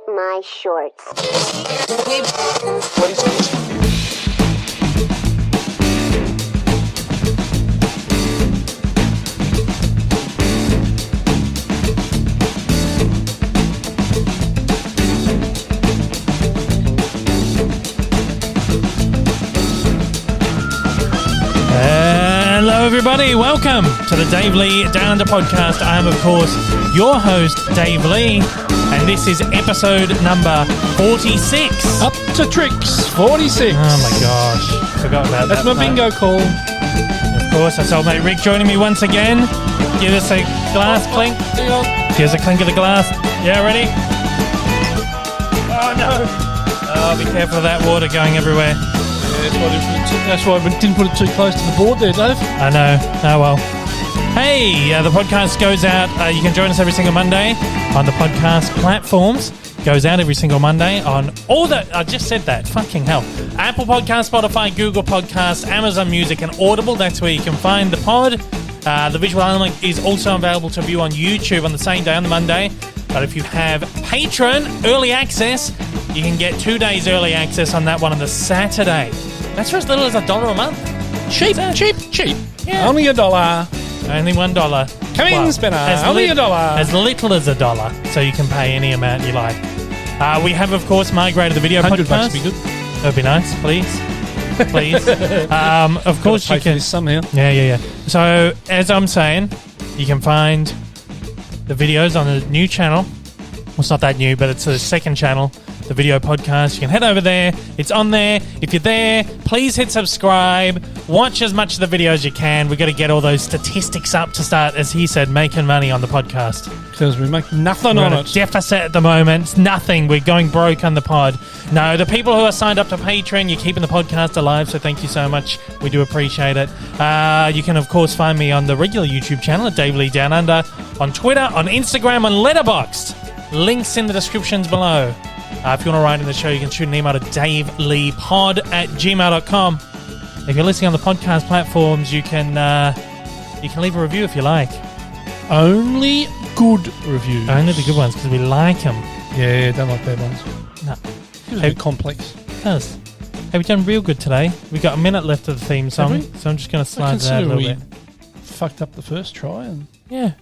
my shorts. Hello everybody, welcome to the Dave Lee Down Under podcast. I am of course your host Dave Lee, and this is episode number 46. Up to tricks, 46. Oh my gosh, forgot about That's that. my bingo call. Of course, that's old mate Rick joining me once again. Give us a glass clink. Hang on. Give us a clink of the glass. Yeah, ready? Oh no. Oh, be careful of that water going everywhere. That's why we didn't put it too close to the board there, Dave. I know. Oh well. Hey, the podcast goes out. You can join us every single Monday on the podcast platforms. Goes out every single Monday on all the... I just said that. Fucking hell. Apple Podcasts, Spotify, Google Podcasts, Amazon Music, and Audible. That's where you can find the pod. The visual element is also available to view on YouTube on the same day, on the Monday. But if you have Patreon early access, you can get 2 days early access on that one on the Saturday. That's for as little as $1 a month. Cheap. Yeah. Only $1. Only $1. Come in, spinner. Only $1. As little as $1, so you can pay any amount you like. We have, of course, migrated the video $100 podcast. would be good. That'd be nice, please. Please. Of course, you pay for can. this somehow. Yeah. So, as I'm saying, you can find the videos on the new channel. Well, it's not that new, but it's the second channel, the video podcast. You can head over there. It's on there. If you're there, please hit subscribe. Watch as much of the video as you can. We've got to get all those statistics up to start, as he said, making money on the podcast. Because we make nothing We're on at a it. deficit at the moment. It's nothing. We're going broke on the pod. No, the people who are signed up to Patreon, you're keeping the podcast alive, so thank you so much. We do appreciate it. You can, of course, find me on the regular YouTube channel at Dave Lee Down Under, on Twitter, on Instagram, on Letterboxd. Links in the descriptions below. If you want to write in the show, you can shoot an email to daveleepod@gmail.com. If you're listening on the podcast platforms, you can leave a review if you like. Only good reviews. Only the good ones, because we like them. Yeah, don't like bad ones. No. It's a bit complex. It does. Hey, we've done real good today. We've got a minute left of the theme song, so I'm just going to slide that a little bit. Fucked up the first try, and Yeah.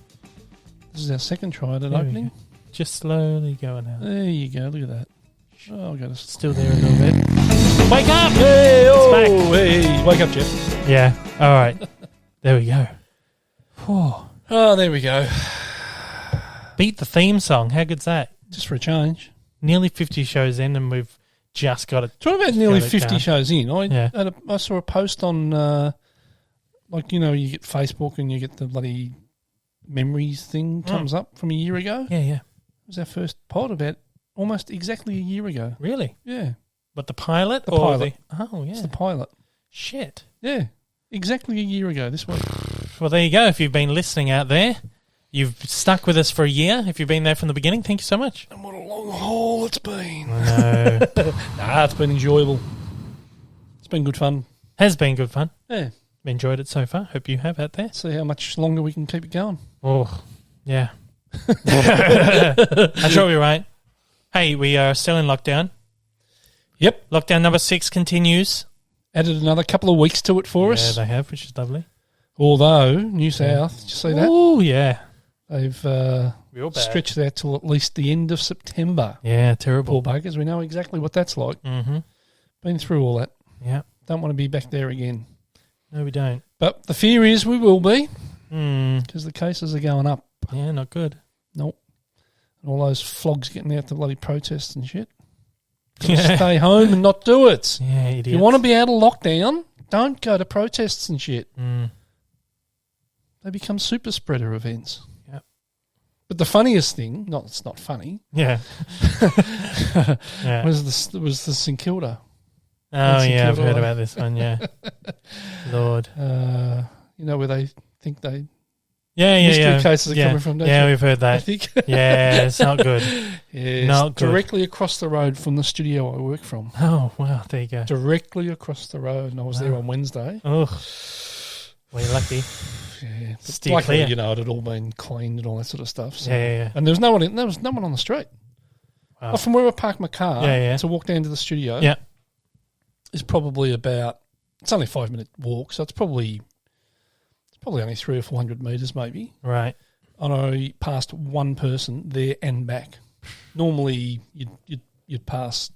this is our second try at an There we opening. go. Just slowly going out. There you go. Look at that. Oh, I'll go to Still there a little bit. Wake up! Hey, It's back. hey, wake up, Jeff. Yeah. All right. There we go. Whew. Oh, there we go. Beat the theme song. How good's that? Just for a change. Nearly 50 shows in, and we've just got it. Talking about nearly Got it 50 down. shows in, Yeah. I saw a post on, you get Facebook and you get the bloody memories thing comes up from a year ago. Yeah. It was our first pod about almost exactly a year ago. Really? Yeah. But the pilot? The or pilot. Oh, yeah. It's the pilot. Shit. Yeah. Exactly a year ago this week. Well, there you go. If you've been listening out there, you've stuck with us for a year. If you've been there from the beginning, thank you so much. And what a long haul it's been. I know. It's been enjoyable. It's been good fun. Has been good fun. Yeah. Enjoyed it so far. Hope you have out there. See how much longer we can keep it going. Oh, yeah. I'm sure you're right. Hey, we are still in lockdown. Yep. Lockdown number 6 continues. Added another couple of weeks to it for Yeah, us. they have, which is lovely. Although, New South, did you see that? Oh, yeah. They've Real bad. stretched it out till at least the end of September. Yeah, terrible. Poor buggers. We know exactly what that's like. Mm-hmm. Been through all that. Yeah. Don't want to be back there again. No, we don't. But the fear is we will be Mm. because the cases are going up. Yeah, not good. Nope. And all those flogs getting out to bloody protests and shit. Gotta Yeah. stay home and not do it. Yeah, If idiots. you want to be out of lockdown, don't go to protests and shit. Mm. They become super spreader events. Yep. But the funniest thing, it's not funny, Yeah. Yeah. was the St Kilda. Oh, St yeah, I've Kilda heard one. about this one, yeah. Lord. Where they think they Yeah, yeah, mystery yeah. cases are yeah. coming from, don't Yeah, you? we've heard I that. think. Yeah, it's not good. Yeah, Not good. directly across the road from the studio I work from. Oh, wow, there you go. Directly across the road, and I was there on Wednesday. Oh, well, you're lucky. Yeah, but Steer luckily, clear. It had all been cleaned and all that sort of stuff. So. Yeah. And there was no one on the street. Well, from where I park my car to walk down to the studio is probably about, it's only a 5-minute walk, so it's probably only 300 or 400 metres maybe. Right. And I passed one person there and back. Normally you'd pass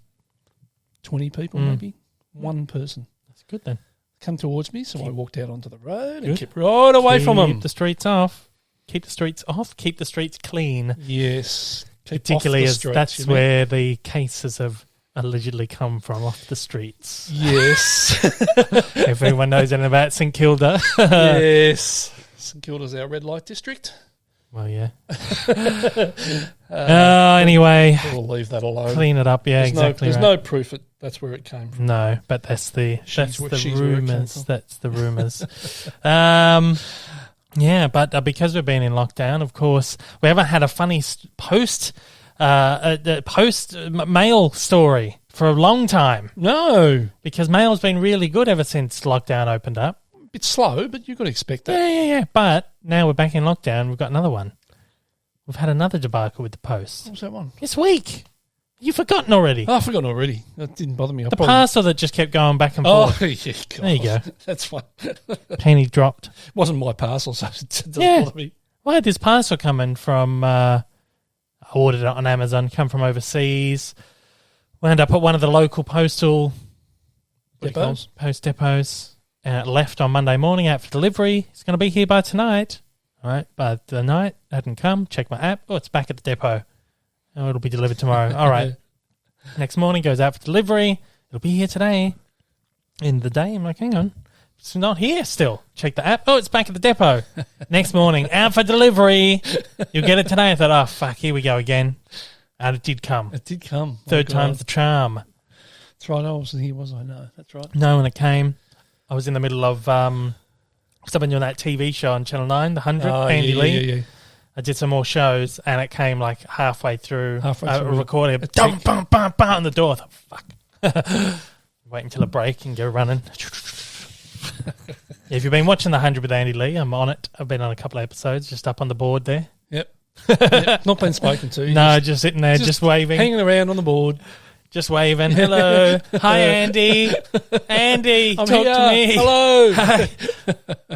20 people maybe. One person. That's good then. Come towards me, so I walked out onto the road and kept right away from them. Keep the streets off. Keep the streets off. Keep the streets clean. Yes. Particularly as that's where the cases have allegedly come from, off the streets. Yes. If anyone knows anything about St Kilda. Yes. St Kilda's our red light district. Well, yeah. Anyway. We'll leave that alone. Clean it up, yeah, There's no proof that's where it came from. No, but that's the rumours. That's the rumours. Yeah, but because we've been in lockdown, of course, we haven't had a funny post mail story for a long time. No. Because mail's been really good ever since lockdown opened up. A bit slow, but you've got to expect that. Yeah. But now we're back in lockdown. We've got another one. We've had another debacle with the post. What was that one? This week. You've forgotten already. Oh, I've forgotten already. That didn't bother me. The parcel that just kept going back and forth. Oh, yeah, God. There you go. That's fine. Penny dropped. Wasn't my parcel, so it doesn't bother me. Well, I had this parcel coming from, I ordered it on Amazon, come from overseas. Wound up at one of the local postal post depots. Left on Monday morning out for delivery. It's going to be here by tonight. All right, by the night, hadn't come. Check my app. Oh, it's back at the depot. Oh, it'll be delivered tomorrow. All right. Next morning, goes out for delivery. It'll be here today. In the day, I'm like, hang on. It's not here still. Check the app. Oh, it's back at the depot. Next morning, out for delivery. You'll get it today. I thought, oh, fuck, here we go again. And it did come. It did come. Third time's the charm. That's right. I wasn't here, was I? No, that's right. No, when it came, I was in the middle of something doing that TV show on Channel 9, The 100, Andy Lee. Yeah. I did some more shows, and it came like halfway through recording. Bum, bum, bum, bum, on the door. I thought, fuck. Wait until a break and go running. If you've been watching The 100 with Andy Lee, I'm on it. I've been on a couple of episodes, just up on the board there. Yep. Not been spoken to. No, just sitting there, just waving. Hanging around on the board. Just waving. Hello. Hi, Andy. Andy, talk to me. Hello. Hi.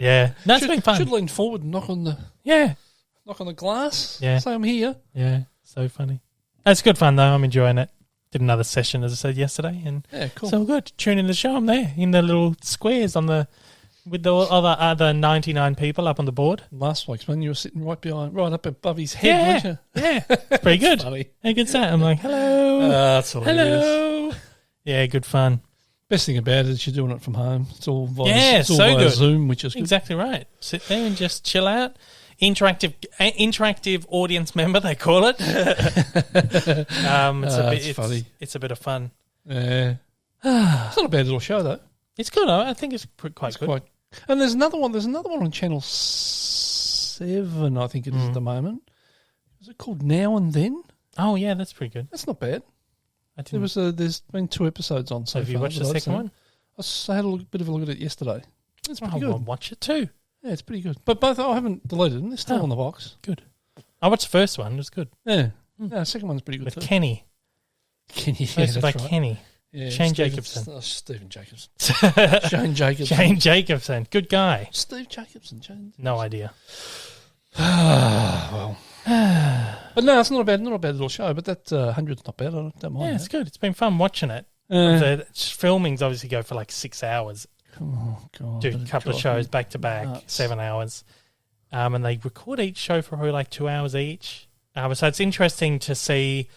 Yeah. That's been fun. Should lean forward and knock on the glass. Yeah. Say I'm here. Yeah. So funny. It's good fun, though. I'm enjoying it. Did another session, as I said yesterday. And cool. It's all good. Tune in the show. I'm there in the little squares with the other 99 people up on the board. Last week's one, you were sitting right up above his head, weren't you? Yeah. Pretty good. Funny. How good's that? I'm like, hello. That's all hello. Yeah, good fun. Best thing about it is you're doing it from home. It's all via, good. Zoom, which is good. Exactly right. Sit there and just chill out. Interactive audience member, they call it. It's funny. It's a bit of fun. Yeah. It's not a bad little show, though. It's good. I think it's quite good. And there's another one. There's another one on Channel 7, I think it is at the moment. Is it called Now and Then? Oh, yeah, that's pretty good. That's not bad. There's been 2 episodes on so far. Have you watched the second one? I had a bit of a look at it yesterday. It's pretty good. I'll watch it too. Yeah, it's pretty good. But both I haven't deleted them. They're still on the box. Good. I watched the first one. It was good. Yeah. The second one's pretty good With too. Kenny. That's by right. Kenny. Yeah, Shane Jacobson. Stephen Jacobson. Shane Jacobson. Shane Jacobson. Good guy. Steve Jacobson. No idea. Well. But no, it's not a bad little show, but that 100's not bad. I don't mind. Yeah, it's good. It's been fun watching it. The filmings obviously go for like 6 hours. Oh, God. Do a couple of shows back to back, 7 hours. And they record each show for probably like 2 hours each. So it's interesting to see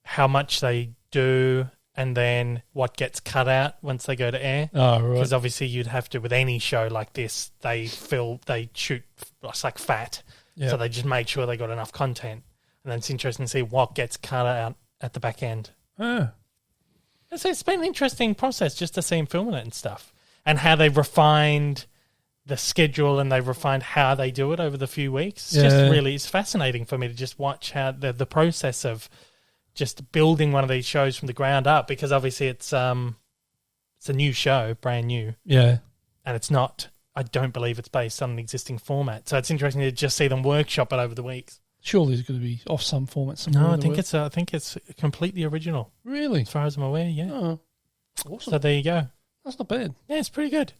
how much they do and then what gets cut out once they go to air. Oh, right. Because obviously you'd have to, with any show like this, they shoot, it's like fat. Yep. So they just make sure they got enough content. And then it's interesting to see what gets cut out at the back end. Oh. So it's been an interesting process just to see them filming it and stuff. And how they refined the schedule and they refined how they do it over the few weeks. It's fascinating for me to just watch how the process of just building one of these shows from the ground up, because obviously it's a new show, brand new. Yeah. And it's not, I don't believe it's based on an existing format. So it's interesting to just see them workshop it over the weeks. Surely it's going to be off some format somewhere. No, I think it's completely original. Really? As far as I'm aware, yeah. Oh, awesome. So there you go. That's not bad. Yeah, it's pretty good.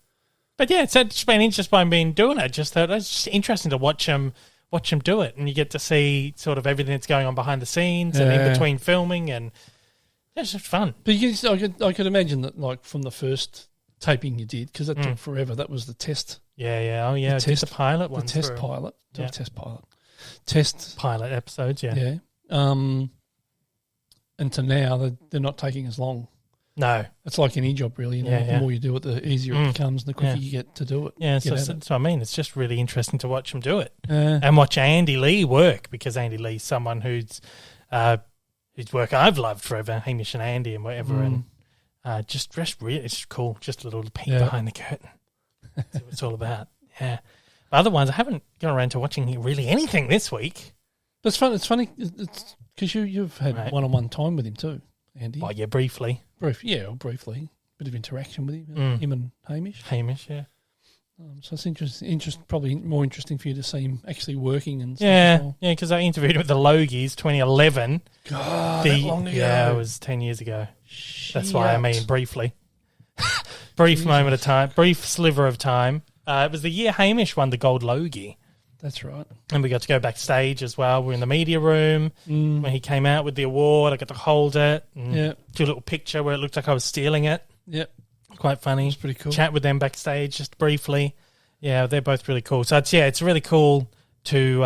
But yeah, it's just been interesting by being doing it. Just thought it's just interesting to watch them do it, and you get to see sort of everything that's going on behind the scenes and in between filming, and it's just fun. But I could imagine that, like from the first taping you did, because that took forever. That was the test. Yeah. Oh yeah, the pilot one. The test pilot. Yeah. Test pilot episodes. Yeah. Yeah. And to now, they're not taking as long. No. It's like any job, really. The more you do it, the easier it becomes and the quicker you get to do it. Yeah, so that's what I mean. It's just really interesting to watch them do it. And watch Andy Lee work, because Andy Lee's someone whose work I've loved forever, Hamish and Andy and whatever. And just really, it's cool. Just a little peek behind the curtain. That's what it's all about. Yeah. But otherwise, I haven't gone around to watching really anything this week. But it's fun. It's funny because you've had one-on-one time with him too, Andy. Oh, yeah, briefly. Briefly. Bit of interaction with him, him and Hamish. Hamish, yeah. So it's interesting. Probably more interesting for you to see him actually working and stuff. Yeah, because I interviewed him with the Logies 2011. God, that long ago. Yeah, it was 10 years ago. Shit. That's why I mean briefly. Brief moment of time, brief sliver of time. It was the year Hamish won the Gold Logie. That's right. And we got to go backstage as well. We were in the media room when he came out with the award. I got to hold it and do a little picture where it looked like I was stealing it. Yep. Quite funny. It's pretty cool. Chat with them backstage just briefly. Yeah, they're both really cool. So it's really cool to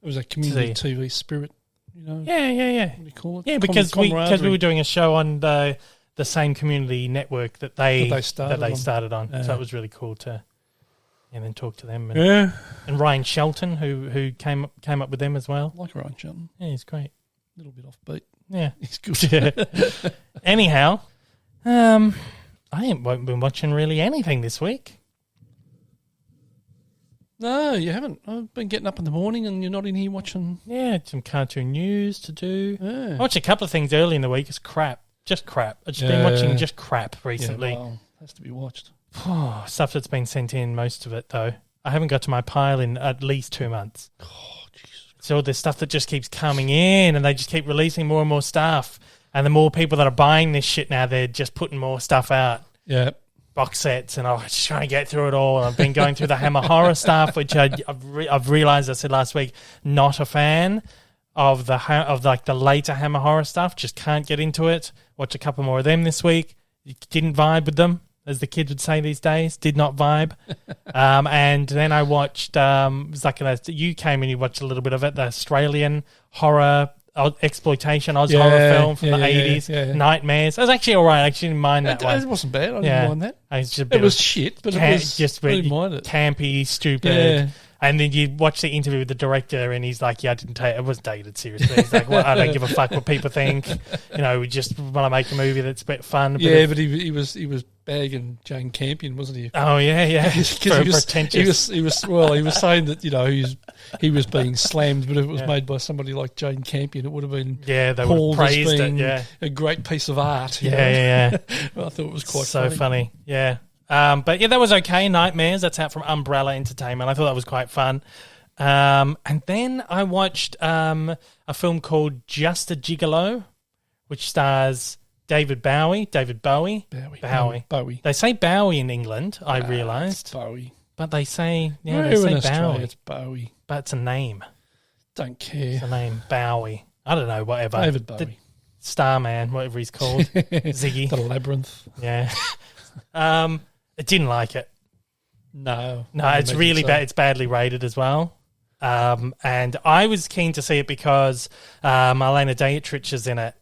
it was a community TV spirit, you know. Yeah. What do you call it? Yeah, because we were doing a show on the same community network that they started on. So it was really cool to then talk to them. And Ryan Shelton, who came up with them as well. I like Ryan Shelton. Yeah, he's great. A little bit offbeat. Yeah. He's good. Anyhow, I ain't been watching really anything this week. No, you haven't. I've been getting up in the morning and you're not in here watching. Yeah, some cartoon news to do. Yeah. I watched a couple of things early in the week. It's crap. Just crap. I've just been watching just crap recently. Yeah, well, has to be watched. Stuff that's been sent in, most of it, though. I haven't got to my pile in at least 2 months. Oh, Jesus. So there's stuff that just keeps coming in and they just keep releasing more and more stuff. And the more people that are buying this shit now, they're just putting more stuff out. Yeah. Box sets, and I'm just trying to get through it all. I've been going through the Hammer horror stuff, which I've realised, I said last week, not a fan of the later Hammer horror stuff. Just can't get into it. Watch a couple more of them this week. Didn't vibe with them, as the kids would say these days. Did not vibe. And then I watched. It was like you came and you watched a little bit of it. The Australian horror exploitation horror film from the 80s. Yeah. Nightmares. It was actually all right. I actually didn't mind that one. It wasn't bad. I didn't mind that. It was shit, but it was just I didn't mind it. Campy, stupid. Yeah. And then you watch the interview with the director, and he's like, "Yeah, I wasn't taking it seriously." He's like, "Well, I don't give a fuck what people think. You know, we just want to make a movie that's a bit fun." But he was bagging Jane Campion, wasn't he? Oh yeah. Pretentious. He was saying that, you know, he was being slammed, but if it was made by somebody like Jane Campion, it would have been they would have praised it. Yeah, a great piece of art. Yeah. I thought it was quite so funny. Yeah. But yeah, that was okay. Nightmares, that's out from Umbrella Entertainment. I thought that was quite fun. And then I watched a film called Just a Gigolo, which stars David Bowie. Bowie. They say Bowie in England, I realised. Bowie. But they say, they say Bowie. It's Bowie. But it's a name. Don't care. It's a name, Bowie. I don't know, whatever. David Bowie. Starman, whatever he's called. Ziggy. The Labyrinth. Yeah. I didn't like it. No, it's really bad. It's badly rated as well. And I was keen to see it because Marlene Dietrich is in it.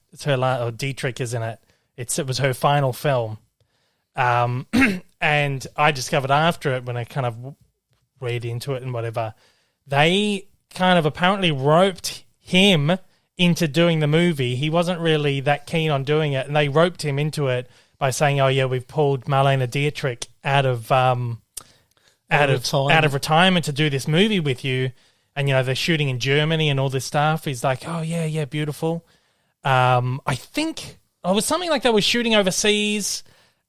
Dietrich is in it. It was her final film. And I discovered after it, when I kind of read into it and whatever, they kind of apparently roped him into doing the movie. He wasn't really that keen on doing it, and they roped him into it by saying, "Oh yeah, we've pulled Marlene Dietrich out of retirement to do this movie with you, and you know they're shooting in Germany and all this stuff." He's like, "Oh yeah, beautiful." I think it was something like they were shooting overseas,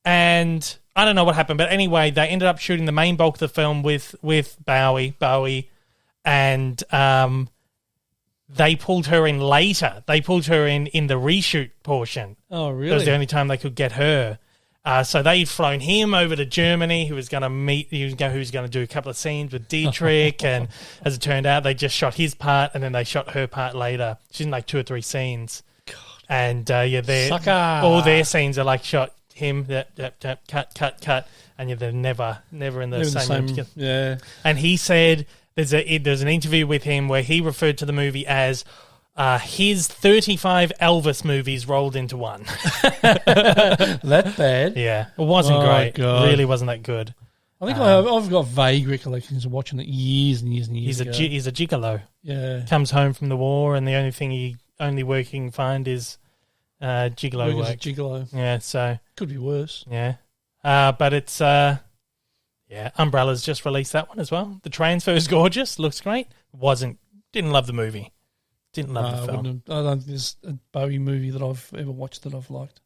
and I don't know what happened, but anyway, they ended up shooting the main bulk of the film with Bowie, and they pulled her in later. They pulled her in the reshoot portion. Oh, really? That was the only time they could get her. So they'd flown him over to Germany. He was going to meet. He was going to do a couple of scenes with Dietrich, and as it turned out, they just shot his part, and then they shot her part later. She's in like 2 or 3 scenes, God. And all their scenes are like shot him, cut, and they're never in the same room. Yeah. And he said there's an interview with him where he referred to the movie as his 35 Elvis movies rolled into one. That bad? Yeah. It wasn't great. God. It really wasn't that good. I think I've got vague recollections of watching it years and years and years ago. He's a gigolo. Yeah. Comes home from the war and the only work he can find is gigolo work. Gigolo. Yeah, so. Could be worse. Yeah. But it's, Umbrella's just released that one as well. The transfer is gorgeous. Looks great. Didn't love the movie. Didn't love the film. I don't think there's a Bowie movie that I've ever watched that I've liked.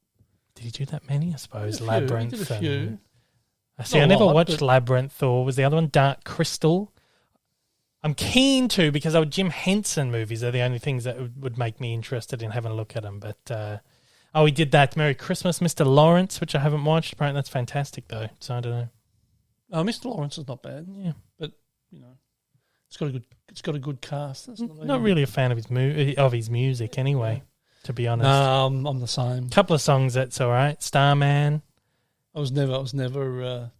Did he do that many? I suppose Labyrinth. He did a few. I never watched Labyrinth, or was the other one Dark Crystal? I'm keen to, because Jim Henson movies are the only things that would make me interested in having a look at them. But he did that Merry Christmas, Mr. Lawrence, which I haven't watched. Apparently that's fantastic though. So I don't know. Oh, Mr. Lawrence is not bad. Yeah, but it's got a good cast. That's not really a fan of his music anyway, to be honest. I'm the same. Couple of songs that's all right. Starman. I was never.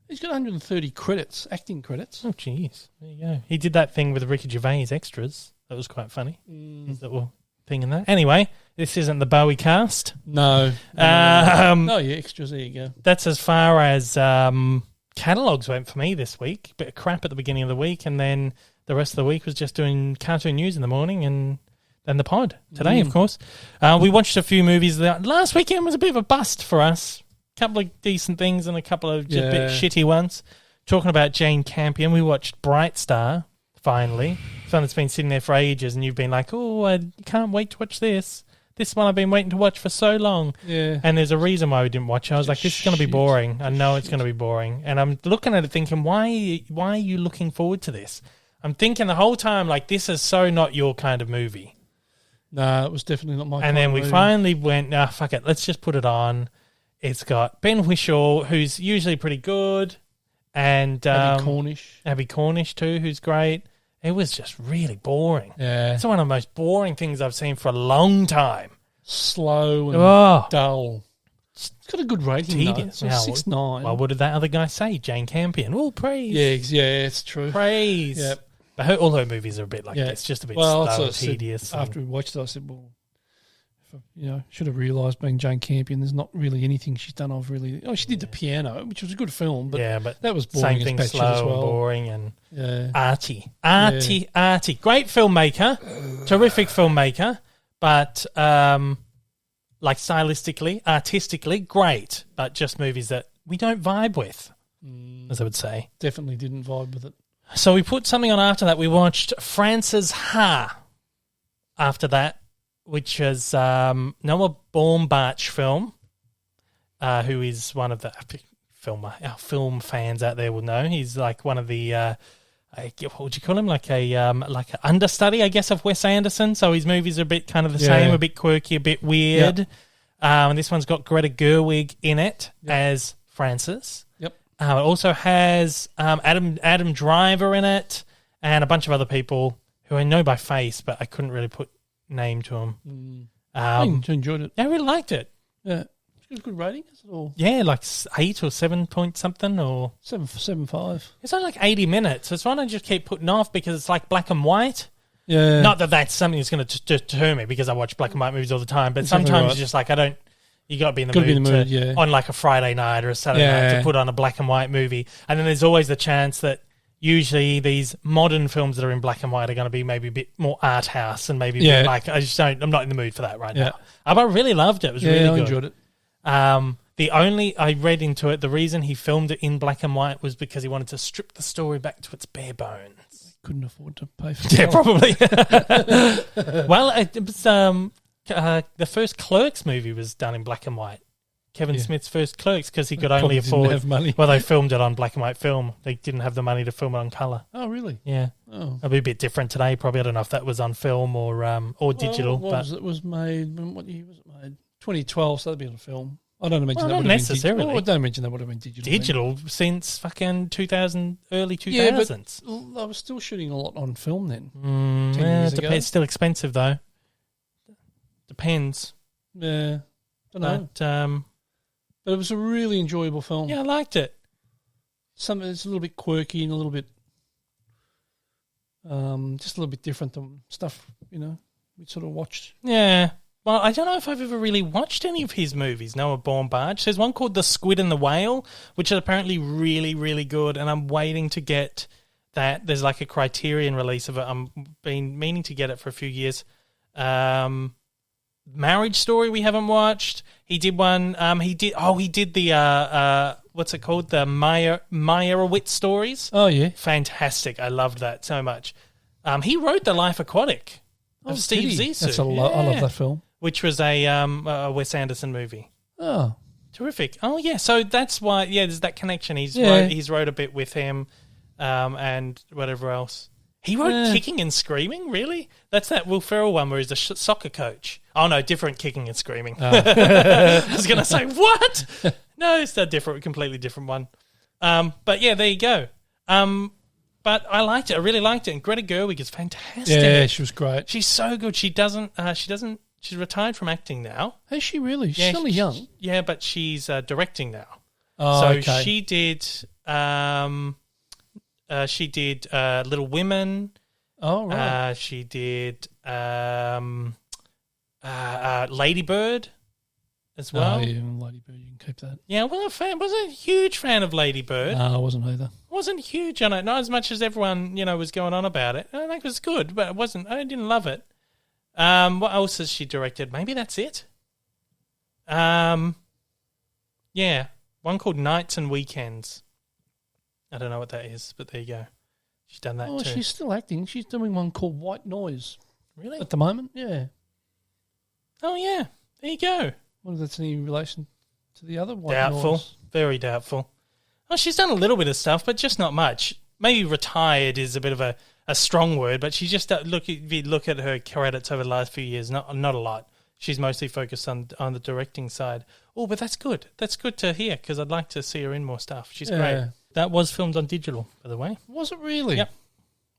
He's got 130 credits, acting credits. Oh, jeez. There you go. He did that thing with Ricky Gervais extras. That was quite funny. That little thing in that. Anyway, this isn't the Bowie cast. No. Extras. There you go. That's as far as catalogues went for me this week. Bit of crap at the beginning of the week, and then the rest of the week was just doing cartoon news in the morning and then the pod today, of course. We watched a few movies. Last weekend was a bit of a bust for us. A couple of decent things and a couple of just bit shitty ones. Talking about Jane Campion, we watched Bright Star, finally. It's one that's been sitting there for ages, and you've been like, I can't wait to watch this. This one I've been waiting to watch for so long. Yeah. And there's a reason why we didn't watch it. I was like, this is going to be boring. I know it's going to be boring. And I'm looking at it thinking, why are you looking forward to this? I'm thinking the whole time, like, this is so not your kind of movie. No, it was definitely not my kind of movie. And then we finally went, fuck it, let's just put it on. It's got Ben Whishaw, who's usually pretty good, and Abby Cornish too, who's great. It was just really boring. Yeah. It's one of the most boring things I've seen for a long time. Slow and dull. It's got a good rating, tedious. Though. It's 6.9. Well, what did that other guy say? Jane Campion. Oh, praise. Yeah, it's true. Praise. Yep. But all her movies are a bit like this, just a bit slow and tedious. After we watched it, I said, should have realised being Jane Campion, there's not really anything she's done of really. Oh, she did The Piano, which was a good film, but that was boring. Same thing, as slow as well. And boring and arty. Great filmmaker, terrific filmmaker, but like stylistically, artistically, great, but just movies that we don't vibe with, as I would say. Definitely didn't vibe with it. So we put something on after that. We watched Frances Ha after that, which is Noah Baumbach's film, who is one of the our film fans out there will know. He's like one of the what would you call him? Like an understudy, I guess, of Wes Anderson. So his movies are a bit kind of the same, a bit quirky, a bit weird. Yep. And this one's got Greta Gerwig in it as Frances. Yep. It also has Adam Driver in it and a bunch of other people who I know by face, but I couldn't really put name to them. I enjoyed it. I really liked it. Yeah. It's a good rating, is it all? Yeah, like 8 or 7 point something or 7.5. It's only like 80 minutes. So it's one I just keep putting off because it's like black and white. Yeah. Not that that's something that's going to deter me because I watch black and white movies all the time, but sometimes it's just like you got to be in the mood on like a Friday night or a Saturday night to put on a black and white movie. And then there's always the chance that usually these modern films that are in black and white are going to be maybe a bit more art house and maybe a bit I'm not in the mood for that right now. But I really loved it. It was really good. I enjoyed it. I read into it, the reason he filmed it in black and white was because he wanted to strip the story back to its bare bones. Couldn't afford to pay for it. Yeah, probably. Well, it was, the first Clerks movie was done in black and white. Kevin Smith's first Clerks because he could only afford. Didn't have money. Well, they filmed it on black and white film. They didn't have the money to film it on colour. Oh, really? Yeah. Oh, it'll be a bit different today. Probably I don't know if that was on film or digital. It was made. What year was it made? 2012. So that'd be on film. I don't imagine that not would have been necessarily. digital. I don't imagine that would have been digital. Digital since fucking 2000, early 2000s. Yeah, but I was still shooting a lot on film then. 10 Yeah, years ago. it's still expensive though. Depends. Yeah, don't know. But it was a really enjoyable film. Yeah, I liked it. It's a little bit quirky and a little bit, just a little bit different than stuff we sort of watched. Yeah. Well, I don't know if I've ever really watched any of his movies, Noah Baumbach. There's one called The Squid and the Whale, which is apparently really, really good, and I'm waiting to get that. There's like a Criterion release of it. I've been meaning to get it for a few years. Marriage Story we haven't watched. He did one. He did the what's it called? The Meyerowitz stories. Oh yeah, fantastic! I loved that so much. He wrote The Life Aquatic of Steve Zissou. I love that film. Which was a Wes Anderson movie. Oh, terrific! Oh yeah, so that's why. Yeah, there's that connection. He's wrote a bit with him, and whatever else. He wrote Kicking and Screaming, really? That's that Will Ferrell one where he's a soccer coach. Oh, no, different Kicking and Screaming. Oh. I was going to say, what? No, it's a completely different one. But yeah, there you go. But I liked it. I really liked it. And Greta Gerwig is fantastic. Yeah, she was great. She's so good. She's retired from acting now. Is she really? She's only young. Yeah, but she's directing now. Oh, so okay. she did... she did Little Women. Oh, right. She did Lady Bird as well. Oh, yeah, Lady Bird, you can keep that. Yeah, well, I wasn't a huge fan of Lady Bird. No, I wasn't either. Wasn't huge on it, not as much as everyone was going on about it. I think it was good, but I didn't love it. What else has she directed? Maybe that's it. Yeah, one called Nights and Weekends. I don't know what that is, but there you go. She's done that too. Oh, she's still acting. She's doing one called White Noise. Really? At the moment, yeah. Oh, yeah. There you go. Wonder if that's any relation to the other White Doubtful. Noise. Very doubtful. Oh, she's done a little bit of stuff, but just not much. Maybe retired is a bit of a strong word, but she just, if you look at her credits over the last few years, not a lot. She's mostly focused on the directing side. Oh, but that's good. That's good to hear because I'd like to see her in more stuff. She's great. That was filmed on digital, by the way. Was it really? Yep.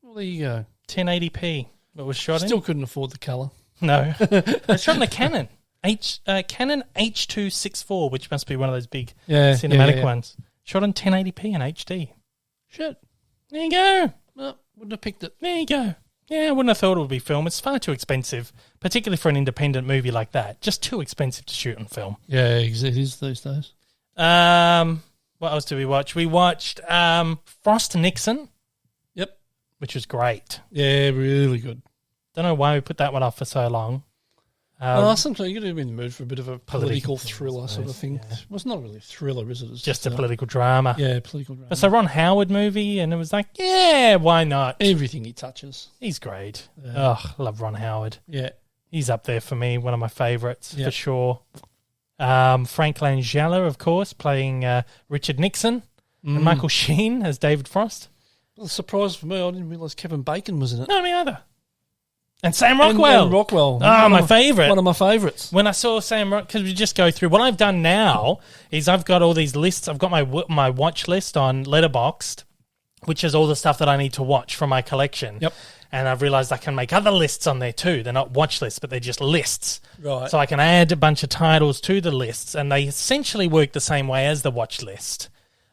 Well, there you go. 1080p. It was shot Still couldn't afford the colour. No. It's shot in a Canon. Canon H264, which must be one of those big cinematic ones. Shot on 1080p and HD. Shit. There you go. No, wouldn't have picked it. There you go. Yeah, I wouldn't have thought it would be film. It's far too expensive, particularly for an independent movie like that. Just too expensive to shoot on film. Yeah, it is these days. What else did we watch? We watched Frost Nixon. Yep. Which was great. Yeah, really good. Don't know why we put that one off for so long. Sometimes you got to be in the mood for a bit of a political thriller sort of thing. Yeah. Well, it's not really a thriller, is it? It's just a political drama. Yeah, political drama. It's a Ron Howard movie, and it was like, yeah, why not? Everything he touches. He's great. Yeah. Oh, I love Ron Howard. Yeah. He's up there for me, one of my favourites, for sure. Frank Langella, of course, playing Richard Nixon, and Michael Sheen as David Frost. Well, surprise for me, I didn't realise Kevin Bacon was in it. No, me either. And Sam Rockwell. And Rockwell. Oh, my favourite. One of my favourites. When I saw Sam Rockwell, because we just go through, what I've done now is I've got all these lists. I've got my watch list on Letterboxd, which is all the stuff that I need to watch from my collection. Yep. And I've realised I can make other lists on there too. They're not watch lists, but they're just lists. Right. So I can add a bunch of titles to the lists, and they essentially work the same way as the watch list.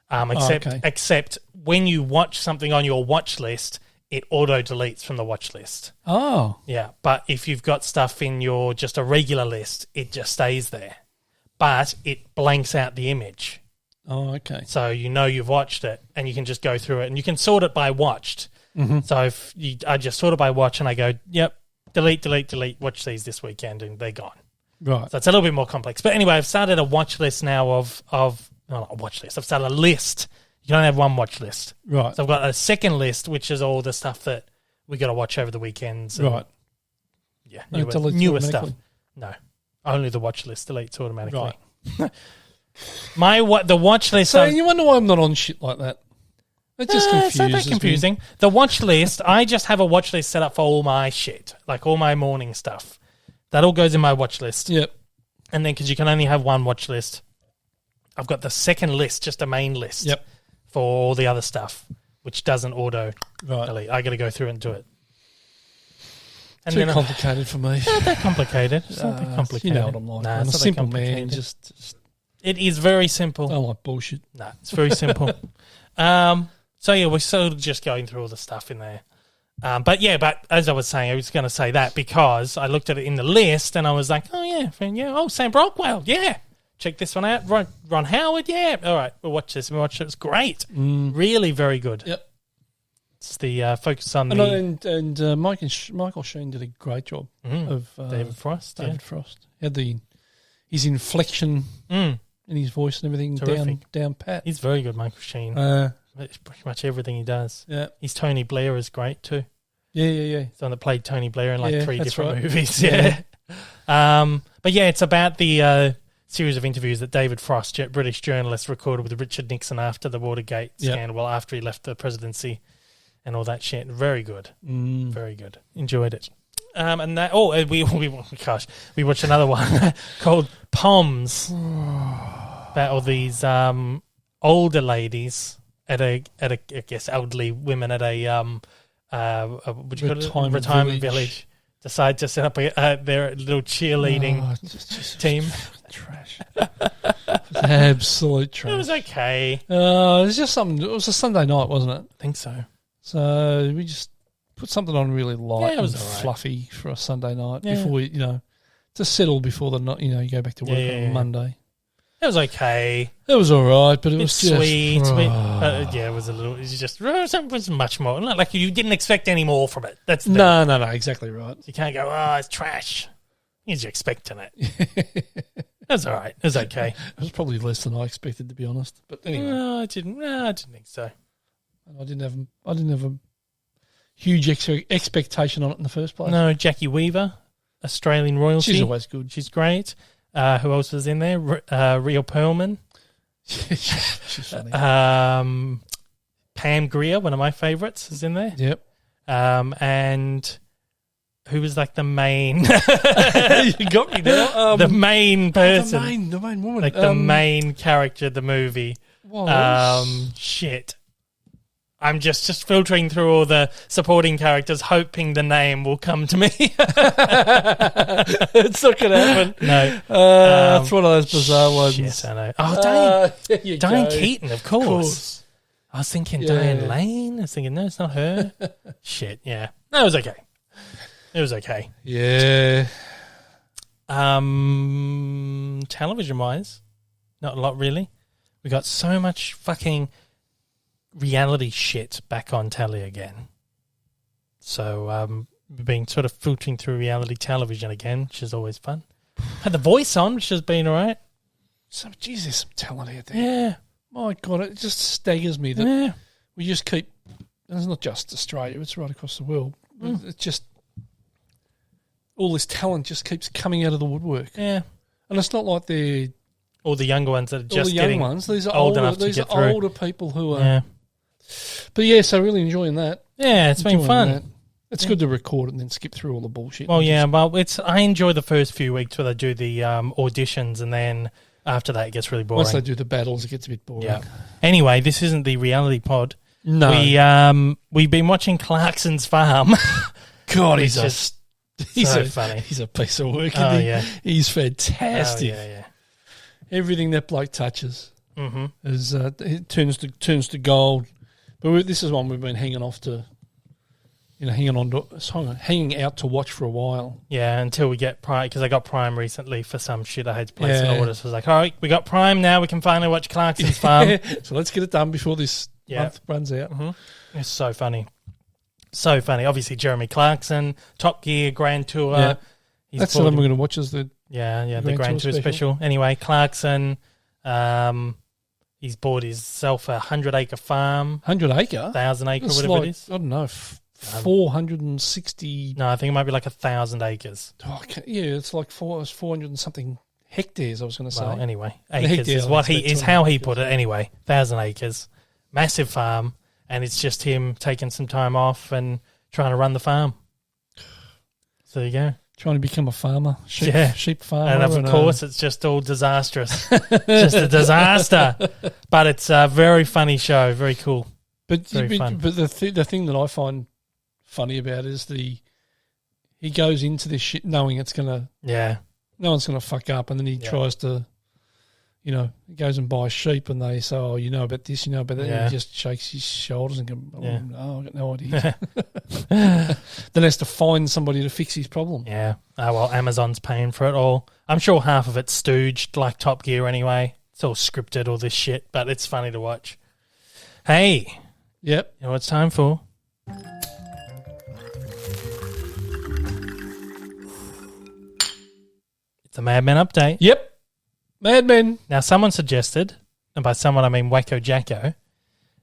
Except when you watch something on your watch list, it auto-deletes from the watch list. Oh. Yeah, but if you've got stuff in your just a regular list, it just stays there. But it blanks out the image. Oh, okay. So you know you've watched it, and you can just go through it, and you can sort it by watched. Mm-hmm. So I just sort it by watch, and I go, yep, delete, watch these this weekend, and they're gone. Right. So it's a little bit more complex. But anyway, I've started a watch list now of not a watch list. I've started a list. You can only have one watch list. Right. So I've got a second list, which is all the stuff that we got to watch over the weekends. And, right. Yeah. Newer stuff. No. Only the watch list deletes automatically. Right. The watch list. So you wonder why I'm not on shit like that. It just confuses It's not that confusing. me. The watch list, I just have a watch list set up for all my shit, like all my morning stuff. That all goes in my watch list. Yep. And then, because you can only have one watch list, I've got the second list, just a main list for all the other stuff, which doesn't auto delete. I got to go through and do it. And Too complicated for me. It's not that complicated. It's not that complicated. You know what I'm like. I'm a simple man. It is very simple. I don't like bullshit. No, it's very simple. So, yeah, we're sort of just going through all the stuff in there. But as I was saying, I was going to say that because I looked at it in the list and I was like, Sam Rockwell, yeah. Check this one out. Ron Howard, yeah. All right, we'll watch this. We'll watch it. It's great. Really very good. Yep. It's the focus on Michael Sheen did a great job of David Frost. David Frost. He had his inflection in his voice and everything down pat. He's very good, Michael Sheen. It's pretty much everything he does. Yeah. His Tony Blair is great too. Yeah. He's the one that played Tony Blair in 3 different movies. Yeah. But yeah, it's about the series of interviews that David Frost, British journalist, recorded with Richard Nixon after the Watergate scandal, after he left the presidency and all that shit. Very good. Very good. Enjoyed it. And that we watched another one called Poms about all these older ladies at a I guess elderly women at a retirement village decide to set up their little cheerleading team. Trash. Absolute trash. It was okay. It was just something. It was a Sunday night, wasn't it? I think so. So we just put something on really light and fluffy for a Sunday night before we, to settle before the night. You go back to work on Monday. It was okay. It was all right, but it was just sweet. It was a little. It was just. It was much more. Like you didn't expect any more from it. That's no. Exactly right. You can't go. Oh, it's trash. You're expecting it. It was all right. It was okay. It was probably less than I expected, to be honest. But anyway, no, I didn't think so. I didn't have a huge expectation on it in the first place. No, Jackie Weaver, Australian royalty. She's always good. She's great. Who else was in there? Rhea Perlman. She's funny. Pam Grier, one of my favourites, is in there. Yep. And who was like the main? You got me now. The main person. The main woman. Like the main character of the movie. Shit. I'm just filtering through all the supporting characters, hoping the name will come to me. It's not going to happen. No. That's one of those bizarre ones. Shit, I know. Oh, Diane Keaton, of course. I was thinking Diane Lane. I was thinking, no, it's not her. Shit, yeah. No, it was okay. It was okay. Yeah. Television-wise, not a lot, really. We got so much fucking reality shit back on telly again. So we've been sort of filtering through reality television again, which is always fun. Had The Voice on, which has been all right. So, geez, there's some talent out there. Yeah. My God, it just staggers me that we just keep, and it's not just Australia, it's right across the world. It's just, all this talent just keeps coming out of the woodwork. Yeah. And it's not like they're all the younger ones that are just getting ones. These are old enough to get through. Older people who are. Yeah. But yeah, so really enjoying that. Yeah, it's been fun. That. It's good to record and then skip through all the bullshit. Well, yeah, well, I enjoy the first few weeks where they do the auditions, and then after that it gets really boring. Once they do the battles, it gets a bit boring. Yeah. Anyway, this isn't the reality pod. No. We've been watching Clarkson's Farm. God, he's funny. He's a piece of work. Yeah. He's fantastic. Oh, yeah. Everything that bloke touches is it turns to gold. But this is one we've been hanging out to watch for a while. Yeah, until we get Prime, because I got Prime recently for some shit I had to place an order. So I was like, all right, we got Prime now. We can finally watch Clarkson's Farm. So let's get it done before this month runs out. It's so funny. So funny. Obviously, Jeremy Clarkson, Top Gear, Grand Tour. Yeah. That's the one we're going to watch as the the Grand Tour special. Anyway, Clarkson, he's bought himself a 100-acre farm. 100 acre? 1,000 acre, whatever it is. I don't know, 460... No, I think it might be like 1,000 acres. Oh, yeah, it's like 400 and something hectares, I was going to say. Well, anyway, acres is how he put it. Anyway, 1,000 acres, massive farm, and it's just him taking some time off and trying to run the farm. So there you go. Trying to become a farmer, sheep farmer. And of course, it's just all disastrous. Just a disaster. But it's a very funny show, very cool. But the thing that I find funny about it is he goes into this shit knowing it's going to... Yeah. No one's going to fuck up, and then he tries to... You know, he goes and buys sheep, and they say, "Oh, you know about this, you know about that." And he just shakes his shoulders and goes, "Oh, I've got no idea." Then has to find somebody to fix his problem. Yeah. Oh, well, Amazon's paying for it all. I'm sure half of it's stooged like Top Gear anyway. It's all scripted, all this shit, but it's funny to watch. Hey. Yep. You know what it's time for? It's a Mad Men update. Yep. Mad Men. Now, someone suggested, and by someone I mean Wacko Jacko.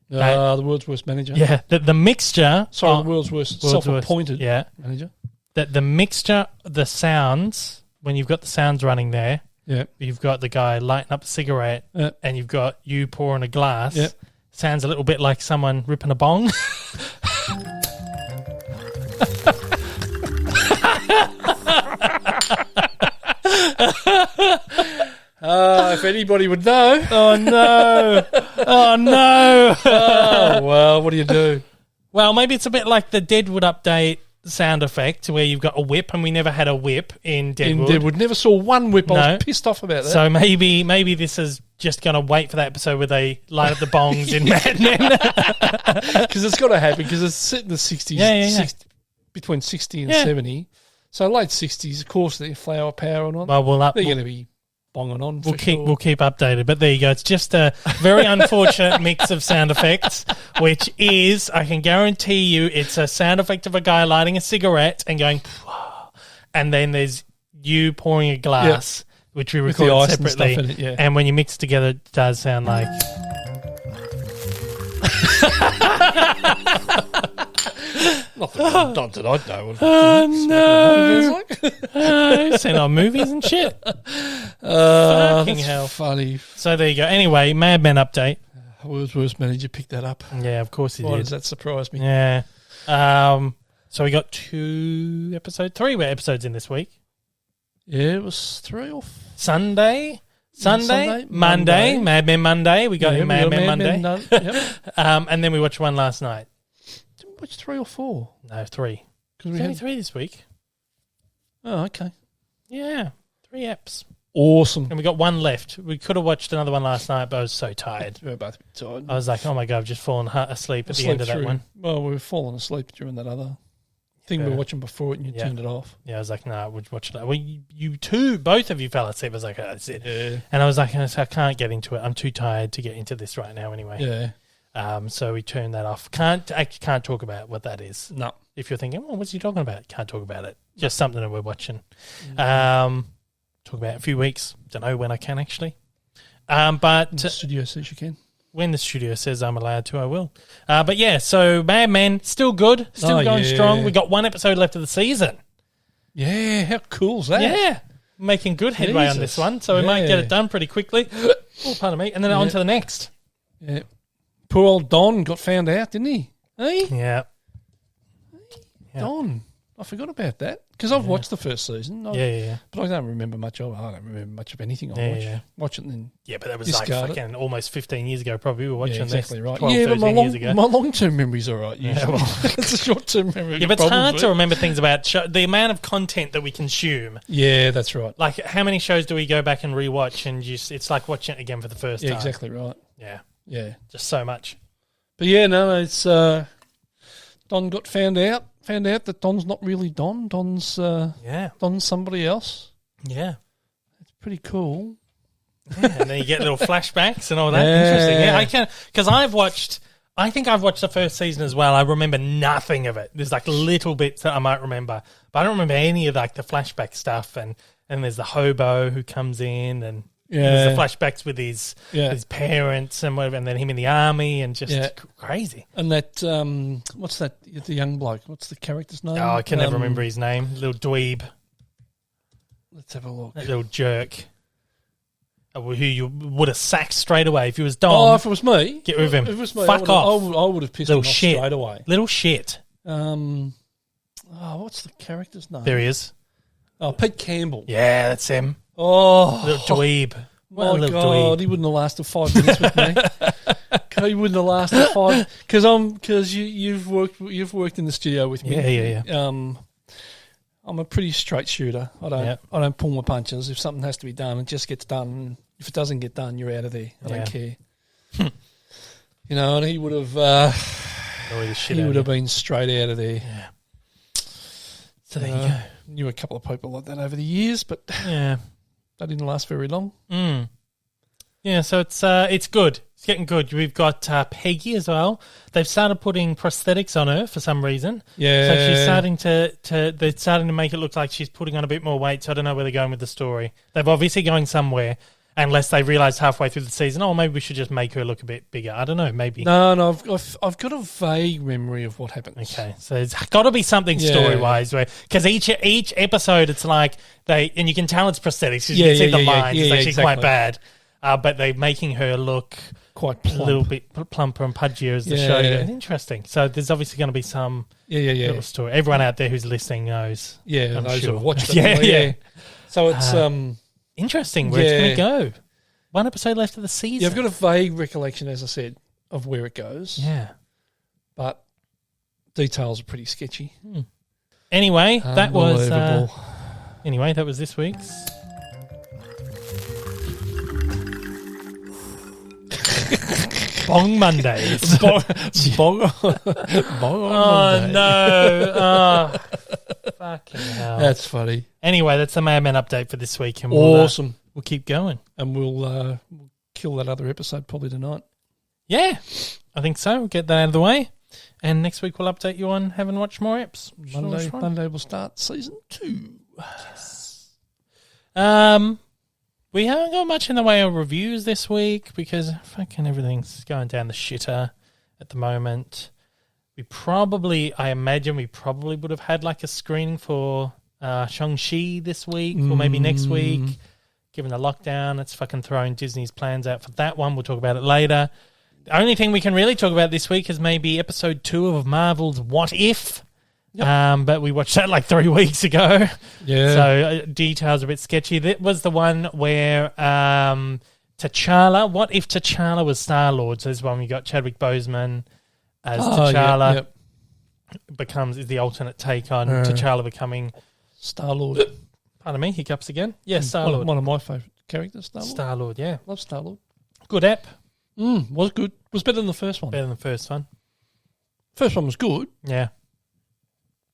The world's worst manager. Yeah, the mixture... Sorry, the world's worst self-appointed manager. That the mixture, the sounds, when you've got the sounds running there, you've got the guy lighting up a cigarette, and you've got you pouring a glass, sounds a little bit like someone ripping a bong. If anybody would know. Oh, no. Oh, no. Oh, well, what do you do? Well, maybe it's a bit like the Deadwood update sound effect where you've got a whip, and we never had a whip in Deadwood. Never saw one whip. I was pissed off about that. So maybe this is just going to wait for that episode where they light up the bongs in Mad Men. Because it's got to happen, because it's set in the 60s, 60, between 60 and 70. So late 60s, of course, they're flower power and on. Well, they're going to be bonging on. We'll keep updated, but there you go. It's just a very unfortunate mix of sound effects, which is, I can guarantee you, it's a sound effect of a guy lighting a cigarette and going, and then there's you pouring a glass, which we record separately, and when you mix it together, it does sound like. Not that I know. Oh, no. I've seen our movies and shit. Fucking hell. Funny. So there you go. Anyway, Mad Men update. World's worst manager picked that up. Yeah, of course he did. Why does that surprise me? Yeah. So we got three episodes in this week. Yeah, it was 3 or 4. Sunday, Monday, Mad Men Monday. We got Mad Men Monday. And then we watched one last night. Didn't we watch 3 or 4? No, 3. Because we had 3 this week. Oh, okay. Yeah, 3 eps. Awesome. And we got one left. We could have watched another one last night, but I was so tired. We were both tired. I was like, oh my God, I've just fallen asleep at the end of that one. Well, we were falling asleep during that other thing we were watching before it, and you turned it off. Yeah, I was like, no, we'll watch that. Well, you two, both of you fell asleep. I was like, oh, that's it. Yeah. And I was like, I can't get into it. I'm too tired to get into this right now anyway. Yeah. So we turned that off. Can't talk about what that is. No. If you're thinking, well, what's he talking about? Can't talk about it. Just something that we're watching. Talk about it in a few weeks. Don't know when I can actually. But the studio says you can. When the studio says I'm allowed to, I will. But yeah, so Mad Men, still good. Still going strong. We got one episode left of the season. Yeah, how cool is that? Yeah. Making good headway on this one. So we might get it done pretty quickly. Oh, pardon me. And then on to the next. Yeah. Poor old Don got found out, didn't he? Hey? Yeah. Don. I forgot about that. Because I've watched the first season. But I don't remember much of it. I don't remember much of anything I watched. Watch it and then but that was like fucking almost 15 years ago probably. We were watching exactly this. Right. 12, 13 years ago. My long-term memory's all right usually. It's a short-term memory. Yeah, but it's hard to remember things about the amount of content that we consume. Yeah, that's right. Like, how many shows do we go back and rewatch and it's like watching it again for the first time. Yeah, exactly right. Yeah. Yeah. Just so much. But yeah, no, it's Don got found out that Don's not really Don. Don's somebody else. Yeah. It's pretty cool. Yeah, and then you get little flashbacks and all that. Interesting. Yeah, I can, because I think I've watched the first season as well. I remember nothing of it. There's like little bits that I might remember, but I don't remember any of like the flashback stuff. And there's the hobo who comes in, and there's the flashbacks with his parents and whatever, and then him in the army, and just crazy. And that what's that? The young bloke. What's the character's name? Oh, I can never remember his name. Little dweeb. Let's have a look. That little jerk. who you would have sacked straight away. If it was Dom, if it was me, get rid of him. If it was me, Fuck off. I would have pissed Little him off shit. straight away. Little shit. What's the character's name? There he is. Oh, Pete Campbell. Yeah, that's him. Oh, Little dweeb. My little God, dweeb. he wouldn't have lasted 5 minutes with me. He wouldn't have lasted 5 because you've worked in the studio with me. Yeah. I'm a pretty straight shooter. I don't pull my punches. If something has to be done, it just gets done. If it doesn't get done, you're out of there. I don't care. And he would have. He would have been straight out of there. Yeah. So there you go. Knew a couple of people like that over the years, but yeah, that didn't last very long. Yeah, so it's good. It's getting good. We've got Peggy as well. They've started putting prosthetics on her for some reason. Yeah. So she's starting they're starting to make it look like she's putting on a bit more weight, so I don't know where they're going with the story. They've obviously going somewhere, unless they realise halfway through the season, maybe we should just make her look a bit bigger. I don't know, maybe. No, I've got a vague memory of what happens. Okay, so there's got to be something story-wise, because each episode it's like and you can tell it's prosthetics, because you can see the lines, it's actually quite bad. But they're making her look quite plump. A little bit plumper and pudgier as the show goes. Interesting. So there's obviously going to be some little story. Everyone out there who's listening knows. Yeah, those sure. who have watched it. Yeah. So it's interesting where it's going to go. One episode left of the season. Yeah, I've got a vague recollection, as I said, of where it goes. Yeah. But details are pretty sketchy. Anyway, that was this week's. Bong Mondays. Bong oh, no. Oh, fucking hell. That's funny. Anyway, that's the Madman update for this week. And awesome. We'll keep going. And we'll kill that other episode probably tonight. Yeah, I think so. We'll get that out of the way. And next week we'll update you on having watched more eps. Monday we'll start season 2. Yes. We haven't got much in the way of reviews this week because fucking everything's going down the shitter at the moment. I imagine we probably would have had like a screening for Shang-Chi this week or maybe next week. Given the lockdown, it's fucking throwing Disney's plans out for that one. We'll talk about it later. The only thing we can really talk about this week is maybe episode 2 of Marvel's What If. Yep. But we watched that like 3 weeks ago. Yeah. So details are a bit sketchy. That was the one where T'Challa, what if T'Challa was Star-Lord? So this one we got Chadwick Boseman as T'Challa. Is the alternate take on T'Challa becoming Star-Lord. Pardon me, hiccups again. Yeah, Star-Lord. One of my favourite characters, Star-Lord. Star-Lord, yeah. Love Star-Lord. Good app. Was good. Was better than the first one. Better than the first one. First one was good. Yeah.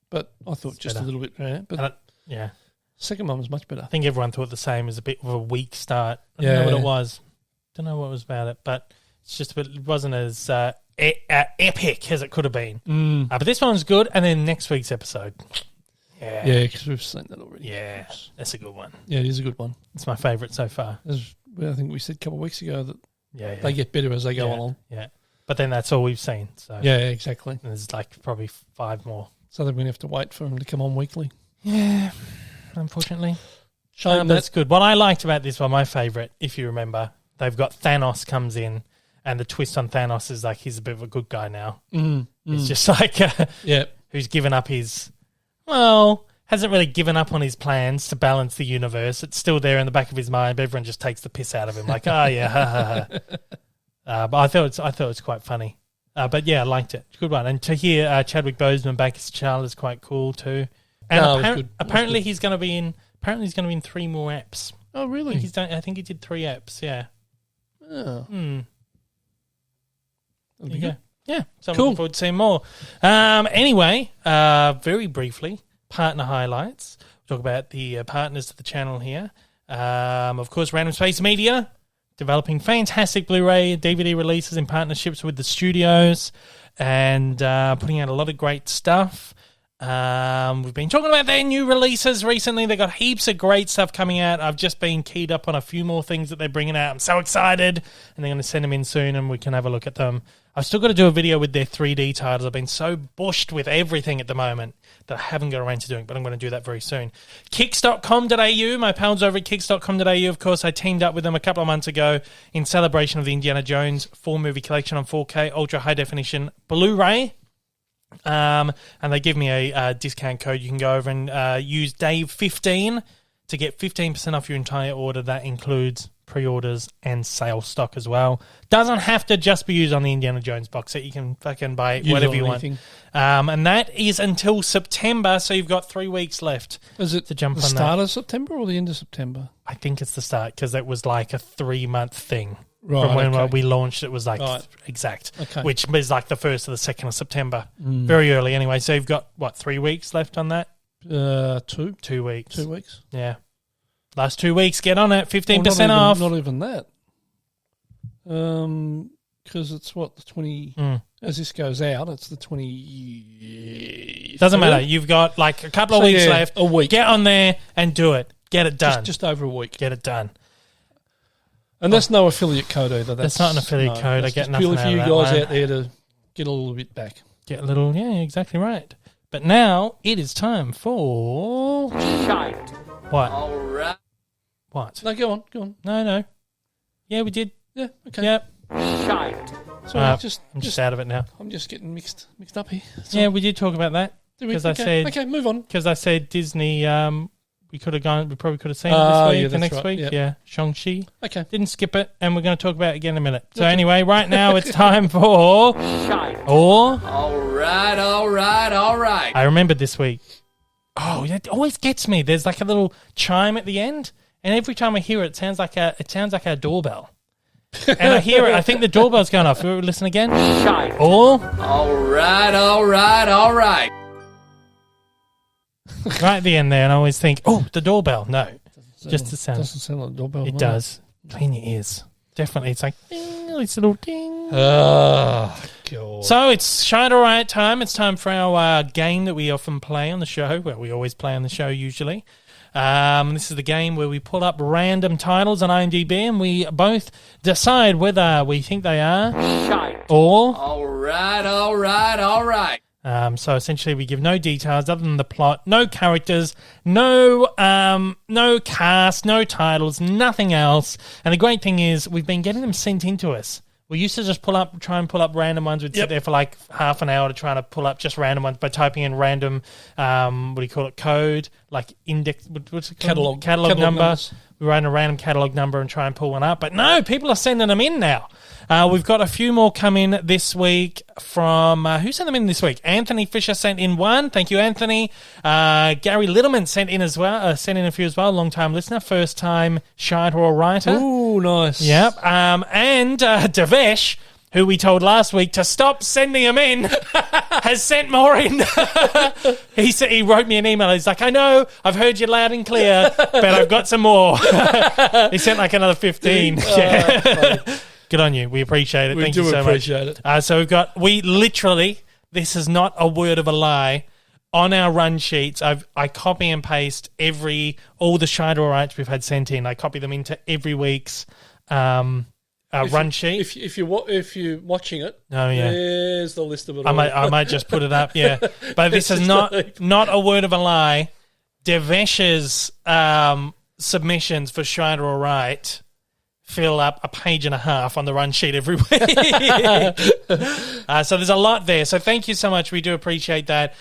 But I thought just better. A little bit. But second one was much better. I think everyone thought the same. It was a bit of a weak start. I don't know what it was. Don't know what was about it, but it's just it wasn't as epic as it could have been. But this one's good, and then next week's episode. Yeah, because we've seen that already. Yeah, that's a good one. Yeah, it is a good one. It's my favourite so far. I think we said a couple of weeks ago that they get better as they go along. Yeah, but then that's all we've seen. So yeah, exactly. And there's like probably 5 more. So then we have to wait for them to come on weekly. Yeah, unfortunately. That's good. What I liked about this one, my favourite, if you remember, they've got Thanos comes in, and the twist on Thanos is like he's a bit of a good guy now. It's just like who's given up hasn't really given up on his plans to balance the universe. It's still there in the back of his mind, but everyone just takes the piss out of him, like, oh yeah, ha ha ha. But I thought it was quite funny. But yeah, I liked it. Good one. And to hear Chadwick Boseman back as T'Challa is quite cool too. And apparently he's going to be in. Apparently he's going to be in 3 more apps. Oh really? I think he did 3 apps. Yeah. Oh. Yeah. So I'm looking forward to seeing more. Anyway, very briefly, partner highlights. We'll talk about the partners to the channel here. Of course, Random Space Media, developing fantastic Blu-ray DVD releases in partnerships with the studios and putting out a lot of great stuff. We've been talking about their new releases recently. They got heaps of great stuff coming out. I've just been keyed up on a few more things that they're bringing out. I'm so excited, and they're going to send them in soon, and we can have a look at them. I've still got to do a video with their 3D titles. I've been so bushed with everything at the moment that I haven't got around to doing, but I'm going to do that very soon. Kicks.com.au, my pals over at Kicks.com.au, of course, I teamed up with them a couple of months ago in celebration of the Indiana Jones 4-movie collection on 4K Ultra High Definition Blu-ray. And they give me a discount code. You can go over and use Dave15 to get 15% off your entire order. That includes pre-orders and sale stock as well. Doesn't have to just be used on the Indiana Jones box set. You can fucking buy it whatever you want. And that is until September, so you've got 3 weeks left. Is it to jump the on start that. of September or the end of September? I think it's the start because it was like a 3-month thing. Right, from when we launched, it was like exact, which is like the 1st or the 2nd of September. Very early anyway. So you've got, 3 weeks left on that? 2. 2 weeks. 2 weeks. Yeah. Last 2 weeks, get on it, 15% off. Not even that. Because it's the 20... As this goes out, it's the 20... Doesn't matter. You've got like a couple of weeks left. A week. Get on there and do it. Get it done. Just over a week. Get it done. And that's no affiliate code either. That's not an affiliate code. I get nothing out of that. Purely for you guys out there to get a little bit back. Get a little, yeah, exactly right. But now it is time for... Shite. What? All right. What? No, go on. No. Yeah, we did. Yeah, okay. Yep. Shite. So I'm just out of it now. I'm just getting mixed up here. Yeah, we did talk about that. Because I said... Okay, move on. Because I said Disney... we probably could have seen it this week or next week. Yep. Yeah, Shang-Chi. Okay. Didn't skip it, and we're going to talk about it again in a minute. So anyway, right now it's time for... Shite. Or... All right. I remembered this week. Oh, it always gets me. There's like a little chime at the end, and every time I hear it, it sounds like a doorbell. And I hear it. I think the doorbell's going off. Listen again. Shite. Or... All right. Right at the end there, and I always think, oh, the doorbell. No, just the sound. Doesn't sound like a doorbell. It does. Clean your ears. Definitely. It's like, ding, it's a little ding. Oh, God. So it's Shite All Right time. It's time for our game that we often play on the show. Well, we always play on the show usually. This is the game where we pull up random titles on IMDb and we both decide whether we think they are Shite. or... All right. So essentially we give no details other than the plot, no characters, no cast, no titles, nothing else. And the great thing is we've been getting them sent into us. We used to just try and pull up random ones. We'd sit there for like half an hour to try to pull up just random ones by typing in random, code, like index, what's it called? Catalog number. Numbers. We write a random catalog number and try and pull one up. But no, people are sending them in now. We've got a few more come in this week from... who sent them in this week? Anthony Fisher sent in one. Thank you, Anthony. Gary Littleman sent in as well. Sent in a few as well. Long-time listener. First-time Shite or writer. Ooh, nice. Yep. And Devesh, who we told last week to stop sending them in, has sent more in. He wrote me an email. He's like, I know, I've heard you loud and clear, but I've got some more. He sent like another 15. Good on you. We appreciate it. Thank you so much. We do appreciate it. So we literally, this is not a word of a lie, on our run sheets, I copy and paste all the Shite All Rights we've had sent in. I copy them into every week's run sheet. If you're watching it, there's the list of it. I might just put it up, yeah. But this is not a word of a lie. Devesh's submissions for Shite All Right fill up a page and a half on the run sheet every week. So there's a lot there. So thank you so much. We do appreciate that.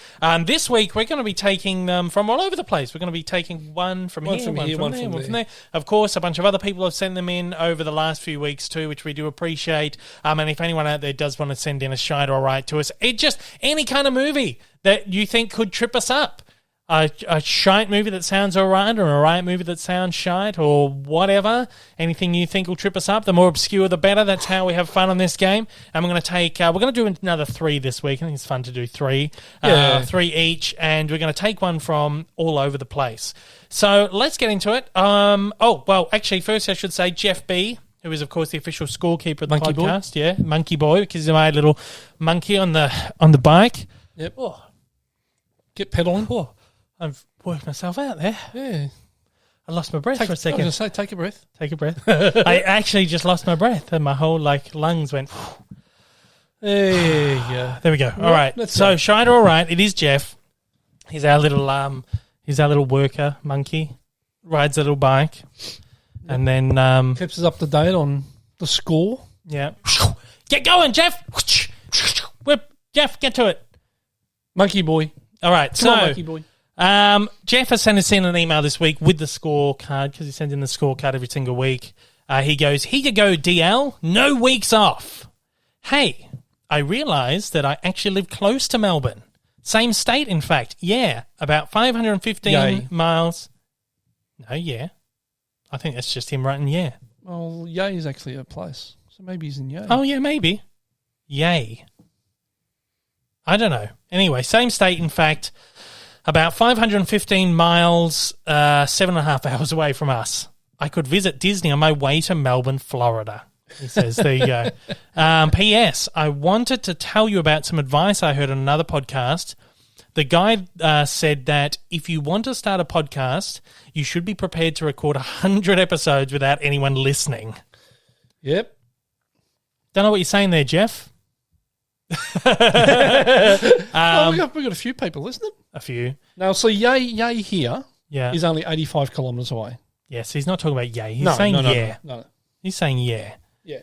This week, we're going to be taking them from all over the place. We're going to be taking one from here, one from there. Of course, a bunch of other people have sent them in over the last few weeks too, which we do appreciate. And if anyone out there does want to send in a Shite All Right to us, just any kind of movie that you think could trip us up. A shite movie that sounds all right, or a right movie that sounds shite, or whatever. Anything you think will trip us up. The more obscure, the better. That's how we have fun on this game. And we're going to take... we're going to do another 3 this week. I think it's fun to do 3. 3 each. And we're going to take one from all over the place. So let's get into it. Actually, first I should say Jeff B., who is, of course, the official scorekeeper of the podcast. Yeah, Monkey Boy, because he's my little monkey on the bike. Yep. Oh. Get pedaling. Oh, I've worked myself out there. Yeah. I lost my breath for a I was second. going to say, take a breath. Take a breath. I actually just lost my breath and my whole lungs went. There you go. There we go. All right. So Shite, all right. It is Jeff. He's our little worker monkey. Rides a little bike, and then Keeps us up to date on the score. yeah. Get going, Jeff. Whip, Jeff. Get to it. Monkey boy. All right. Come on, monkey boy. Jeff has sent us in an email this week with the scorecard because he sends in the scorecard every single week. He goes, "Here you go, DL. No weeks off. Hey, I realised that I actually live close to Melbourne. Same state, in fact. Yeah, about 515 Yay. miles. No, yeah. I think that's just him writing yeah. Well, Yay is actually a place. So maybe he's in Yay. Oh, yeah, maybe. Yay. I don't know. Anyway, same state, in fact, about 515 miles, 7.5 hours away from us. I could visit Disney on my way to Melbourne, Florida." He says, there you go. P.S. I wanted to tell you about some advice I heard on another podcast. The guy said that if you want to start a podcast, you should be prepared to record 100 episodes without anyone listening. Yep. Don't know what you're saying there, Jeff. We've got a few people listening. A few. Now, so Yay here Yeah. is only 85 kilometres away. Yes, he's not talking about yay. He's saying yeah. No. He's saying yeah. Yeah.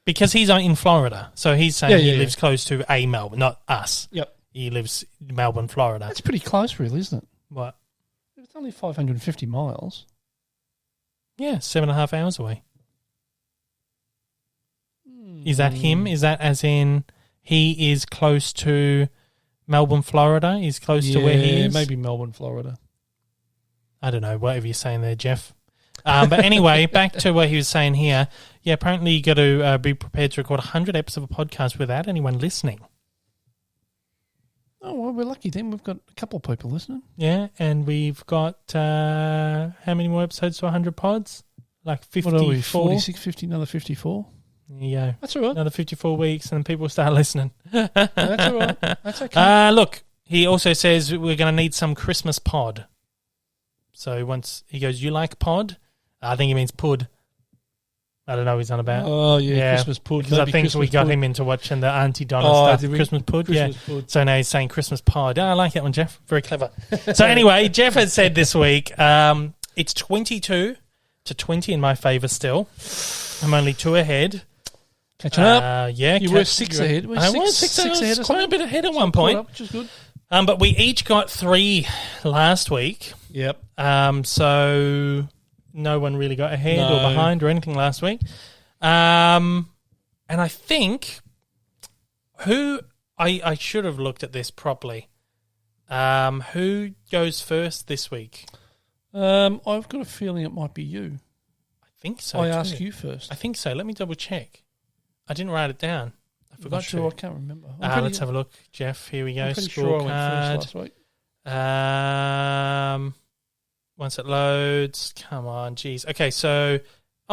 Because he's in Florida, so he's saying he lives yeah. close to a Melbourne, not us. Yep. He lives in Melbourne, Florida. That's pretty close, really, isn't it? What? It's only 550 miles. Yeah, 7.5 hours away. Is that him? Is that as in he is close to Melbourne, Florida? He's close to where he is? Maybe Melbourne, Florida. I don't know, whatever you're saying there, Jeff. But anyway, back to what he was saying here. Yeah, apparently you got to be prepared to record 100 episodes of a podcast without anyone listening. Oh, well, we're lucky then. We've got a couple of people listening. Yeah, and we've got how many more episodes to 100 pods? Like 54? What are we, 46, 50, another 54? There you go. That's all right. Another 54 weeks and then people start listening. That's all right. That's okay. Look, he also says we're going to need some Christmas pod. So once he goes, you like pod? I think he means pud. I don't know what he's on about. Oh, yeah, Christmas pud. Because I think Christmas we got pud. him into watching the Auntie Donna stuff. Christmas pud, Christmas pud. So now he's saying Christmas pod. Oh, I like that one, Jeff. Very clever. So anyway, Jeff has said this week, it's 22 to 20 in my favour still. I'm only 2 ahead. Catching up. Yeah. You were 6 ahead. I was 6 ahead. Quite a bit ahead at one point. Which is good. But we each got 3 last week. Yep. So no one really got ahead or behind or anything last week. And I think I should have looked at this properly. Who goes first this week? I've got a feeling it might be you. I think so. I ask you first. I think so. Let me double check. I didn't write it down. I forgot Not sure. I can't remember. Let's have a look, Jeff. Here we go. I'm pretty sure I went first last week. Once it loads, come on, geez. Okay, so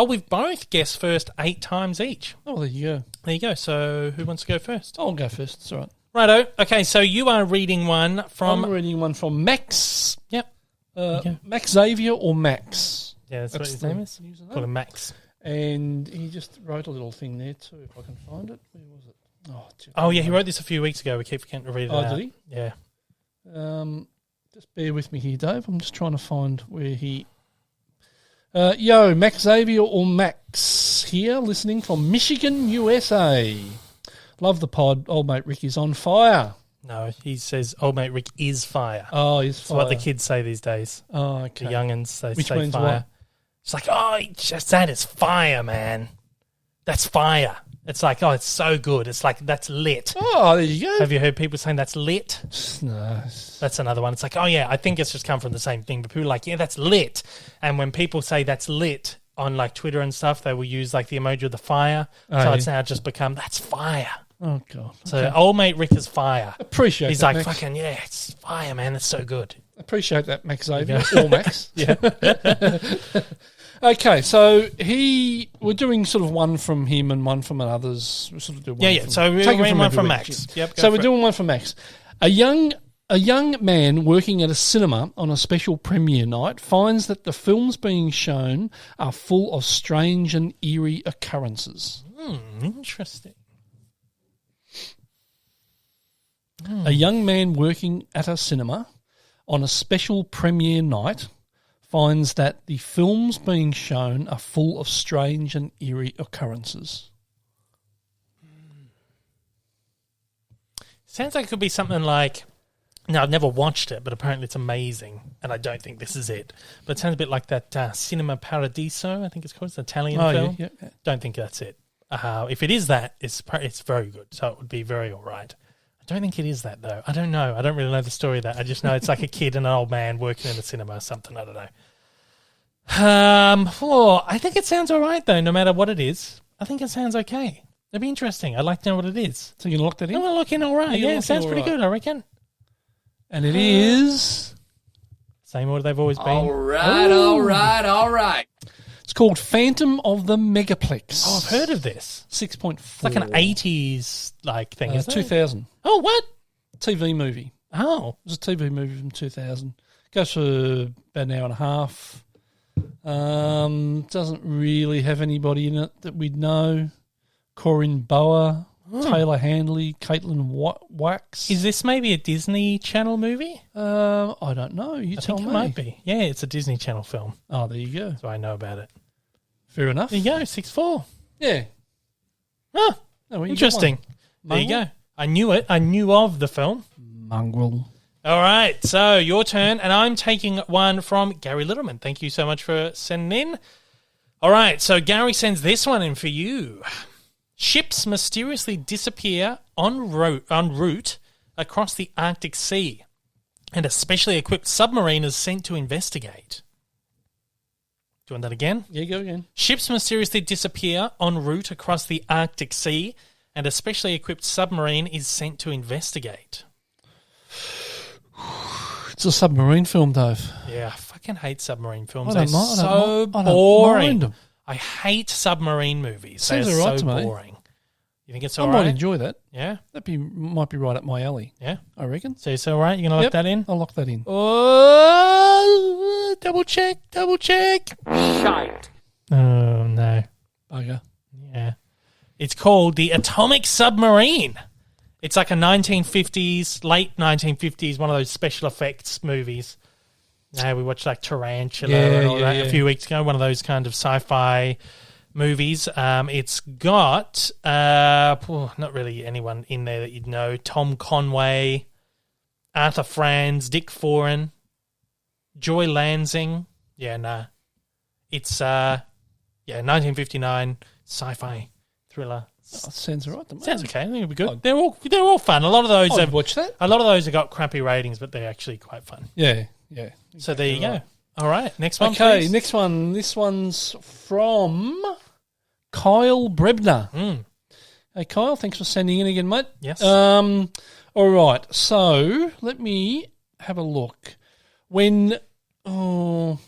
we've both guessed first 8 times each. Oh, there you go. There you go. So who wants to go first? I'll go first. It's all right. Righto. Okay, so you are reading one from. I'm reading one from Max. Yep. Max Xavier or Max. Yeah, that's what his name is. Call him Max. And he just wrote a little thing there too, if I can find it. Where was it? Oh, yeah, he wrote this a few weeks ago. We keep forgetting to read it out. Oh, did he? Yeah. Just bear with me here, Dave. I'm just trying to find where he... Yo, Max Xavier or Max here, listening from Michigan, USA. Love the pod. Old mate Rick is on fire. No, he says old mate Rick is fire. Oh, he's fire. That's what the kids say these days. Oh, okay. The youngins, they Which say means fire. what? It's like, just that is fire, man. That's fire. It's like, it's so good. It's like, that's lit. Oh, there you go. Have you heard people saying that's lit? No. That's another one. It's like, I think it's just come from the same thing. But people are like, yeah, that's lit. And when people say that's lit on like Twitter and stuff, they will use like the emoji of the fire. It's now just become, that's fire. Oh, God. So old mate Rick is fire. Appreciate He's that, like, Max. fucking, yeah, it's fire, man. That's so good. Appreciate that, Max Xavier. Or Max. Yeah. Okay, so we're doing sort of one from him and one from others. We sort of do one. So we're doing one from Max. Yep. So we're doing one from Max. A young man working at a cinema on a special premiere night finds that the films being shown are full of strange and eerie occurrences. Interesting. A young man working at a cinema on a special premiere night finds that the films being shown are full of strange and eerie occurrences. Sounds like it could be something like... No, I've never watched it, but apparently it's amazing, and I don't think this is it. But it sounds a bit like that Cinema Paradiso, I think it's called. It's an Italian film. Yeah. Don't think that's it. If it is that, it's very good, so it would be very all right. I don't think it is that, though. I don't know. I don't really know the story of that. I just know it's like a kid and an old man working in a cinema or something. I don't know. I think it sounds all right, though, no matter what it is. I think it sounds okay. It'd be interesting. I'd like to know what it is. So you can lock that in? I'm going to look in all right. Yeah, it sounds pretty good, I reckon. And it is... Same order they've always been. All right. It's called Phantom of the Megaplex. Oh, I've heard of this. 6.4. It's like an 80s thing, isn't it? 2000. Oh, what? TV movie. Oh. It was a TV movie from 2000. Goes for about an hour and a half. Doesn't really have anybody in it that we'd know. Corinne Bower, Taylor Handley, Caitlin Wax. Is this maybe a Disney Channel movie? I don't know. You tell me. It might be. Yeah, it's a Disney Channel film. Oh, there you go. So I know about it. Fair enough. There you go, 6-4. Yeah. Oh, well, interesting. There you go. I knew it. I knew of the film. Mongrel. All right, so your turn, and I'm taking one from Gary Littleman. Thank you so much for sending in. All right, so Gary sends this one in for you. Ships mysteriously disappear en route across the Arctic Sea, and a specially equipped submarine is sent to investigate. Do you want that again? Yeah, go again. Ships mysteriously disappear en route across the Arctic Sea, and a specially equipped submarine is sent to investigate. It's a submarine film, Dave. Yeah, I fucking hate submarine films. They're so boring. I hate submarine movies. Seems They're all right so to me. boring. You think it's I all might right? enjoy that. Yeah? Might be right up my alley. Yeah? I reckon. So it's all right? You're going to lock that in? I'll lock that in. Oh, double check. Shite. Oh, no. Bugger. Yeah. It's called The Atomic Submarine. It's like a 1950s, late 1950s, one of those special effects movies. We watched like Tarantula and all that a few weeks ago, one of those kind of sci-fi movies. It's got not really anyone in there that you'd know. Tom Conway, Arthur Franz, Dick Foran, Joy Lansing. Yeah, nah. It's 1959 sci-fi thriller. Sounds all right to me. Sounds okay. I think it'll be good. They're all fun. A lot of those I'd watch that. A lot of those have got crappy ratings, but they're actually quite fun. Yeah. So there you go. All right, next one. Okay, please. next one. This one's from Kyle Brebner. Hey, Kyle, thanks for sending in again, mate. Yes. All right, so let me have a look. When the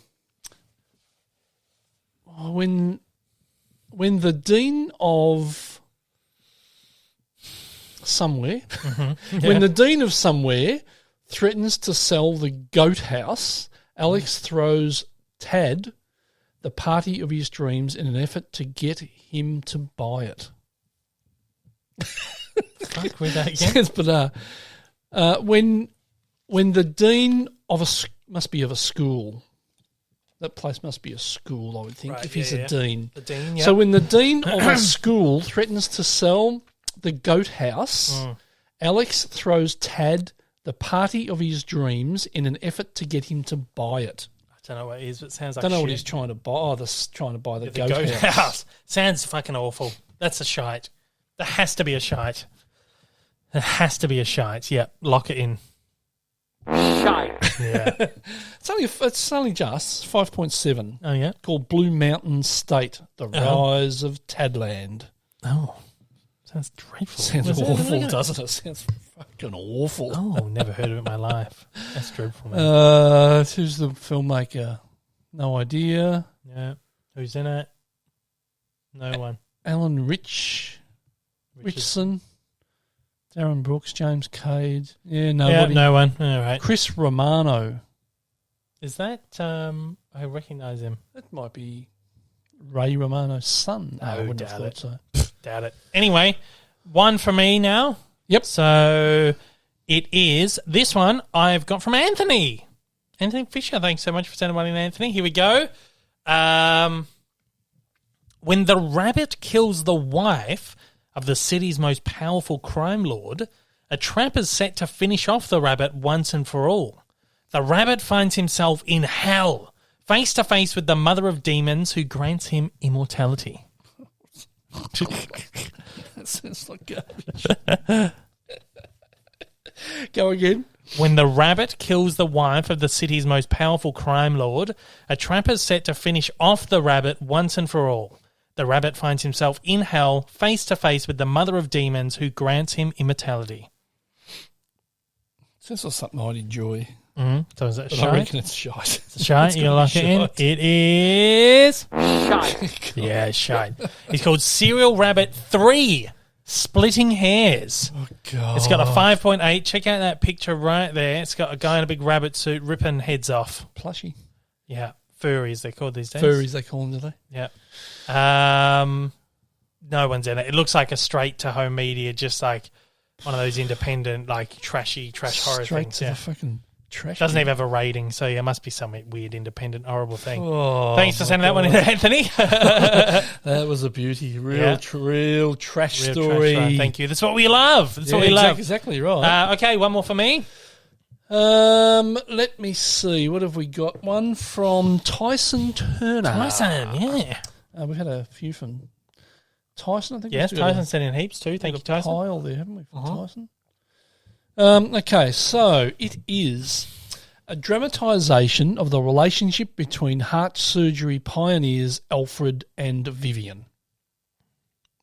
dean of somewhere, when the dean of somewhere threatens to sell the goat house, Alex throws Tad the party of his dreams in an effort to get him to buy it. Fuck with that again. But when the dean of must be of a school, that place must be a school, I would think, Right, if he's a dean. The dean, yeah. So when the dean of a school threatens to sell the goat house, Alex throws Tad the party of his dreams in an effort to get him to buy it. I don't know what it is, but it sounds like Don't know what shit. he's trying to buy. Oh, trying to buy the The goat house. Sounds fucking awful. That's a shite. There has to be a shite. There has to be a shite. Yeah, lock it in. Shite. Yeah. It's only just 5.7. Oh, yeah? Called Blue Mountain State: The Rise of Tadland. Oh. Sounds dreadful. Sounds awful, doesn't it? Sounds fucking awful. Oh, never heard of it in my life. That's dreadful, man. Who's the filmmaker? No idea. Yeah. Who's in it? No one. Alan Richardson. Darren Brooks, James Cade. Yeah, Yeah, nobody. no one. All right. Chris Romano. Is that, I recognise him. That might be Ray Romano's son. I wouldn't have doubt thought it. so. Doubt it. Anyway, one for me now. Yep. So it is this one I've got from Anthony. Anthony Fisher. Thanks so much for sending one in, Anthony. Here we go. When the rabbit kills the wife of the city's most powerful crime lord, a trap is set to finish off the rabbit once and for all. The rabbit finds himself in hell, face to face with the mother of demons who grants him immortality. That sounds like garbage. Go again. When the rabbit kills the wife of the city's most powerful crime lord, a trap is set to finish off the rabbit once and for all. The rabbit finds himself in hell, face to face with the mother of demons who grants him immortality. Sounds like something I'd enjoy. Mm-hmm. So is it But shite? I reckon it's shite. It's a shite. You lock it in. shite. It is Shite. yeah, shite. It's called Serial Rabbit 3. Splitting Hairs. Oh, God. It's got a 5.8. Check out that picture right there. It's got a guy in a big rabbit suit ripping heads off. Plushy. Yeah, furries they're called these days. Furries, they call them, do they? Yeah. No one's in it. It looks like a straight-to-home media, just like one of those independent, like trash horror Straight things. to Yeah. the fucking trash. Doesn't even have a rating, so yeah, must be some weird independent horrible thing. Oh, Thanks for sending that one in, Anthony. That was a beauty. Real, Yeah. real trash Real story. trash, right. Thank you. That's what we love. That's what we love. Exactly right. Okay, one more for me. Let me see. What have we got? One from Tyson Turner. Tyson, yeah. We've had a few from Tyson, I think. Yes, We've got Tyson sent in heaps too. Thank you, Tyson. pile there, haven't we, from Tyson? Okay, so it is a dramatisation of the relationship between heart surgery pioneers Alfred and Vivian.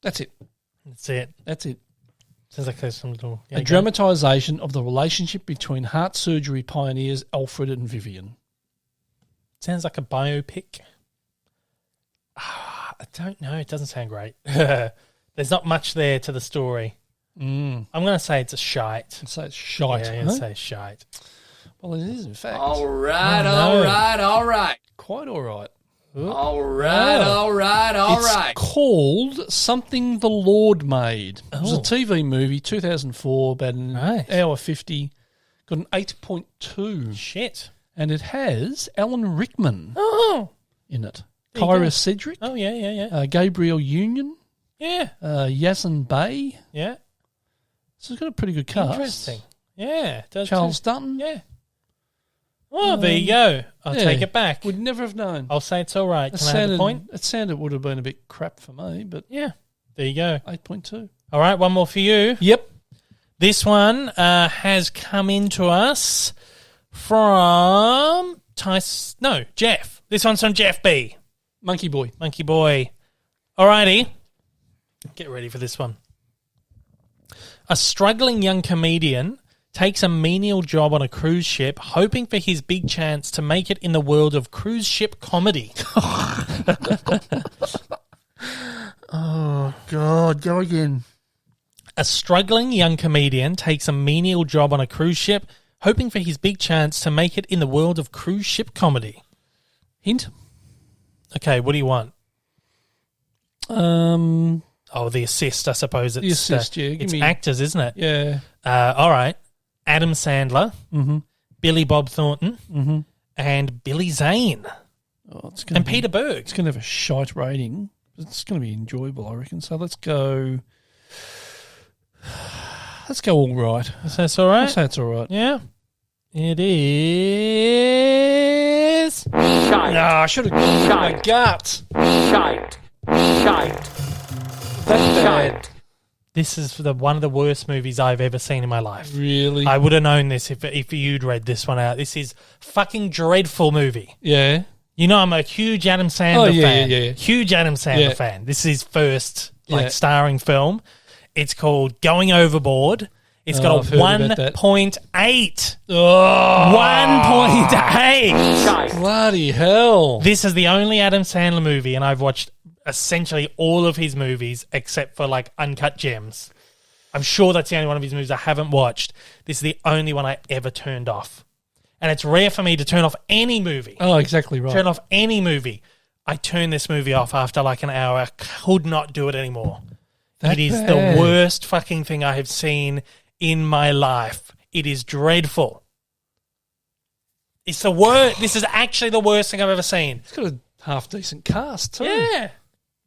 That's it. That's it. That's it. Sounds like there's some little... A dramatisation of the relationship between heart surgery pioneers Alfred and Vivian. Sounds like a biopic. I don't know. It doesn't sound great. There's not much there to the story. I'm going to say it's a shite. So it's shite. Yeah, I'm going to say shite. Well, it is, in fact. All right, Oh, no. all right. Quite all right. All right, all right. It's called Something the Lord Made. It was a Oh. TV movie, 2004, about an Right. hour 50. Got an 8.2. Shit. And it has Alan Rickman Oh. in it. There you Kyra go. Cedric, Oh, yeah. Gabriel Union, Yeah. Yazan Bey. Yeah. So it's got a pretty good cast. Interesting. Yeah. It does Charles too. Dutton. Yeah. Oh, there you go. I'll yeah. take it back. Would never have known. I'll say it's all right. Can I have a point? It sounded would have been a bit crap for me, but Yeah. There you go. 8.2. All right, one more for you. Yep. This one has come into us from Jeff. This one's from Jeff B. Monkey Boy. Monkey Boy. Alrighty. Get ready for this one. A struggling young comedian takes a menial job on a cruise ship, hoping for his big chance to make it in the world of cruise ship comedy. Oh, God. Go again. A struggling young comedian takes a menial job on a cruise ship, hoping for his big chance to make it in the world of cruise ship comedy. Hint? Okay, what do you want? Oh, the assist, I suppose. It's, The assist, yeah. Give It's me- actors, isn't it? Yeah. All right. Adam Sandler, Mm-hmm. Billy Bob Thornton, Mm-hmm. and Billy Zane, Oh, it's gonna and be- Peter Berg. It's going to have a shite rating. It's going to be enjoyable, I reckon. So let's go. Let's go all right. Is that all right? Let's say it's all right. Yeah. It is... Shite. No, I should have gone my Shite. gut. Shite. Shite. That's Shite. This is one of the worst movies I've ever seen in my life. Really? I would have known this if you'd read this one out. This is fucking dreadful movie. Yeah. You know I'm a huge Adam Sandler fan. yeah. Huge Adam Sandler Yeah. fan. This is his first Yeah. starring film. It's called Going Overboard. It's got I've a heard about that. 1.8. Oh, 1.8. Shite. bloody hell. This is the only Adam Sandler movie, and I've watched essentially all of his movies except for Uncut Gems. I'm sure that's the only one of his movies I haven't watched. This is the only one I ever turned off. And it's rare for me to turn off any movie. Oh, exactly right. Turn off any movie. I turned this movie off after like an hour. I could not do it anymore. It is the worst fucking thing I have seen in my life. It is dreadful. It's the worst. This is actually the worst thing I've ever seen. It's got a half-decent cast, too. Yeah.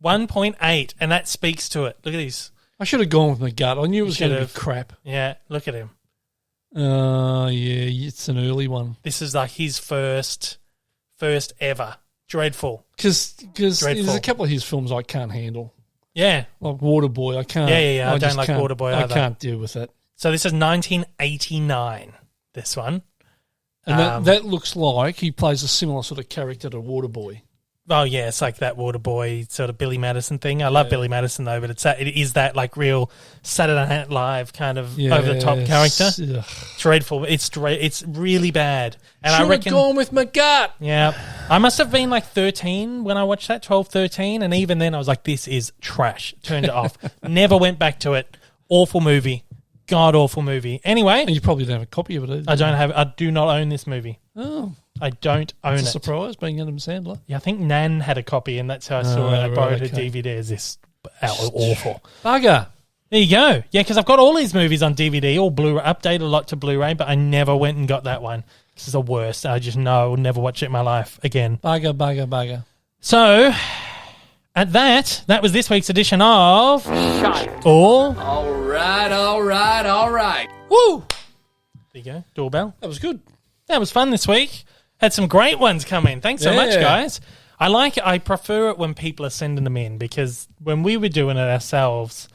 1.8, and that speaks to it. Look at these. I should have gone with my gut. I knew it was going to be crap. Yeah, look at him. Yeah, it's an early one. This is like his first ever. Dreadful. Because there's a couple of his films I can't handle. Yeah. Like Waterboy, I can't. Yeah. I don't like Waterboy either. I can't deal with it. So this is 1989, this one. And that looks like he plays a similar sort of character to Waterboy. Oh, yeah, it's like that Waterboy sort of Billy Madison thing. I love Billy Madison, though, but it is that like real Saturday Night Live kind of over-the-top character. Ugh. Dreadful. It's really bad. And I reckon gone with my gut. Yeah. I must have been like 13 when I watched that, 12, 13, and even then I was like, this is trash. Turned it off. Never went back to it. Awful movie. God-awful movie. Anyway. And you probably don't have a copy of it either. I do not own this movie. Oh. I don't own it. It's a surprise, being Adam Sandler. Yeah, I think Nan had a copy, and that's how I saw it. I borrowed a DVD. Is this awful? Bugger. There you go. Yeah, because I've got all these movies on DVD, all Blu-ray, updated a lot to Blu-ray, but I never went and got that one. This is the worst. I just know I will never watch it in my life again. Bugger. So, at that was this week's edition of Shite. All right. Woo! There you go. Doorbell. That was good. That was fun this week. Had some great ones come in. Thanks so much, guys. I prefer it when people are sending them in, because when we were doing it ourselves,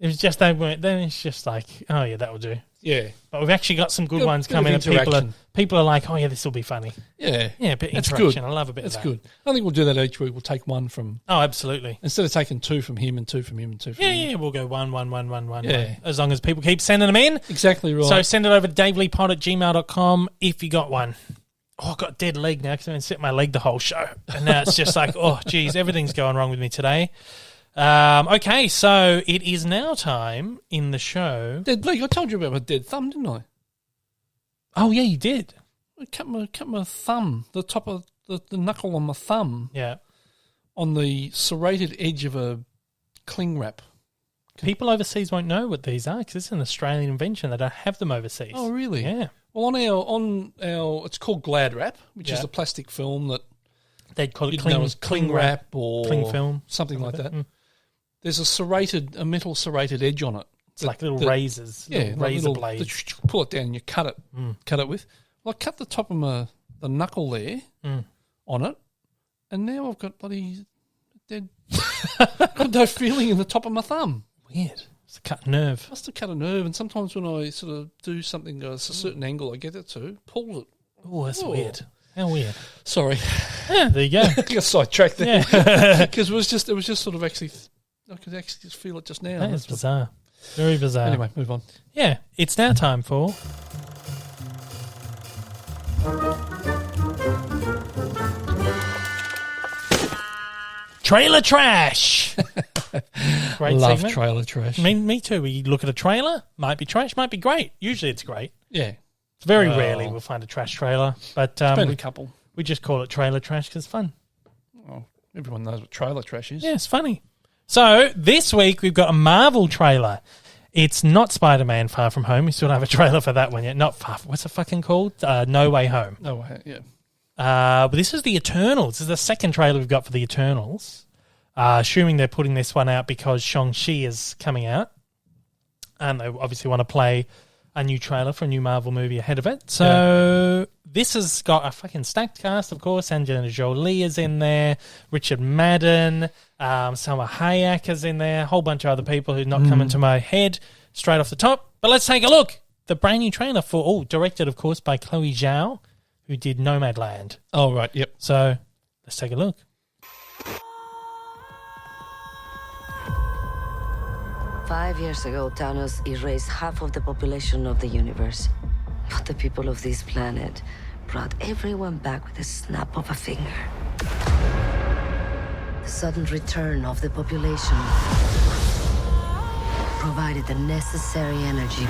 it was just then it's just like, oh yeah, that will do. Yeah. But we've actually got some good ones coming, and people are like, oh yeah, this will be funny. Yeah. Yeah, a bit of That's interaction. good. I love a bit of that. That's good. I think we'll do that each week. We'll take one from... Oh, absolutely. Instead of taking two from him and two from him and two from him. Yeah, we'll go one. Yeah. As long as people keep sending them in. Exactly right. So send it over to daveleypod@gmail.com if you got one. Oh, I've got a dead leg now because I've been sitting my leg the whole show. And now it's just like, oh, geez, everything's going wrong with me today. Okay, so it is now time in the show. Dead leg. I told you about my dead thumb, didn't I? Oh, yeah, you did. I cut my thumb, the top of the knuckle on my thumb. Yeah. On the serrated edge of a cling wrap. People overseas won't know what these are because it's an Australian invention. They don't have them overseas. Oh, really? Yeah. Well, on our it's called Glad Wrap, which is a plastic film that they'd call it cling wrap or cling film, something like that. There's a metal serrated edge on it. It's like little razors, razor blades. Pull it down and you cut it with. Well, I cut the top of the knuckle there on it, and now I've got bloody dead. Got no feeling in the top of my thumb. Weird. It's a cut nerve. Must have cut a nerve, and sometimes when I sort of do something at a certain angle, I get it to pull it. Oh, that's weird. How weird. Sorry. Yeah, there you go. I got sidetracked there because it was just sort of actually. I could actually just feel it just now. That's bizarre. Very bizarre. Anyway, move on. Yeah, it's now time for... Trailer Trash! Great Love segment. trailer trash. Me too. We look at a trailer, might be trash, might be great. Usually it's great. Yeah. It's very rarely we'll find a trash trailer, but been a couple. We just call it Trailer Trash because it's fun. Oh, everyone knows what trailer trash is. Yeah, it's funny. So this week we've got a Marvel trailer. It's not Spider-Man Far From Home. We still don't have a trailer for that one yet. Not Far. What's it fucking called? No Way Home. No Way. Yeah. But this is the Eternals. This is the second trailer we've got for the Eternals. Assuming they're putting this one out because Shang-Chi is coming out, and they obviously want to play a new trailer for a new Marvel movie ahead of it. So this has got a fucking stacked cast, of course. Angelina Jolie is in there, Richard Madden, Salma Hayek is in there, a whole bunch of other people who not coming to my head straight off the top. But let's take a look. The brand new trailer directed, of course, by Chloe Zhao, who did Nomadland. Oh, right, yep. So let's take a look. Five years ago, Thanos erased half of the population of the universe. But the people of this planet brought everyone back with a snap of a finger. The sudden return of the population provided the necessary energy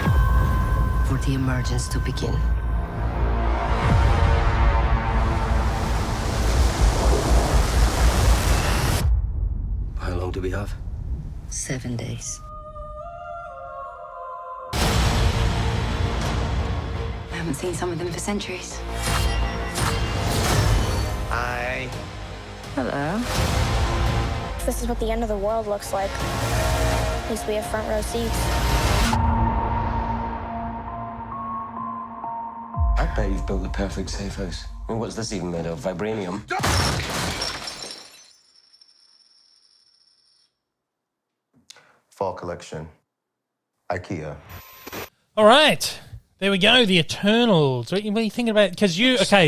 for the emergence to begin. How long do we have? 7 days. I haven't seen some of them for centuries. Hi. Hello. This is what the end of the world looks like. At least we have front row seats. I bet you've built the perfect safe house. I mean, what's this even made of? Vibranium? Fall collection. IKEA. All right. There we go, the Eternals. What are you thinking about? Because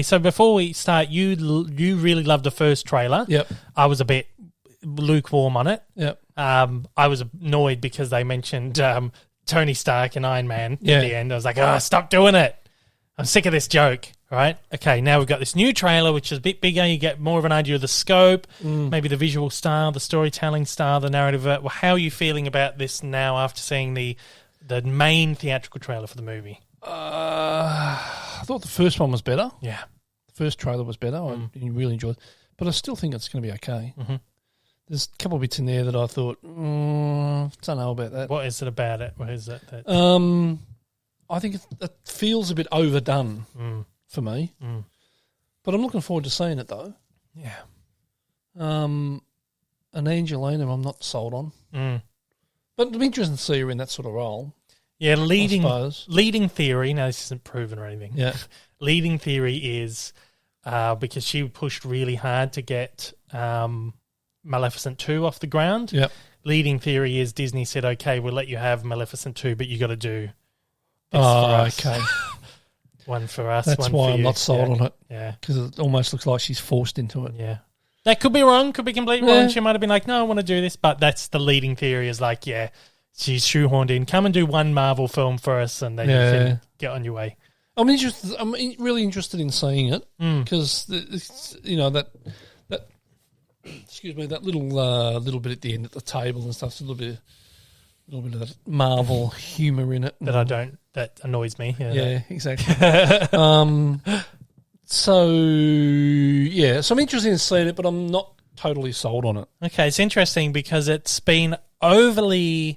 so before we start, you really loved the first trailer. Yep. I was a bit lukewarm on it. Yep. I was annoyed because they mentioned Tony Stark and Iron Man at the end. I was like, stop doing it. I'm sick of this joke, right? Okay, now we've got this new trailer, which is a bit bigger. You get more of an idea of the scope, maybe the visual style, the storytelling style, the narrative. Well, how are you feeling about this now after seeing the main theatrical trailer for the movie? I thought the first one was better. Yeah. The first trailer was better. I really enjoyed it. But I still think it's going to be okay. Mm-hmm. There's a couple of bits in there that I thought, don't know about that. What is it about it? What is it? I think it feels a bit overdone for me. But I'm looking forward to seeing it, though. Yeah. And Angelina, I'm not sold on. But it'll be interesting to see her in that sort of role. Yeah, leading theory, now this isn't proven or anything. Yeah. Leading theory is because she pushed really hard to get Maleficent 2 off the ground. Yep. Leading theory is Disney said, okay, we'll let you have Maleficent 2, but you got to do this for us. Okay. One for us, That's one why for I'm you. not sold on it. Yeah. Because it almost looks like she's forced into it. Yeah. That could be wrong, could be completely wrong. She might have been like, no, I want to do this. But that's the leading theory is like, yeah, she's shoehorned in. Come and do one Marvel film for us and then you can get on your way. I'm interested. I'm really interested in seeing it because that excuse me, that little bit at the end at the table and stuff. A little bit of that Marvel humor in it. That annoys me. Yeah, exactly. So I'm interested in seeing it, but I'm not totally sold on it. Okay, it's interesting because it's been overwhelmingly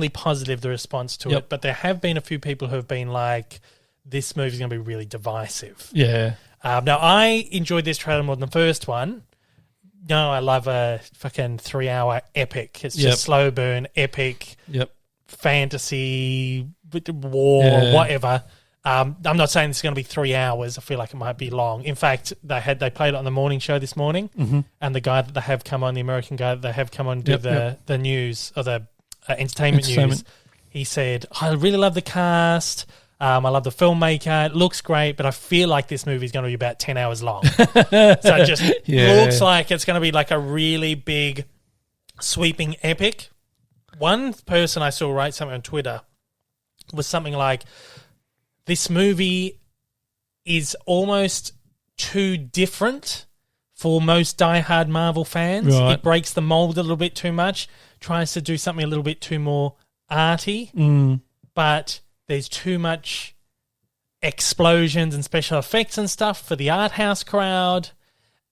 positive, the response to it, but there have been a few people who have been like, this movie's going to be really divisive. Yeah. Now, I enjoyed this trailer more than the first one. No, I love a fucking 3-hour epic. It's just slow burn, epic, fantasy, war, whatever. I'm not saying this is going to be 3 hours. I feel like it might be long. In fact, they played it on the morning show this morning, and the guy that they have come on, the American guy that they have come on to do the news or the entertainment news, he said, I really love the cast. I love the filmmaker. It looks great, but I feel like this movie is going to be about 10 hours long. So it just looks like it's going to be like a really big, sweeping epic. One person I saw write something on Twitter was something like, this movie is almost too different for most diehard Marvel fans. Right. It breaks the mold a little bit too much, tries to do something a little bit too more arty, but there's too much explosions and special effects and stuff for the art house crowd,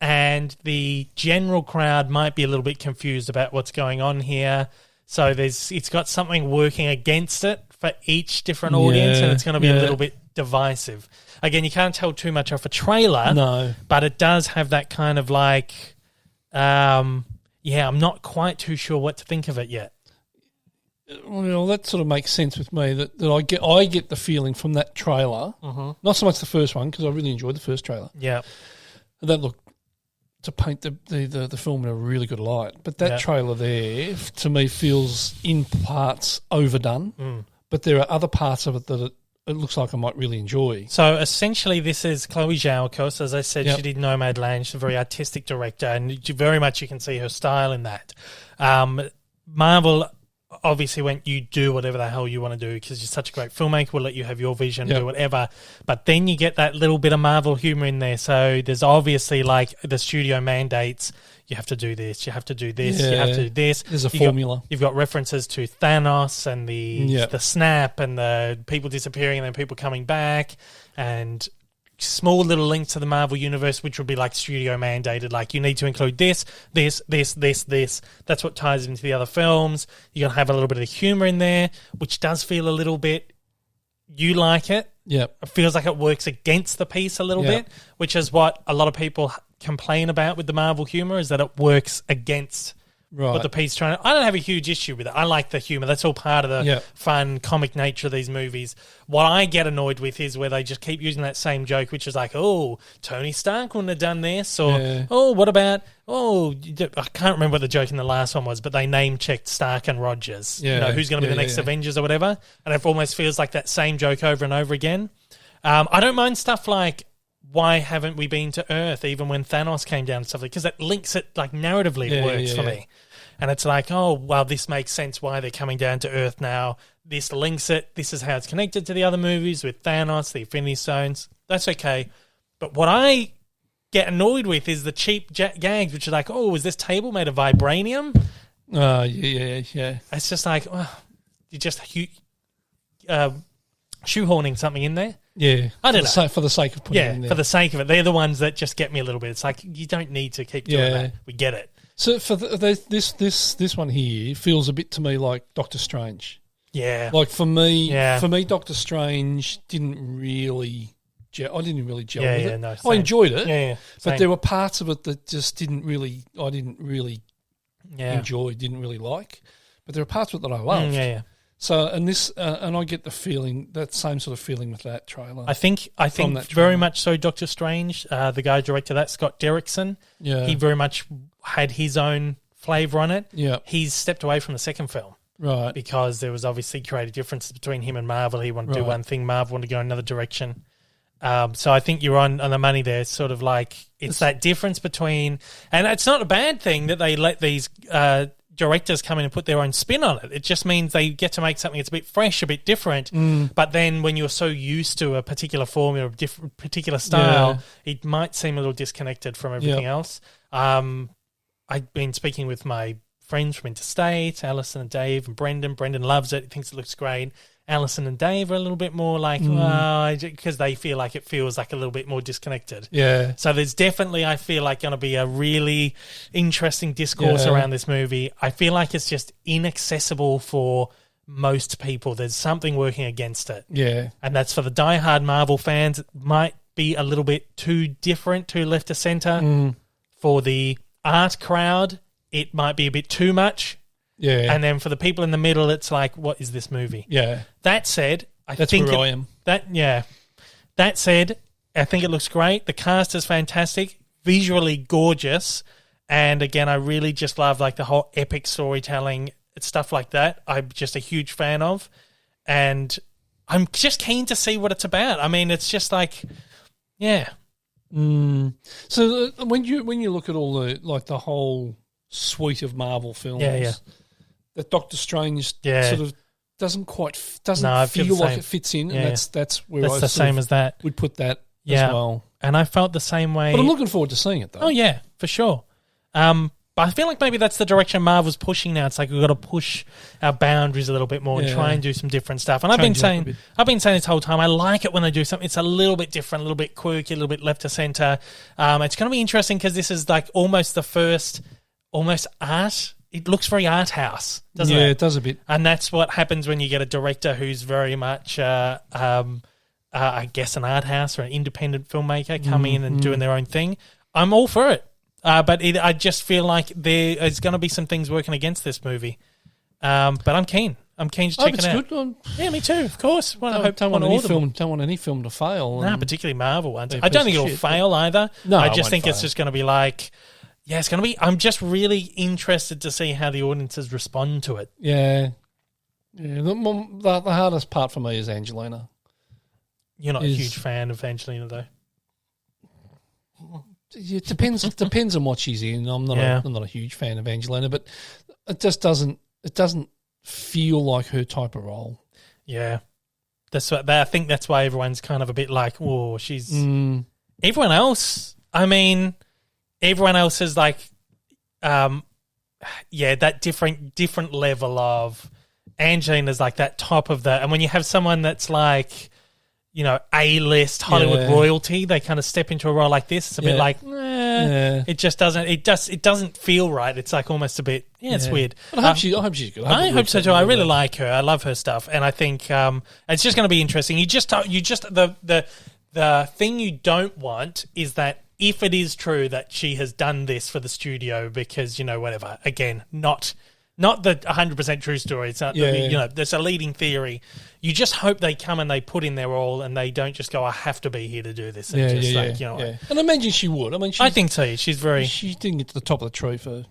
and the general crowd might be a little bit confused about what's going on here. So it's got something working against it for each different audience, and it's going to be a little bit divisive. Again, you can't tell too much off a trailer, No. but it does have that kind of like, I'm not quite too sure what to think of it yet. Well, that sort of makes sense with me. That I get the feeling from that trailer, not so much the first one because I really enjoyed the first trailer. Yeah, That looked to paint the film in a really good light, but that trailer there to me feels in parts overdone. But there are other parts of it that it looks like I might really enjoy. So essentially, this is Chloe Zhao, of course. As I said, she did Nomadland. She's a very artistic director, and very much you can see her style in that. Marvel obviously went, you do whatever the hell you want to do because you're such a great filmmaker. We'll let you have your vision, do whatever. But then you get that little bit of Marvel humor in there. So there's obviously like the studio mandates. You have to do this. You have to do this. You have to do this. There's a formula. You've got references to Thanos and the snap and the people disappearing and then people coming back and small little links to the Marvel universe, which would be like studio mandated. Like you need to include this. That's what ties into the other films. You're going to have a little bit of humor in there, which does feel a little bit, you like it. Yep. It feels like it works against the piece a little bit, which is what a lot of people complain about with the Marvel humor, is that it works against what the piece trying to. I don't have a huge issue with it. I like the humor. That's all part of the fun comic nature of these movies. What I get annoyed with is where they just keep using that same joke, which is like, oh, Tony Stark wouldn't have done this, or oh, what about I can't remember what the joke in the last one was, but they name checked Stark and Rogers. You know, who's going to be the next Avengers or whatever, and it almost feels like that same joke over and over again. I don't mind stuff like, why haven't we been to Earth even when Thanos came down and stuff like, because that links it, like narratively it works for me. And it's like, oh, well, this makes sense why they're coming down to Earth now. This links it. This is how it's connected to the other movies with Thanos, the Infinity Stones. That's okay. But what I get annoyed with is the cheap gags, which are like, oh, was this table made of vibranium? Yeah. It's just like, oh, you're just shoehorning something in there. Yeah, I don't know. For the sake of putting it in there. For the sake of it. They're the ones that just get me a little bit. It's like, you don't need to keep doing that. We get it. So for this one here feels a bit to me like Doctor Strange. Yeah. Like for me, Doctor Strange didn't really gel. I didn't really gel with it. No, I enjoyed it. Yeah. But there were parts of it that just didn't really enjoy, didn't really like. But there were parts of it that I loved. So, and this, and I get the feeling, that same sort of feeling with that trailer. I think very much so. Doctor Strange, the guy who directed that, Scott Derrickson, he very much had his own flavour on it. Yeah, he's stepped away from the second film, right? Because there was obviously creative differences between him and Marvel. He wanted to do one thing, Marvel wanted to go another direction. So I think you're on the money there. Sort of like it's that difference between, and it's not a bad thing that they let these directors come in and put their own spin on it. It just means they get to make something that's a bit fresh, a bit different. But then when you're so used to a particular formula, a different particular style, it might seem a little disconnected from everything else. I've been speaking with my friends from Interstate, Alison and Dave and Brendan. Brendan loves it. He thinks it looks great. Alison and Dave are a little bit more like, because they feel like it feels like a little bit more disconnected. Yeah. So there's definitely, I feel like, going to be a really interesting discourse around this movie. I feel like it's just inaccessible for most people. There's something working against it. Yeah. And that's for the diehard Marvel fans. It might be a little bit too different, too left of center. For the art crowd, it might be a bit too much. Yeah. And then for the people in the middle, it's like, what is this movie? Yeah. That said, I That's think where I am. That said, I think it looks great. The cast is fantastic, visually gorgeous. And again, I really just love like the whole epic storytelling, stuff like that. I'm just a huge fan of. And I'm just keen to see what it's about. I mean, it's just like, So when you look at all the whole suite of Marvel films, that Doctor Strange sort of doesn't feel like it fits in, and that's where that's the same as that. Would put that as well. And I felt the same way. But I'm looking forward to seeing it though. Oh yeah, for sure. But I feel like maybe that's the direction Marvel's pushing now. It's like we've got to push our boundaries a little bit more and try and do some different stuff. And I've been saying this whole time, I like it when they do something. It's a little bit different, a little bit quirky, a little bit left to center. It's going to be interesting because this is like almost the first. Almost art. It looks very art house, doesn't it? Yeah, it does a bit. And that's what happens when you get a director who's very much, I guess, an art house or an independent filmmaker coming in and doing their own thing. I'm all for it. But I just feel like there is going to be some things working against this movie. But I'm keen. I'm keen to check it out. Good. Yeah, me too, of course. Don't want any film to fail. No, particularly Marvel ones. I don't think it'll fail either. No, I just think it's just going to be like... Yeah, it's going to be... I'm just really interested to see how the audiences respond to it. Yeah. The hardest part for me is Angelina. You're not a huge fan of Angelina, though. It depends on what she's in. I'm not a huge fan of Angelina, but it just doesn't feel like her type of role. Yeah. I think that's why everyone's kind of a bit like, oh, she's... Everyone else, I mean, everyone else is like, that different level of... Angelina's like that top of the... And when you have someone that's like... A-list Hollywood royalty, they kind of step into a role like this. It's a bit like, it just doesn't. It doesn't feel right. It's like almost a bit. It's weird. But I hope she's good. I hope so too. I really like her. I love her stuff, and I think it's just going to be interesting. The thing you don't want is that if it is true that she has done this for the studio because whatever. Again, not the 100% true story. It's not. There's a leading theory. You just hope they come and they put in their all and they don't just go, I have to be here to do this. And And I imagine she would. I mean, I think so. She didn't get to the top of the tree for,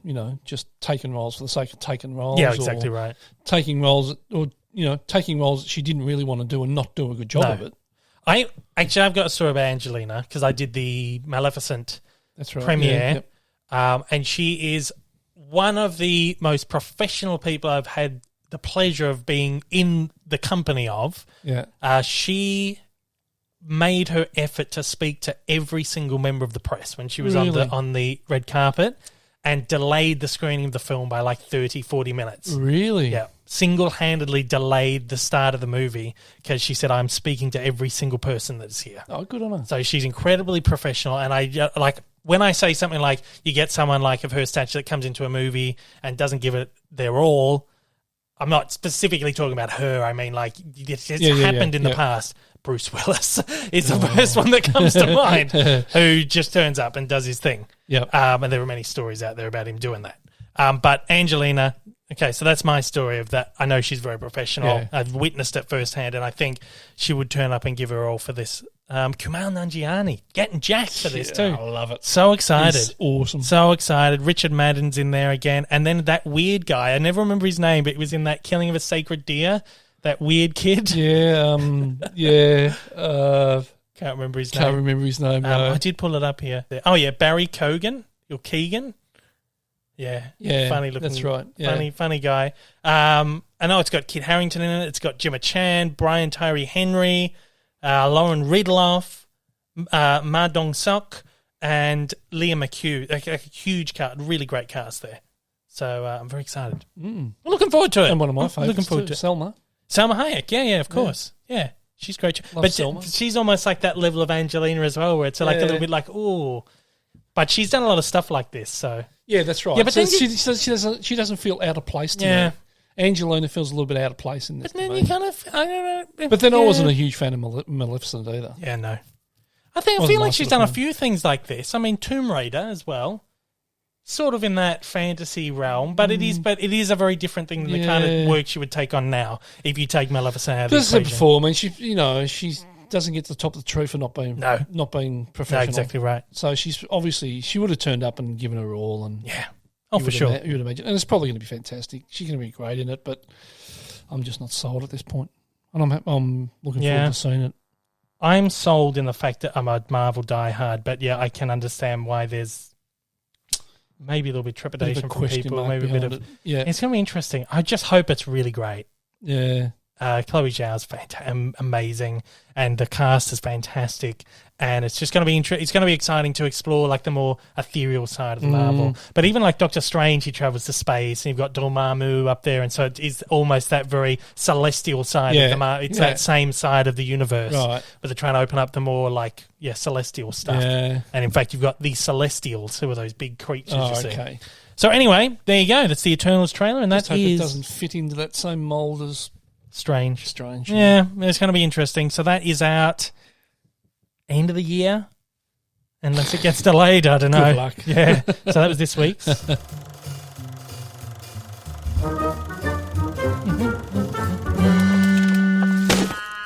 just taking roles for the sake of taking roles. Yeah, exactly right. Taking roles that she didn't really want to do and not do a good job of it. I've got a story about Angelina because I did the Maleficent premiere. And she is one of the most professional people I've had the pleasure of being in the company of. Yeah. She made her effort to speak to every single member of the press when she was on the red carpet and delayed the screening of the film by like 30, 40 minutes. Really? Yeah. Single-handedly delayed the start of the movie because she said, I'm speaking to every single person that's here. Oh, good on her. So she's incredibly professional. And I when I say something like you get someone like of her stature that comes into a movie and doesn't give it their all, I'm not specifically talking about her. I mean, like, it's happened in the past. Bruce Willis is the first one that comes to mind, who just turns up and does his thing. Yep. And there are many stories out there about him doing that. But Angelina, okay, so that's my story of that. I know she's very professional. Yeah. I've witnessed it firsthand, and I think she would turn up and give her all for this. Kumail Nanjiani getting jacked for this too. I love it. So excited. It's awesome. So excited. Richard Madden's in there again. And then that weird guy, I never remember his name, but he was in that Killing of a Sacred Deer, that weird kid. Yeah, Can't remember his name. Can't remember his name, no. I did pull it up here. Oh, yeah, Barry Keoghan or Keegan. Yeah, funny looking. That's right. Yeah. Funny guy. I know it's got Kit Harington in it. It's got Gemma Chan, Brian Tyree Henry, Lauren Ridloff, Ma Dong-seok, and Leah McHugh. A huge cast, really great cast there. So I'm very excited. I'm looking forward to it. And one of my favourites looking forward to it. Selma Hayek. Yeah, of course. Yeah, she's great. But Selma. She's almost like that level of Angelina as well, where it's like a little bit like, ooh. But she's done a lot of stuff like this, so... Yeah, that's right. Yeah, but so then she doesn't feel out of place to me. Angelina feels a little bit out of place in this. But then you kind of... I don't know. But then I wasn't a huge fan of Maleficent either. Yeah, no. I feel like she's done a few things like this. I mean, Tomb Raider as well. Sort of in that fantasy realm, but it is a very different thing than the kind of work she would take on now if you take Maleficent out of the equation. This is before, I mean, she doesn't get to the top of the tree for not being professional. No, exactly right. So she's obviously, she would have turned up and given her all. And for sure. You would imagine. And it's probably going to be fantastic. She's going to be great in it, but I'm just not sold at this point. And I'm looking forward to seeing it. I'm sold in the fact that I'm a Marvel diehard, but I can understand why there's maybe a little bit of trepidation from people. Maybe a bit of it's going to be interesting. I just hope it's really great. Yeah. Chloe Zhao's amazing, and the cast is fantastic, and it's just going to be it's going to be exciting to explore like the more ethereal side of Marvel. But even like Doctor Strange, he travels to space, and you've got Dormammu up there, and so it is almost that very celestial side of the Marvel. It's that same side of the universe, right? But they're trying to open up the more like celestial stuff. Yeah. And in fact, you've got the Celestials, who are those big creatures you see. Okay. So anyway, there you go. That's the Eternals trailer, and Just hope it doesn't fit into that same mold as Strange. Yeah, it's going to be interesting. So that is out end of the year, unless it gets delayed. I don't know. Good luck. Yeah. So that was this week's.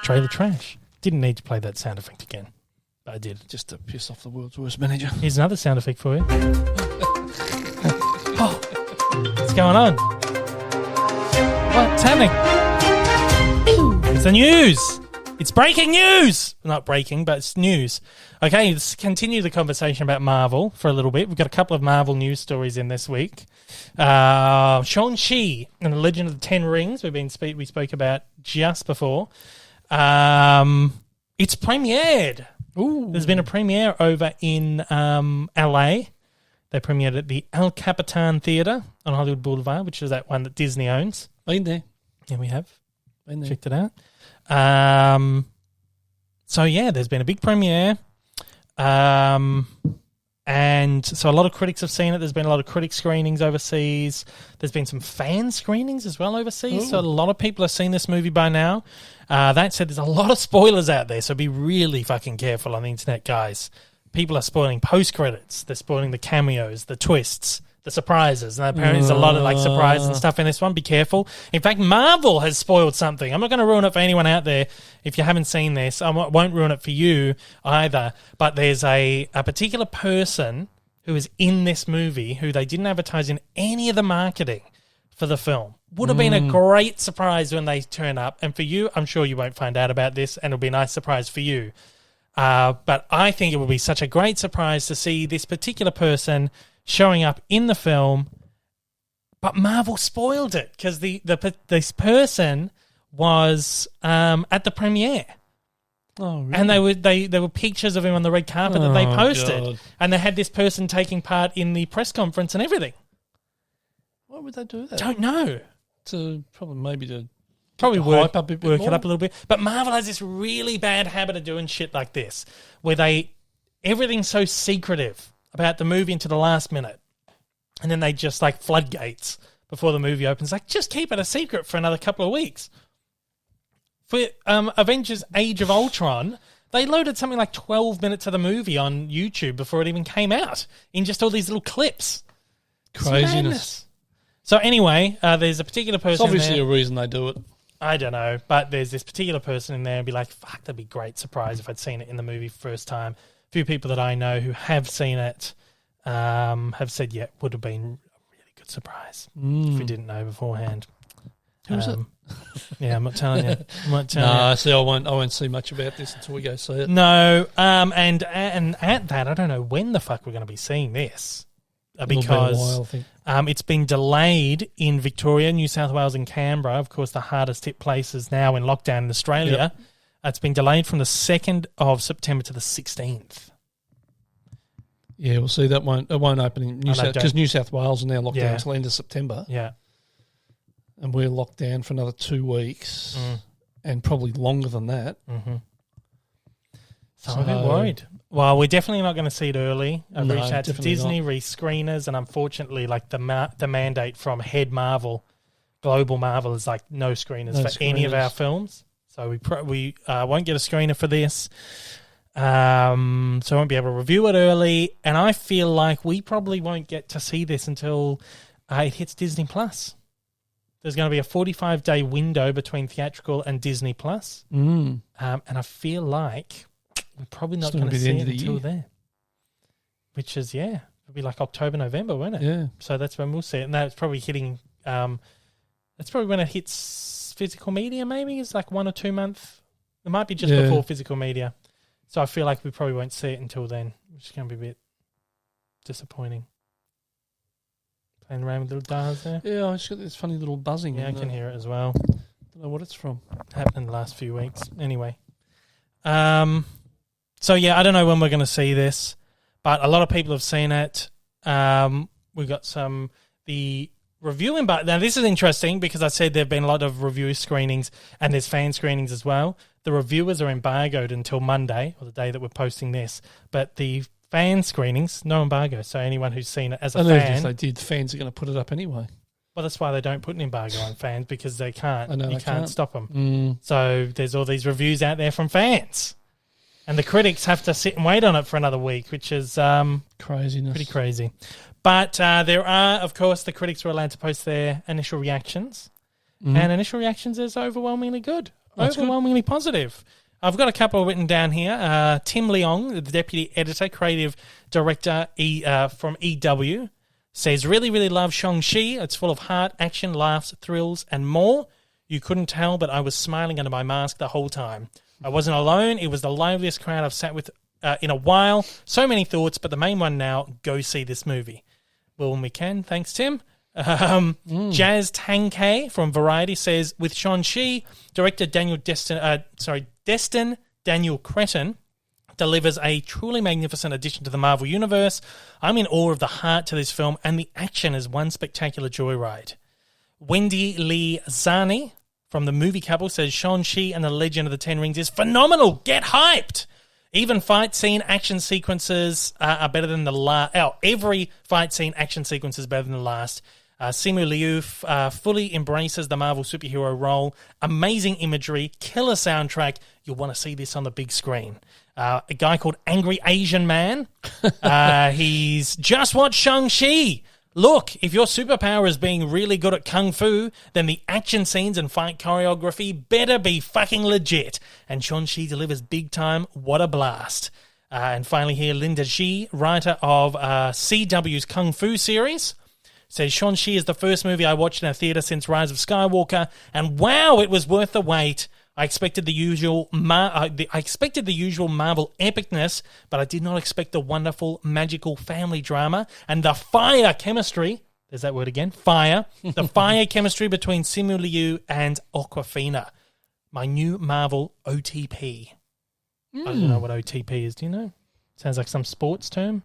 Trailer trash. Didn't need to play that sound effect again, but I did. Just to piss off the world's worst manager. Here's another sound effect for you. What's going on? What's happening? It's the news. It's breaking news! Not breaking, but it's news. Okay, let's continue the conversation about Marvel for a little bit. We've got a couple of Marvel news stories in this week. Shang-Chi and the Legend of the Ten Rings, we spoke about just before. It's premiered. Ooh. There's been a premiere over in LA. They premiered at the El Capitan Theatre on Hollywood Boulevard, which is that one that Disney owns. Been there. Yeah, we have. Been there. Checked it out. So, yeah, there's been a big premiere. And so a lot of critics have seen it. There's been a lot of critic screenings overseas. There's been some fan screenings as well overseas. Ooh. So a lot of people have seen this movie by now. That said, there's a lot of spoilers out there, so be really fucking careful on the internet, guys. People are spoiling post-credits. They're spoiling the cameos, the twists, the surprises. And apparently there's a lot of like surprises and stuff in this one. Be careful. In fact, Marvel has spoiled something. I'm not going to ruin it for anyone out there if you haven't seen this. I won't ruin it for you either. But there's a particular person who is in this movie who they didn't advertise in any of the marketing for the film. Would have been a great surprise when they turn up. And for you, I'm sure you won't find out about this, and it'll be a nice surprise for you. But I think it will be such a great surprise to see this particular person showing up in the film. But Marvel spoiled it because this person was at the premiere. Oh, really? And there were pictures of him on the red carpet that they posted. God. And they had this person taking part in the press conference and everything. Why would they do that? Don't know. To Probably the work hype up a bit it more? up a little bit. But Marvel has this really bad habit of doing shit like this, where everything's so secretive about the movie into the last minute. And then they just like floodgates before the movie opens. Like, just keep it a secret for another couple of weeks. For Avengers Age of Ultron, they loaded something like 12 minutes of the movie on YouTube before it even came out in just all these little clips. Craziness. So anyway, there's a particular person It's obviously there. a reason they do it. I don't know, but there's this particular person in there and be like, fuck, that'd be a great surprise if I'd seen it in the movie first time. A few people that I know who have seen it have said, yeah, would have been a really good surprise if we didn't know beforehand. Who is it? Yeah, I'm not telling you. See, I won't see much about this until we go see it. No, and at that, I don't know when the fuck we're going to be seeing this. Because It'll be a while, I think. It's been delayed in Victoria, New South Wales and Canberra. Of course, the hardest hit places now in lockdown in Australia. Yep. It's been delayed from the 2nd of September to the 16th. Yeah, we'll see. It won't open in New South because New South Wales are now locked down until the end of September. Yeah. And we're locked down for another 2 weeks and probably longer than that. Mm-hmm. So I'm a bit worried. Well, we're definitely not going to see it early. I've reached out to Disney, re-screeners, and unfortunately, like the mandate from Head Marvel, Global Marvel, is like no screeners for any of our films. So we won't get a screener for this. So I won't be able to review it early. And I feel like we probably won't get to see this until it hits Disney Plus. There's going to be a 45-day window between theatrical and Disney Plus. And I feel like we're probably not going to see it until then. Which is, it'll be like October, November, won't it? Yeah. So that's when we'll see it. And that's probably hitting, that's probably when it hits physical media, maybe. It's like 1 or 2 months. It might be just before physical media. So I feel like we probably won't see it until then, which is going to be a bit disappointing. Playing around with little dials there. Yeah, I just got this funny little buzzing. Yeah, I can hear it as well. Don't know what it's from. Happened in the last few weeks. Anyway. So, yeah, I don't know when we're going to see this, but a lot of people have seen it. We've got the review embargo. Now, this is interesting because I said there have been a lot of review screenings and there's fan screenings as well. The reviewers are embargoed until Monday, or the day that we're posting this, but the fan screenings, no embargo. So anyone who's seen it as a fan... If they did, fans are going to put it up anyway. Well, that's why they don't put an embargo on fans, because they can't. I know you they can't can't stop them. So there's all these reviews out there from fans. And the critics have to sit and wait on it for another week, which is craziness. Pretty crazy. But there are, of course, the critics were allowed to post their initial reactions. And initial reactions is overwhelmingly good. Overwhelmingly positive. I've got a couple written down here. Tim Leong, the deputy editor, creative director from EW, says, really, really love Shang-Chi. It's full of heart, action, laughs, thrills, and more. You couldn't tell, but I was smiling under my mask the whole time. I wasn't alone. It was the liveliest crowd I've sat with in a while. So many thoughts, but the main one now, go see this movie. Well, when we can. Thanks, Tim. Jazz Tankay from Variety says, with Shang-Chi, director Destin Daniel Cretton delivers a truly magnificent addition to the Marvel Universe. I'm in awe of the heart to this film, and the action is one spectacular joyride. Wendy Lee Zani from the Movie Couple says, Shang-Chi and the Legend of the Ten Rings is phenomenal. Get hyped! Even fight scene action sequences are better than the last. Every fight scene action sequence is better than the last. Simu Liu fully embraces the Marvel superhero role. Amazing imagery, killer soundtrack. You'll want to see this on the big screen. A guy called Angry Asian Man. He's just watched Shang-Chi. Look, if your superpower is being really good at kung fu, then the action scenes and fight choreography better be fucking legit. And Shang-Chi delivers big time. What a blast. And finally here, Linda Ji, writer of CW's Kung Fu series, says, Shang-Chi is the first movie I watched in a theatre since Rise of Skywalker, and wow, it was worth the wait. I expected the usual Marvel epicness, but I did not expect the wonderful, magical family drama and the fire chemistry. There's that word again, fire. The fire chemistry between Simu Liu and Awkwafina. My new Marvel OTP. I don't know what OTP is. Do you know? Sounds like some sports term.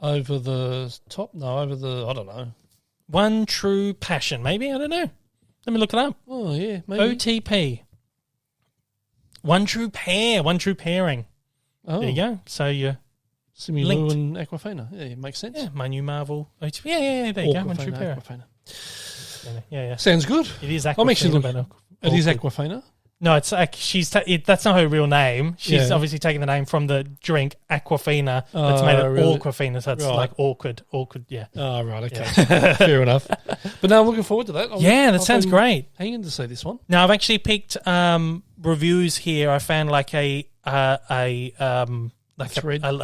Over the top? No, I don't know. One true passion, maybe? I don't know. Let me look it up. Oh, yeah, maybe. OTP. One true pair, one true pairing. Oh. There you go. So you're Simu Liu and Awkwafina. Yeah, it makes sense. Yeah, my new Marvel OTP. Yeah, there you go. One true pair. Awkwafina. Yeah. Sounds good. It is Awkwafina. I'm actually looking. It is Awkwafina? No, it's that's not her real name. She's obviously taken the name from the drink Aquafina. That's made it really? Awkwafina, so it's like awkward, yeah. Oh, right, okay. Yeah. Fair enough. But no, I'm looking forward to that. That sounds great. Hanging to see this one. Now, I've actually picked reviews here. I found like a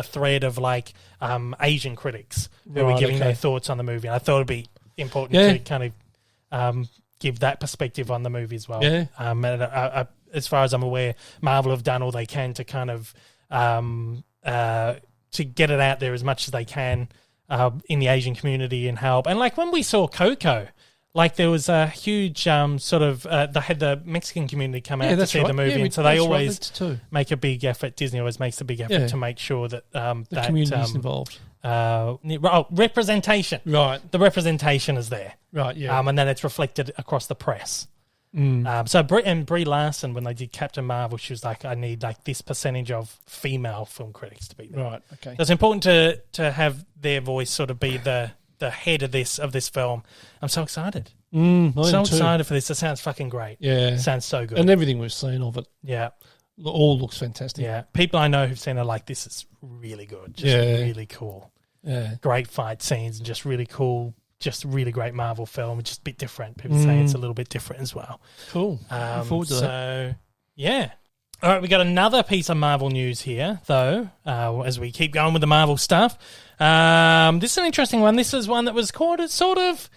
thread of like Asian critics who were giving their thoughts on the movie. And I thought it'd be important to kind of give that perspective on the movie as well. Yeah. As far as I'm aware, Marvel have done all they can to kind of to get it out there as much as they can in the Asian community and help. And like when we saw Coco, like there was a huge they had the Mexican community come out to see the movie, and so they always make a big effort. Disney always makes a big effort to make sure that the community's involved. Representation. Right. The representation is there. Right, yeah. And then it's reflected across the press. So Brie Larson, when they did Captain Marvel, she was like, I need like this percentage of female film critics to be there. Right, okay. So it's important to have their voice sort of be the head of this film. I'm so excited. Excited for this. It sounds fucking great. Yeah. It sounds so good. And everything we've seen of it. Yeah. All looks fantastic. Yeah. People I know who've seen it like, this is really good. Just really cool. Yeah. Great fight scenes and just really cool, just really great Marvel film. Just a bit different. People say it's a little bit different as well. Cool. Looking forward to that. Yeah. All right, we got another piece of Marvel news here, though, as we keep going with the Marvel stuff. This is an interesting one. This is one that was sort of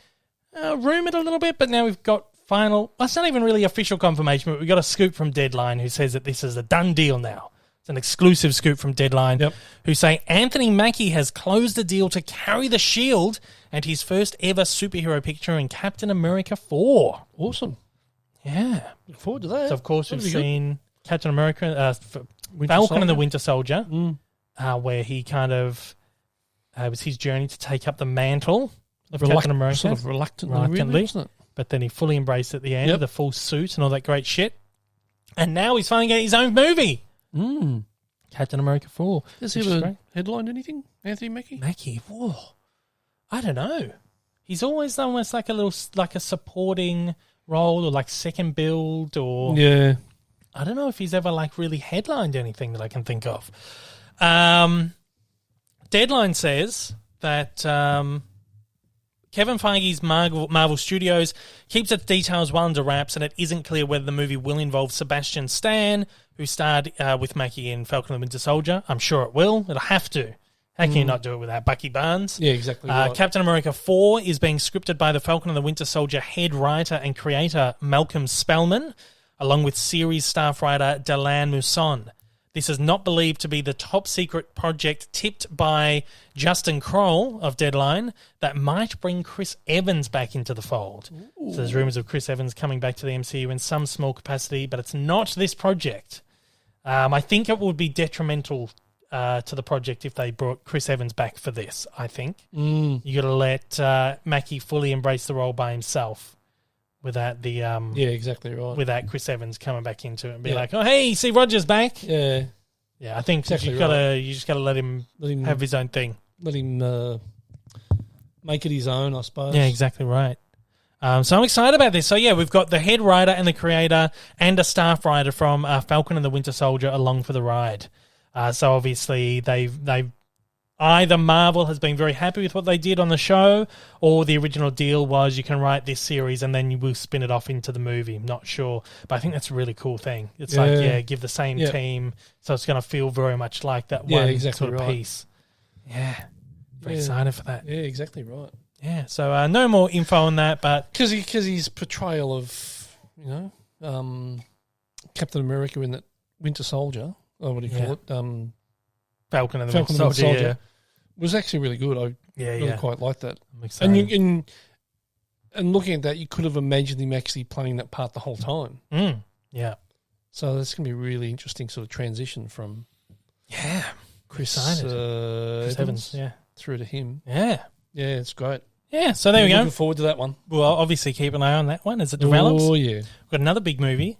rumoured a little bit, but now we've got well, it's not even really official confirmation, but we got a scoop from Deadline who says that this is a done deal now. It's an exclusive scoop from Deadline who say Anthony Mackie has closed the deal to carry the shield and his first ever superhero picture in Captain America 4. Awesome. Yeah. Look forward to that. So, of course, we've seen Captain America, Falcon and the Winter Soldier, where he kind of, it was his journey to take up the mantle of Captain America. Sort of reluctantly, wasn't it? But then he fully embraced at the end, the full suit and all that great shit. And now he's finally getting his own movie. Captain America 4. Has he ever headlined anything, Anthony Mackie? Mackie, whoa. I don't know. He's always almost like a supporting role or like second build or... Yeah. I don't know if he's ever like really headlined anything that I can think of. Deadline says that Kevin Feige's Marvel Studios keeps its details well under wraps, and it isn't clear whether the movie will involve Sebastian Stan, who starred with Mackie in Falcon and the Winter Soldier. I'm sure it will. It'll have to. How can you not do it without Bucky Barnes? Yeah, exactly right. Captain America 4 is being scripted by the Falcon and the Winter Soldier head writer and creator Malcolm Spellman, along with series staff writer Delan Mousson. This is not believed to be the top-secret project tipped by Justin Kroll of Deadline that might bring Chris Evans back into the fold. Ooh. So there's rumours of Chris Evans coming back to the MCU in some small capacity, but it's not this project. I think it would be detrimental to the project if they brought Chris Evans back for this, I think. You got to let Mackie fully embrace the role by himself without the... exactly right. Without Chris Evans coming back into it and be like, oh, hey, Steve Rogers back. Yeah. Yeah, I think exactly you just got to let him have his own thing. Let him make it his own, I suppose. Yeah, exactly right. So I'm excited about this. So yeah, we've got the head writer and the creator and a staff writer from Falcon and the Winter Soldier along for the ride. So obviously they've either Marvel has been very happy with what they did on the show, or the original deal was you can write this series and then you will spin it off into the movie. I'm not sure, but I think that's a really cool thing. It's give the same team, so it's going to feel very much like that one sort of piece. Yeah, very excited for that. Yeah, exactly right. Yeah, so no more info on that, but because his portrayal of Captain America in that Winter Soldier, what do you call it? Falcon and the Winter Soldier. Was actually really good. I really quite liked that. And looking at that, you could have imagined him actually playing that part the whole time. Yeah. So that's going to be a really interesting sort of transition from Chris Evans through to him. Yeah. Yeah, it's great. Yeah, so there we go. Looking forward to that one. Well, obviously keep an eye on that one as it develops. Oh, yeah. We've got another big movie,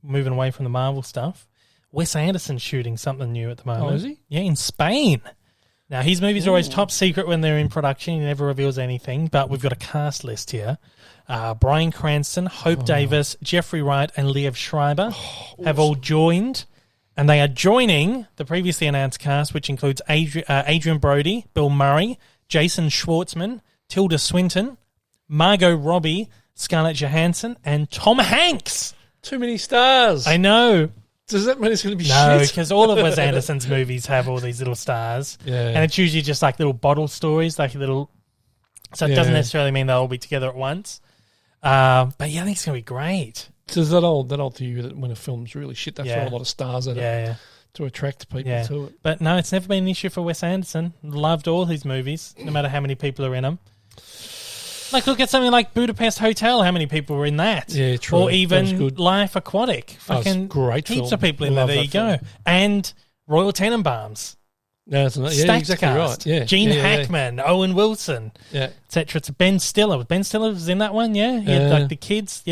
moving away from the Marvel stuff. Wes Anderson's shooting something new at the moment. Oh, is he? Yeah, in Spain. Now, his movies are always top secret when they're in production. He never reveals anything, but we've got a cast list here. Bryan Cranston, Hope Davis, Jeffrey Wright, and Liev Schreiber have all joined, and they are joining the previously announced cast, which includes Adrian Brody, Bill Murray, Jason Schwartzman, Tilda Swinton, Margot Robbie, Scarlett Johansson, and Tom Hanks. Too many stars. I know. Does that mean it's going to be shit? No, because all of Wes Anderson's movies have all these little stars. Yeah. And it's usually just like little bottle stories, like little... So it doesn't necessarily mean they'll all be together at once. But yeah, I think it's going to be great. So there's that old theory that when a film's really shit, they throw a lot of stars at it to attract people to it. But no, it's never been an issue for Wes Anderson. Loved all his movies, no matter how many people are in them. Like, look at something like Budapest Hotel. How many people were in that? Yeah, true. Or even Life Aquatic. Fucking great heaps film. of people in there. There you go. And Royal Tenenbaums. Yeah, exactly cast. right. Yeah, Gene Hackman, Owen Wilson, etc. It's Ben Stiller. Ben Stiller was in that one, yeah? Like the kids,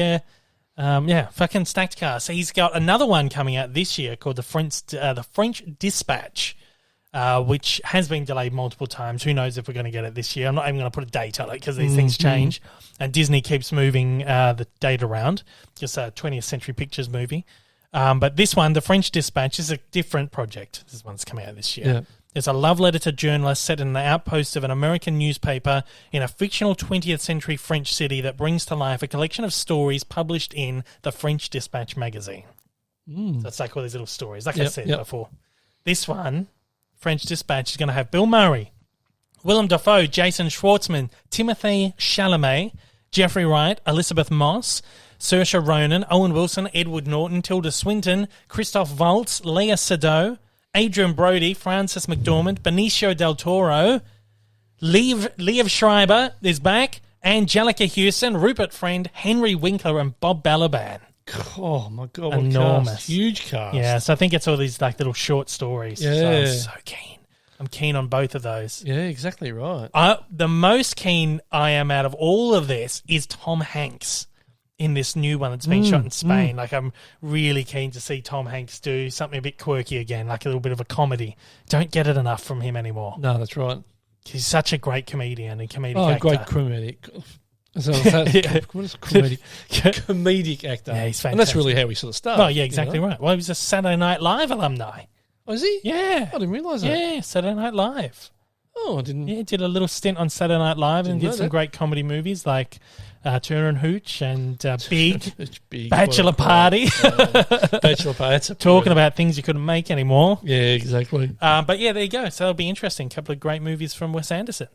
fucking stacked cast. So he's got another one coming out this year called the French Dispatch, which has been delayed multiple times. Who knows if we're going to get it this year? I'm not even going to put a date on it because these things change. And Disney keeps moving the date around. Just a 20th Century Pictures movie. But this one, The French Dispatch, is a different project. This one's coming out this year. Yeah. It's a love letter to journalists set in the outpost of an American newspaper in a fictional 20th century French city that brings to life a collection of stories published in the French Dispatch magazine. So it's like all these little stories, like I said before. This one, French Dispatch, is going to have Bill Murray, Willem Dafoe, Jason Schwartzman, Timothée Chalamet, Jeffrey Wright, Elizabeth Moss, Saoirse Ronan, Owen Wilson, Edward Norton, Tilda Swinton, Christoph Waltz, Lea Seydoux, Adrian Brody, Frances McDormand, Benicio del Toro, Liev Schreiber is back, Angelica Houston, Rupert Friend, Henry Winkler, and Bob Balaban. Oh my God, enormous, cast. Huge cast. Yeah, so I think it's all these like little short stories. Yeah, so I'm so keen. I'm keen on both of those. Yeah, exactly right. The most keen I am out of all of this is Tom Hanks in this new one that's been shot in Spain. Like, I'm really keen to see Tom Hanks do something a bit quirky again, like a little bit of a comedy. Don't get it enough from him anymore. No, that's right. He's such a great comedian and comedic actor. Great comedic. What is comedic? Comedic actor. Yeah, he's fantastic. And that's really how he sort of started. Oh, yeah, exactly right. Well, he was a Saturday Night Live alumni. Oh, is he? Yeah. I didn't realise that. Yeah, Saturday Night Live. Oh, I didn't. Yeah, did a little stint on Saturday Night Live and did some great comedy movies like Turner and Hooch and Big, Bachelor Party. Bachelor Party. Talking about things you couldn't make anymore. Yeah, exactly. But yeah, there you go. So it'll be interesting. A couple of great movies from Wes Anderson.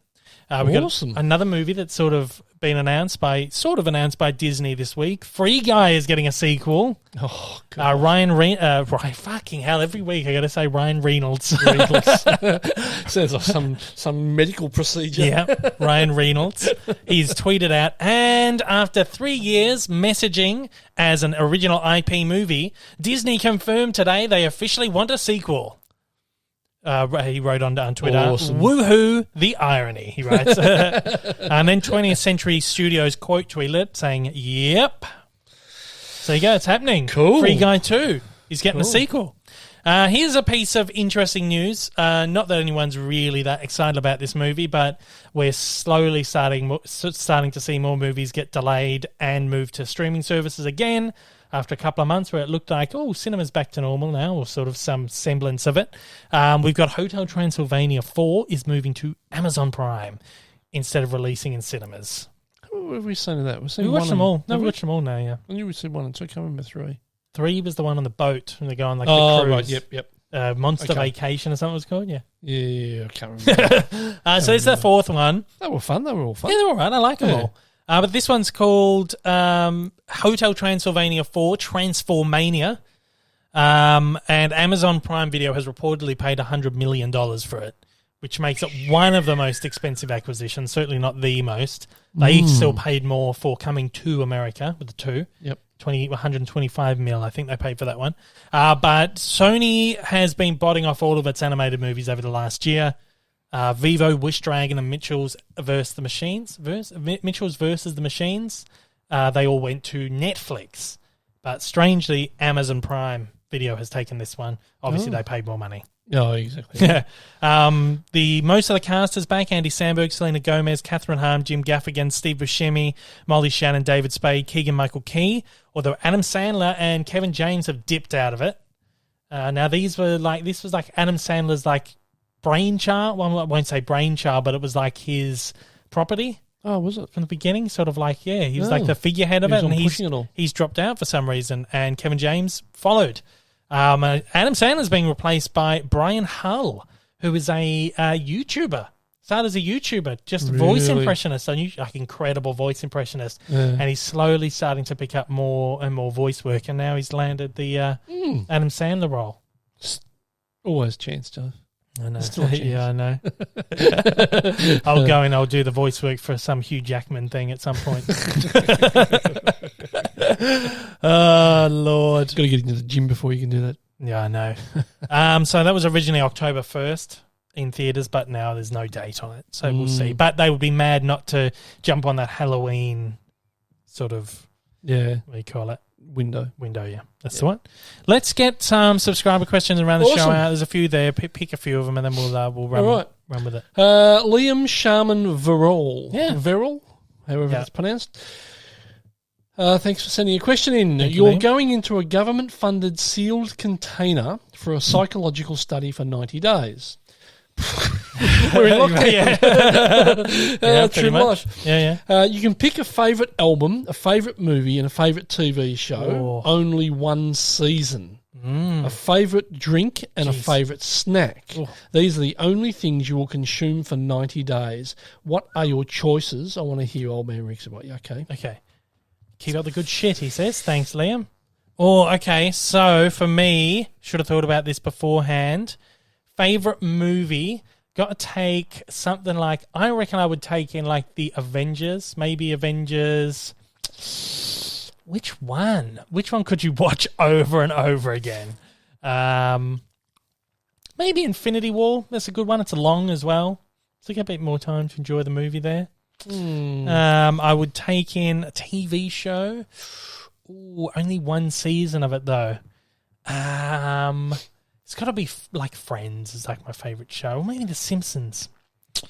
We Awesome. got another movie that's sort of announced by Disney this week. Free Guy is getting a sequel. Oh, God. Ryan, fucking hell! Every week I got to say Ryan Reynolds. Sounds like some medical procedure. Yeah, Ryan Reynolds. He's tweeted out, and after 3 years messaging as an original IP movie, Disney confirmed today they officially want a sequel. He wrote on Twitter, Awesome. "Woohoo, the irony," he writes. And then 20th Century Studios quote tweeted saying, "Yep." So there you go, it's happening. Cool. Free Guy 2. He's getting a sequel. Here's a piece of interesting news. Not that anyone's really that excited about this movie, but we're slowly starting to see more movies get delayed and move to streaming services again after a couple of months where it looked like, cinema's back to normal now, or sort of some semblance of it. We've got Hotel Transylvania 4 is moving to Amazon Prime instead of releasing in cinemas. What have we seen of that? We watched them all. No, we watched them all now, yeah. I knew we said 1 and 2. I can't remember 3. 3 was the one on the boat when they go on like the cruise. Right. Yep. Monster Okay. Vacation or something it was called, yeah. Yeah, I can't remember. So it's the fourth one. They were fun. They were all fun. Yeah, they're all right. I like them Yeah. all. But this one's called Hotel Transylvania 4 Transformania. And Amazon Prime Video has reportedly paid $100 million for it, which makes it one of the most expensive acquisitions, certainly not the most. They still paid more for coming to America with the 2. Yep. 125 mil, I think they paid for that one. But Sony has been botting off all of its animated movies over the last year. Vivo, Wish Dragon, and Mitchell's versus the Machines. Mitchell's versus the Machines. They all went to Netflix, but strangely, Amazon Prime Video has taken this one. Obviously, they paid more money. Oh, exactly. Yeah. The most of the cast is back: Andy Samberg, Selena Gomez, Catherine Hahn, Jim Gaffigan, Steve Buscemi, Molly Shannon, David Spade, Keegan-Michael Key. Although Adam Sandler and Kevin James have dipped out of it. Now this was like Adam Sandler's like brainchild. Well, I won't say brainchild, but it was like his property. Oh, was it? From the beginning? Sort of like, yeah, he was like the figurehead of He it, was and pushing it all. he's dropped out for some reason, and Kevin James followed. Adam Sandler's being replaced by Bryan Hull, who is a YouTuber. Started as a YouTuber, just voice impressionist, like incredible voice impressionist. Yeah. And he's slowly starting to pick up more and more voice work, and now he's landed the Adam Sandler role. Always chance, Joe. I know. Still a chance. Yeah, I know. I'll go and I'll do the voice work for some Hugh Jackman thing at some point. Oh, Lord. Got to get into the gym before you can do that. Yeah, I know. So that was originally October 1st in theatres, but now there's no date on it. So we'll see. But they would be mad not to jump on that Halloween sort of, what do you call it? Window, yeah. That's the one. Let's get some subscriber questions around the show out. There's a few there. Pick a few of them, and then we'll run with it. Liam Sharman Verrall. Yeah. Verrall, however it's pronounced. Thanks for sending a question in. Thank you, You're Liam. going into a government-funded sealed container for a psychological study for 90 days. We're in lockdown. pretty True much. life. Yeah. You can pick a favourite album, a favourite movie, and a favourite TV show. Only one season. A favourite drink and a favourite snack. These are the only things you will consume for 90 days. What are your choices? I want to hear old man Rick's about you. Okay. Keep up the good shit, he says. Thanks, Liam. Okay, so for me, should have thought about this beforehand. Favorite movie, got to take something like, I reckon I would take in like the Avengers, maybe Avengers. Which one? Which one could you watch over and over again? Maybe Infinity War. That's a good one. It's long as well, so you get a bit more time to enjoy the movie there. I would take in a TV show. Only one season of it though. It's got to be like Friends is like my favourite show. Or maybe The Simpsons.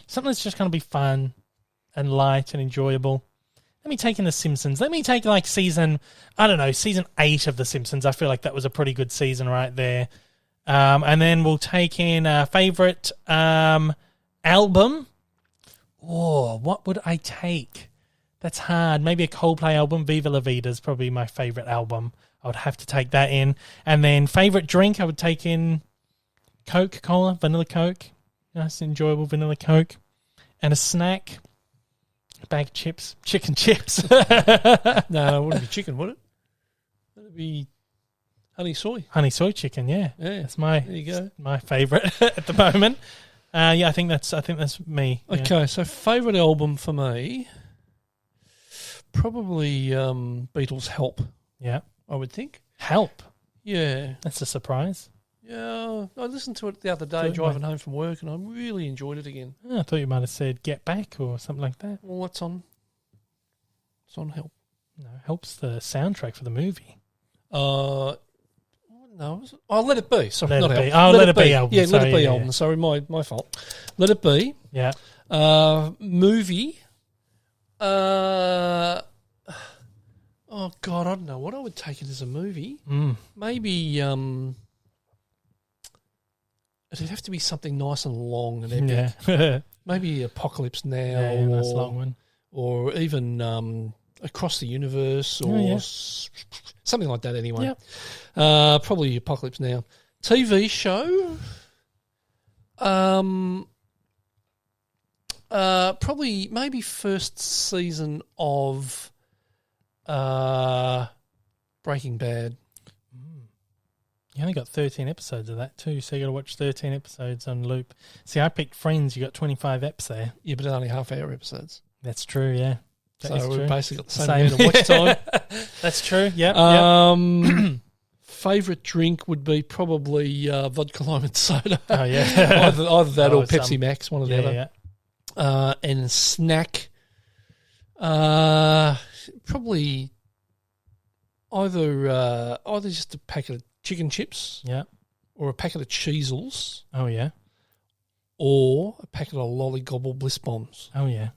Something that's just going to be fun and light and enjoyable. Let me take in The Simpsons. Let me take like season 8 of The Simpsons. I feel like that was a pretty good season right there. And then we'll take in a favourite album. What would I take? That's hard. Maybe a Coldplay album. Viva La Vida is probably my favourite album. I would have to take that in. And then favourite drink, I would take in Coca-Cola, vanilla Coke. Nice, enjoyable vanilla Coke. and a snack. A bag of chips. Chicken chips. No, it wouldn't be chicken, would it? It'd be honey soy. Honey soy chicken, yeah. Yeah, That's my there you go. my favourite at the moment. I think that's me. Yeah. Okay, so favourite album for me, probably Beatles' Help, Yeah. I would think. Help. Yeah. That's a surprise. Yeah, I listened to it the other day driving home from work and I really enjoyed it again. Oh, I thought you might have said Get Back or something like that. Well, what's on? It's on Help. No, Help's the soundtrack for the movie. No, is it? Oh, Let It Be. Sorry, Let not It Be. Help. Oh, Let It Be album. Yeah, Sorry, Let It Be yeah, album. yeah. Sorry, my fault. Let It Be. Yeah. Movie. Oh God, I don't know what I would take it as a movie. Maybe it'd have to be something nice and long and epic. Yeah. Maybe Apocalypse Now, Yeah, nice long one. or even Across the Universe, or something like that. Anyway, probably Apocalypse Now. TV show. Probably maybe first season of Breaking Bad. You only got 13 episodes of that too, so you got to watch 13 episodes on loop. See, I picked Friends. You got 25 eps there. Yeah, but only half-hour episodes. That's true. Yeah, that is So true. we've basically got the same amount of watch time. That's true. Yeah. Favourite drink would be probably vodka lime and soda. Oh yeah. either that or Pepsi some- Max, one or the Yeah. other. Yeah. And a snack, probably either just a packet of chicken chips Yeah. or a packet of Cheezels Oh yeah. or a packet of Lollygobble Bliss Bombs. Oh yeah.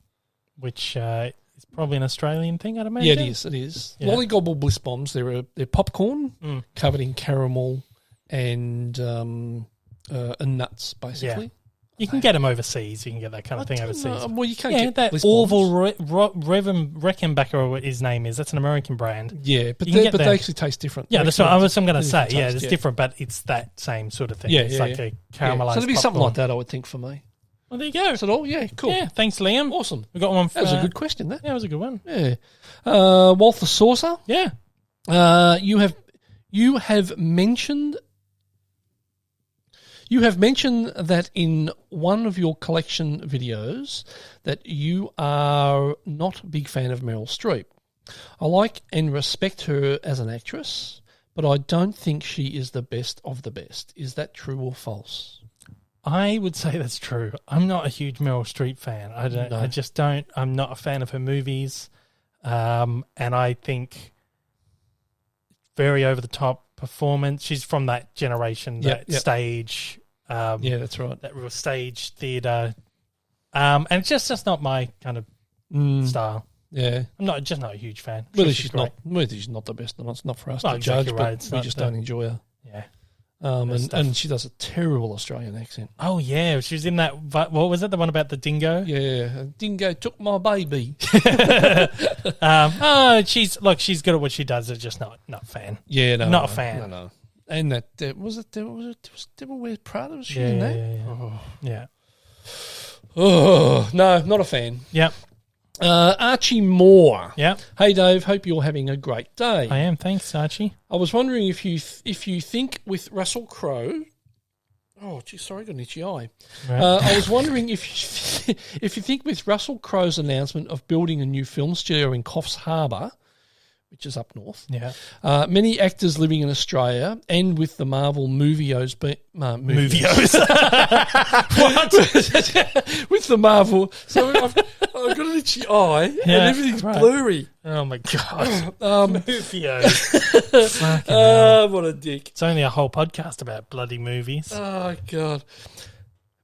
Which is probably an Australian thing, I'd imagine. Yeah, it is. It is. Yeah. Lollygobble Bliss Bombs. They're popcorn covered in caramel and nuts, basically. You can get them overseas. You can get that kind of thing overseas. Well, you can't Yeah, get that Bliss Orville Bombs. Reckenbacker, or what his name is. That's an American brand. Yeah, but You can they get them. actually taste different. Yeah, They're that's what I'm going to different say. Yeah, taste, it's different, but it's that same sort of thing. Yeah, it's yeah, like yeah. a caramelized So it'd be something popcorn. like that, I would think, for me. Well, there you go. Is it all? Yeah, cool. Yeah, thanks, Liam. Awesome. We got one. That was a good question, that. Yeah, it was a good one. Yeah. Walther Saucer, Yeah. you have mentioned that in one of your collection videos that you are not a big fan of Meryl Streep. I like and respect her as an actress, but I don't think she is the best of the best. Is that true or false? I would say that's true. I'm not a huge Meryl Streep fan. I just don't. I'm not a fan of her movies. And I think very over the top performance. She's from that generation, stage. Yeah, that's right. That real stage theatre. And it's just not my kind of style. Yeah. I'm just not a huge fan. Whether she's not the best or not, it's not for us Well, to exactly judge, right. but It's we not just the- don't enjoy her. Yeah. And she does a terrible Australian accent. Oh, yeah. She was in that. What was it? The one about the dingo? Yeah. Dingo took my baby. She's good at what she does. It's just not a fan. Yeah, no. Not a fan. No. And that, was it Devil Wears Prada? Was she Yeah, in that? yeah. Oh, no, not a fan. Yep. Archie Moore. Yep. Hey, Dave, hope you're having a great day. I am. Thanks, Archie. I was wondering if you think with Russell Crowe. Oh, gee, sorry, I got an itchy eye. Right. I was wondering if you think with Russell Crowe's announcement of building a new film studio in Coffs Harbour, which is up north, Yeah. many actors living in Australia, and with the Marvel movios, Movios. with the Marvel. So I've got an itchy eye, and Yeah, everything's right. blurry. Oh, my God. Movios. Fucking hell. What a dick. It's only a whole podcast about bloody movies. Oh, God.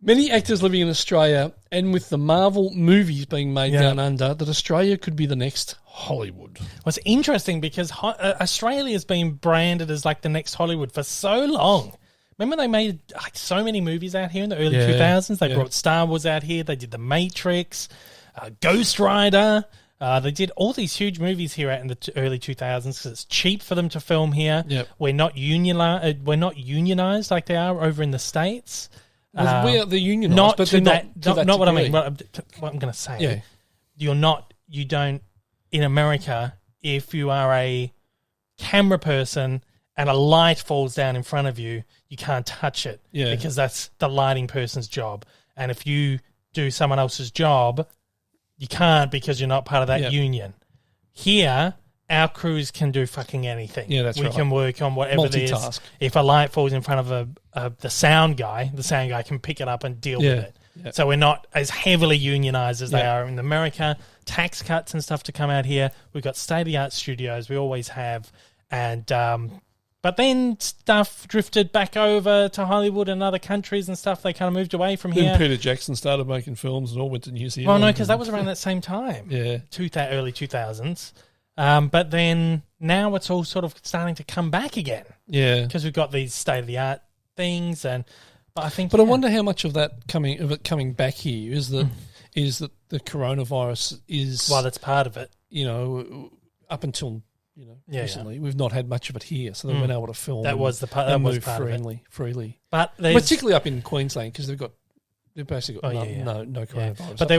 Many actors living in Australia, and with the Marvel movies being made down under, that Australia could be the next Hollywood. Well, it's interesting because Australia's been branded as like the next Hollywood for so long. Remember they made like so many movies out here in the early 2000s? They brought Star Wars out here. They did The Matrix, Ghost Rider. They did all these huge movies here out in the early 2000s because it's cheap for them to film here. Yep. We're not unionized like they are over in the States. Well, we are the unionised, not but to they're that, not what I mean. degree. What I'm going to say. Yeah. You don't, in America, if you are a camera person and a light falls down in front of you, you can't touch it because that's the lighting person's job. And if you do someone else's job, you can't because you're not part of that union. Here, our crews can do fucking anything. Yeah, that's right. We can work on whatever it is. Multitask. If a light falls in front of the sound guy can pick it up and deal with it. Yeah. So we're not as heavily unionized as they are in America. Tax cuts and stuff to come out here. We've got state-of-the-art studios. We always have. And but then stuff drifted back over to Hollywood and other countries and stuff. They kind of moved away from here. Then Peter Jackson started making films and all went to New Zealand. Well, no, because that was around that same time. Yeah. Early 2000s. But then now it's all sort of starting to come back again. Yeah. Because we've got these state-of-the-art things. But I wonder how much of it coming back here is that the coronavirus is... Well, that's part of it. You know, up until... recently we've not had much of it here, so they've been able to film. That was the part. That was part freely. But particularly up in Queensland because they've basically got no coronavirus. But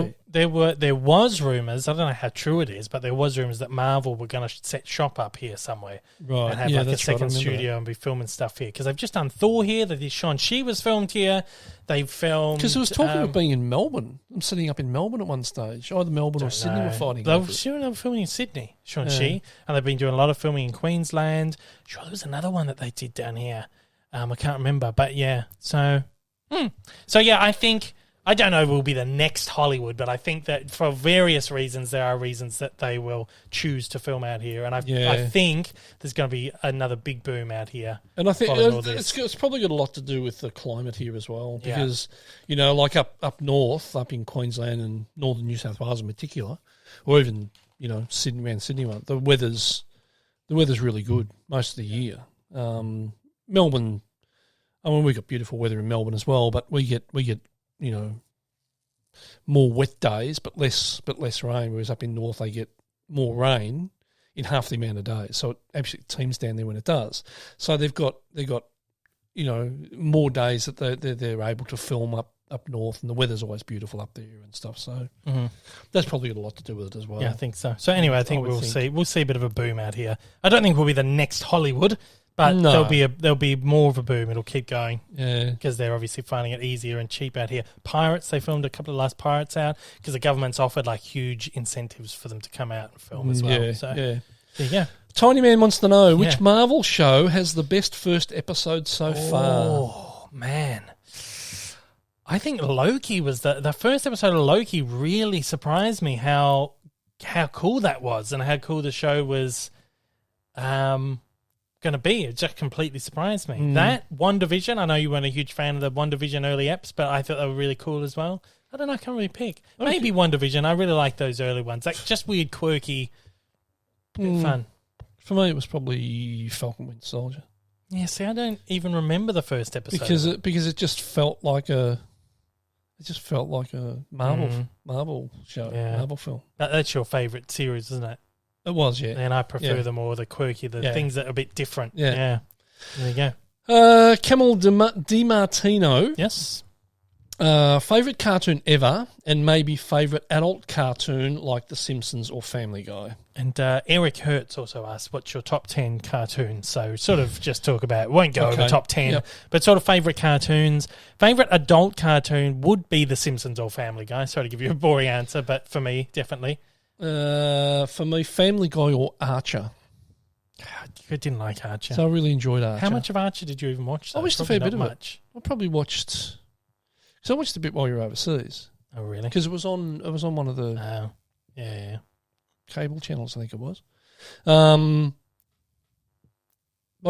there was rumours. I don't know how true it is, but there was rumours that Marvel were going to set shop up here somewhere, right? And have like a second studio and be filming stuff here because they've just done Thor here. That Shang-Chi was filmed here. They filmed because there was talking of being in Melbourne. I'm sitting up in Melbourne at one stage. Either Melbourne or Sydney were fighting. They were filming in Sydney, Shang-Chi, and they've been doing a lot of filming in Queensland. Sure, there was another one that they did down here. I can't remember, but yeah. So yeah, I don't know if it will be the next Hollywood, but I think that for various reasons, there are reasons that they will choose to film out here. And I think there's going to be another big boom out here. And I think it's probably got a lot to do with the climate here as well. Because, like up north, up in Queensland and northern New South Wales in particular, or even, Sydney, around Sydney, the weather's really good most of the year. Melbourne, I mean, we got beautiful weather in Melbourne as well, but we get more wet days, but less rain. Whereas up in north, they get more rain in half the amount of days. So it absolutely teams down there when it does. So they've got more days that they're able to film up north, and the weather's always beautiful up there and stuff. So that's probably got a lot to do with it as well. Yeah, I think so. So anyway, I think we'll see a bit of a boom out here. I don't think we'll be the next Hollywood. But there'll be more of a boom. It'll keep going. Yeah. Because they're obviously finding it easier and cheap out here. Pirates, they filmed a couple of last Pirates out because the government's offered like huge incentives for them to come out and film as well. There you go. Tiny Man wants to know which Marvel show has the best first episode so far. Oh, man. I think Loki was the first episode of Loki really surprised me how cool that was and how cool the show was. Going to be. It just completely surprised me. That WandaVision, I know you weren't a huge fan of the WandaVision early eps, but I thought they were really cool as well. I don't know, I can't really pick. Maybe WandaVision. I really like those early ones. Like just weird, quirky, fun. For me, it was probably Falcon Winter Soldier. Yeah, see, I don't even remember the first episode because it just felt like a Marvel show, Marvel film. That's your favourite series, isn't it? It was, yeah. And I prefer them more, the quirky, things that are a bit different. Yeah. There you go. Camel DiMartino. Yes. Favourite cartoon ever and maybe favourite adult cartoon like The Simpsons or Family Guy. And Eric Hertz also asked, what's your top 10 cartoons? So sort of just talk about, won't go over top 10, but sort of favourite cartoons. Favourite adult cartoon would be The Simpsons or Family Guy. Sorry to give you a boring answer, but for me, definitely. For me, Family Guy or Archer. I didn't like Archer. So I really enjoyed Archer. How much of Archer did you even watch? I watched a fair bit of it. I probably watched... Because I watched a bit while you were overseas. Oh, really? Because it was on one of the cable channels, I think it was. I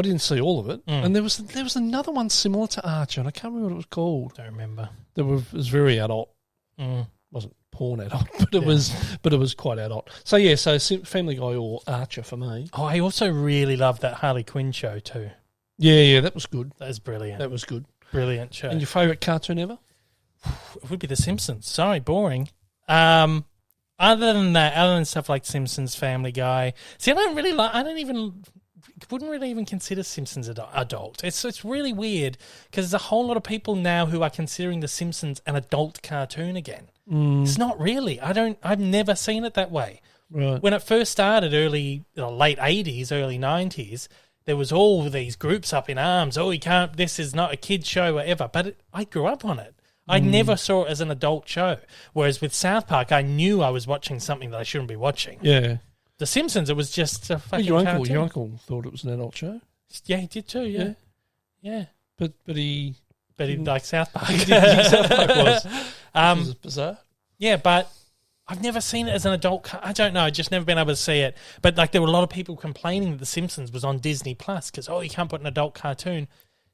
didn't see all of it. And there was another one similar to Archer, and I can't remember what it was called. Don't remember. It was very adult. Wasn't porn adult, but it was quite adult. So Family Guy or Archer for me. Oh, I also really loved that Harley Quinn show too. Yeah, that was good. That was brilliant. That was good. Brilliant show. And your favourite cartoon ever? It would be The Simpsons. Sorry, boring. Other than stuff like Simpsons, Family Guy. See, I don't even wouldn't really even consider Simpsons adult. It's really weird because there's a whole lot of people now who are considering The Simpsons an adult cartoon again. It's not really. I've never seen it that way. Right. When it first started, late 80s, early 90s, there was all these groups up in arms. Oh, this is not a kid's show, whatever. But I grew up on it. I never saw it as an adult show. Whereas with South Park, I knew I was watching something that I shouldn't be watching. Yeah. The Simpsons, it was just a fucking cartoon. Your uncle thought it was an adult show. Yeah, he did too, yeah. But he liked South Park. He didn't think South Park was. Which is bizarre. Yeah, but I've never seen it as an adult. I don't know. I've just never been able to see it. But there were a lot of people complaining that The Simpsons was on Disney Plus because you can't put an adult cartoon.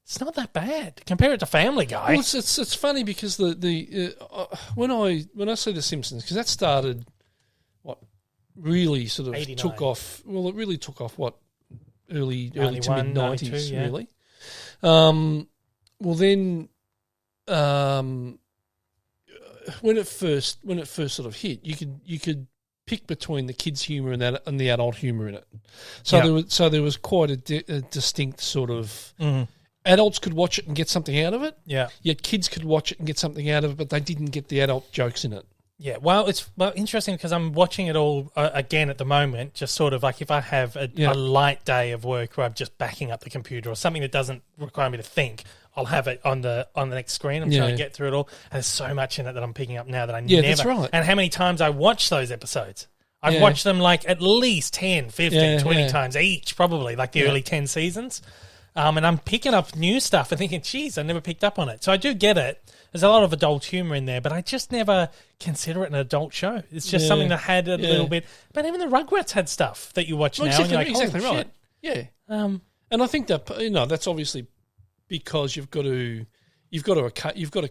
It's not that bad. Compare it to Family Guy. Well, it's funny because when I see The Simpsons, because that started really sort of 89. took off. Well, it really took off early to mid 90s, yeah. really. Well, then when it first sort of hit, you could pick between the kids' humour and the adult humour in it. So there was quite a distinct sort of. Adults could watch it and get something out of it. Yeah. Yet kids could watch it and get something out of it, but they didn't get the adult jokes in it. Yeah, well, it's interesting because I'm watching it all again at the moment, just sort of like if I have a light day of work where I'm just backing up the computer or something that doesn't require me to think, I'll have it on the next screen. I'm trying to get through it all. And there's so much in it that I'm picking up now that I never... Yeah, that's right. And how many times I watch those episodes. I've watched them like at least 10, 15, 20 times each, probably, like the early 10 seasons. And I'm picking up new stuff and thinking, geez, I never picked up on it. So I do get it. There's a lot of adult humour in there, but I just never consider it an adult show. It's just something that had a little bit. But even the Rugrats had stuff that you watch now. Exactly, and you're like, exactly right. Shit. Yeah. And I think that that's obviously because you've got to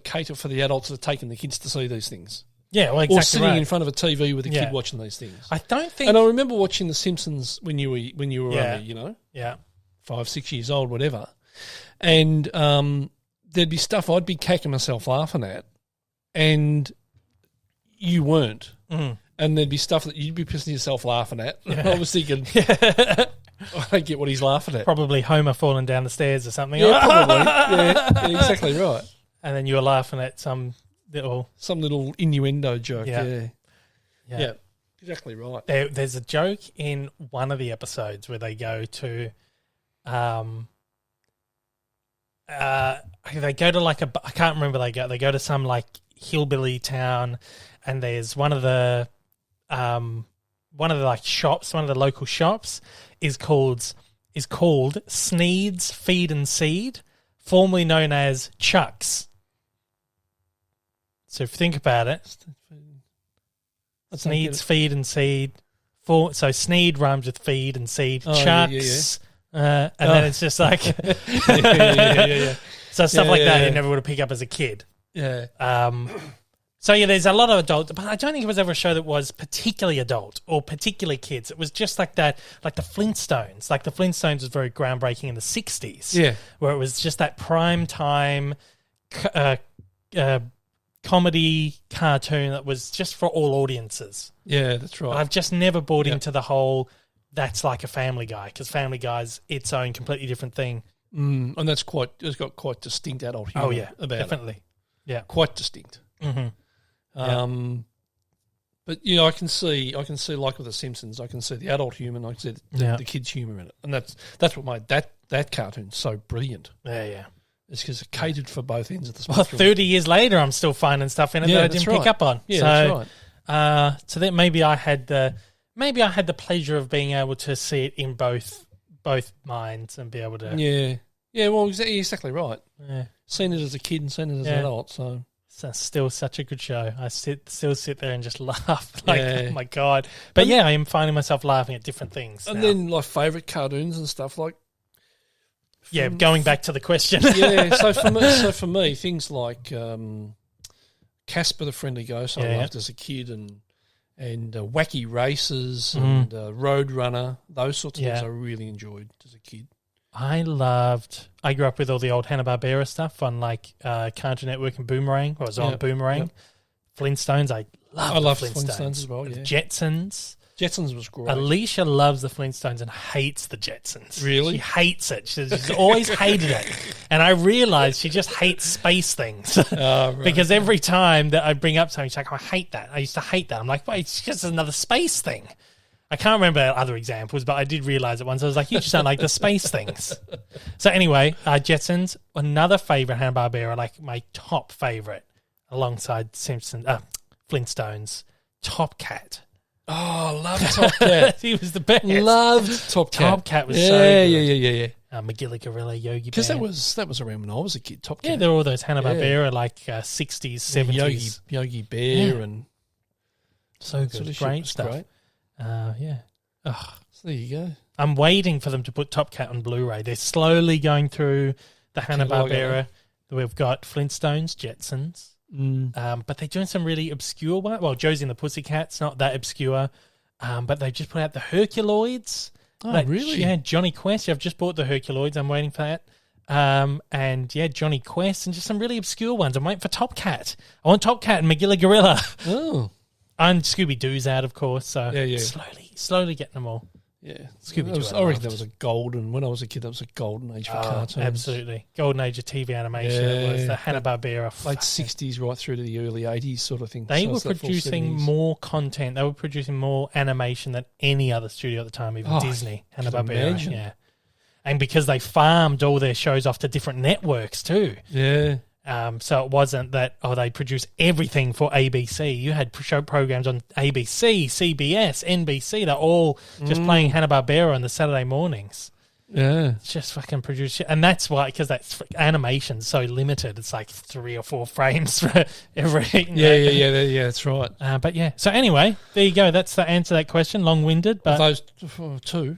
cater for the adults that are taking the kids to see these things. Yeah, well, exactly. Or sitting in front of a TV with a kid watching these things. I don't think. And I remember watching The Simpsons when you were only 5, 6 years old, whatever, and there'd be stuff I'd be cacking myself laughing at, and you weren't. And there'd be stuff that you'd be pissing yourself laughing at. And I was thinking, I don't get what he's laughing at. Probably Homer falling down the stairs or something. Yeah, probably. Yeah, exactly right. And then you were laughing at some little innuendo joke. Yeah. Exactly right. There's a joke in one of the episodes where they go to... they go to like I can't remember. They go to some like hillbilly town, and there's one of the like shops, one of the local shops is called Sneed's Feed and Seed, formerly known as Chuck's. So if you think about it, Sneed's Feed and Seed. So Sneed rhymes with feed and seed. Chuck's. And then it's just like... So stuff like that you never would have picked up as a kid. Yeah. So there's a lot of adult... But I don't think it was ever a show that was particularly adult or particularly kids. It was just like that, like the Flintstones. Like the Flintstones was very groundbreaking in the 60s. Yeah. Where it was just that prime time comedy cartoon that was just for all audiences. Yeah, that's right. But I've just never bought into the whole... That's like a Family Guy, because Family Guy's its own completely different thing. And it's got quite distinct adult humour. Oh yeah, about definitely. It. Yeah, quite distinct. Mm-hmm. But I can see like with The Simpsons, I can see the adult humour, and I can see the kids' humour in it, and that's what made that cartoon's so brilliant. Yeah. It's because it catered for both ends of the spectrum. Well, 30 years later, I'm still finding stuff in it that I didn't pick up on. Yeah, that's right. So that maybe I had the pleasure of being able to see it in both minds and be able to... Yeah, well, exactly right. Yeah. Seen it as a kid and seen it as an adult, so... It's still such a good show. I still sit there and just laugh. Oh, my God. But I am finding myself laughing at different things And now. then, like, favourite cartoons and stuff like... going back to the question. So for me, things like Casper the Friendly Ghost I loved as a kid, and Wacky Races and Roadrunner, those sorts of things I really enjoyed as a kid. I grew up with all the old Hanna-Barbera stuff on like Cartoon Network and Boomerang. Or it was on Boomerang. Flintstones, I love Flintstones as well, The Jetsons. Jetsons was great. Alicia loves the Flintstones and hates the Jetsons. Really? She hates it. She's always hated it. And I realised she just hates space things. Right. Because every time that I bring up something, she's like, I hate that. I used to hate that. I'm like, wait, it's just another space thing. I can't remember other examples, but I did realise it once. I was like, you just don't like the space things. So anyway, Jetsons, another favourite Hanna-Barbera, like my top favourite, alongside Flintstones, Top Cat. Oh, I love Top Cat. He was the best. Loved Top Cat. Top Cat was so good. Yeah. Magilla Gorilla, Yogi Bear. Because that was around when I was a kid. Top Cat. Yeah, there were all those Hanna-Barbera, like 60s, 70s. Yogi Bear and so good. sort of Great was stuff. Great. Yeah. So there you go. I'm waiting for them to put Top Cat on Blu-ray. They're slowly going through the Hanna-Barbera. We've got Flintstones, Jetsons. But they're doing some really obscure one. Well, Josie and the Pussycats, not that obscure. But they just put out the Herculoids. Oh, really? Yeah, Johnny Quest. I've just bought the Herculoids. I'm waiting for that. And yeah, Johnny Quest and just some really obscure ones. I'm waiting for Top Cat. I want Top Cat and Magilla Gorilla. Oh. And Scooby-Doo's out, of course. So yeah. slowly getting them all. Yeah. Scooby-Doo. I reckon that was a golden, when I was a kid, that was a golden age for cartoons. Absolutely. Golden age of TV animation. It was the Hanna-Barbera. Late 60s right through to the early 80s sort of thing. They So were it's that full producing 70s. more content. They were producing more animation than any other studio at the time, even Disney. Hanna-Barbera. imagine. Yeah. And because they farmed all their shows off to different networks too. Yeah. So it wasn't that, they produce everything for ABC. You had show programs on ABC, CBS, NBC. They're all just playing Hanna-Barbera on the Saturday mornings. Yeah. It's just fucking produce shit. And that's why, because that's animation's so limited. It's like 3 or 4 frames for every... Yeah, that's right. But yeah. So anyway, there you go. That's the answer to that question. Long-winded, but... Those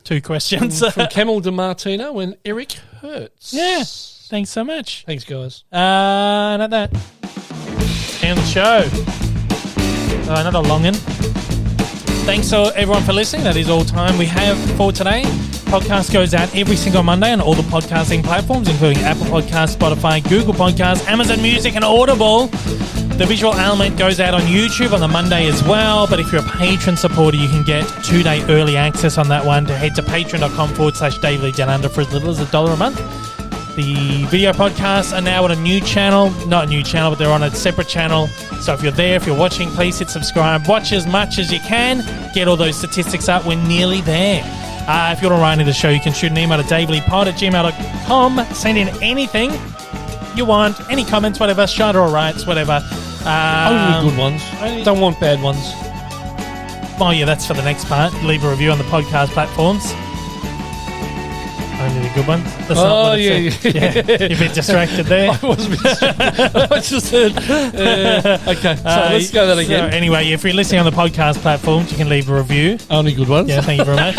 two questions. from Camel DiMartino and Eric Hertz. Yeah. Thanks so much. Thanks, guys. And at that, end the show. Another long-un. Thanks everyone for listening. That is all time we have for today. Podcast goes out every single Monday on all the podcasting platforms, including Apple Podcasts, Spotify, Google Podcasts, Amazon Music, and Audible. The visual element goes out on YouTube on the Monday as well. But if you're a patron supporter, you can get 2-day early access on that one. To head to patreon.com/DaveLeeDownUnder for as little as $1 a month. The video podcasts are now on a new channel. Not a new channel, but they're on a separate channel. So if you're there, if you're watching, please hit subscribe. Watch as much as you can. Get all those statistics up. We're nearly there. If you want to write into the show, you can shoot an email to davelypod@gmail.com. Send in anything you want. Any comments, whatever. Shite or rights, whatever. Only good ones. Don't want bad ones. Oh, yeah, that's for the next part. Leave a review on the podcast platforms. Only the good ones. That's not what it said. You're a bit distracted there. I was a bit distracted. I just said... okay, so let's go that again. So anyway, if you're listening on the podcast platforms, you can leave a review. Only good ones. Yeah, thank you very much.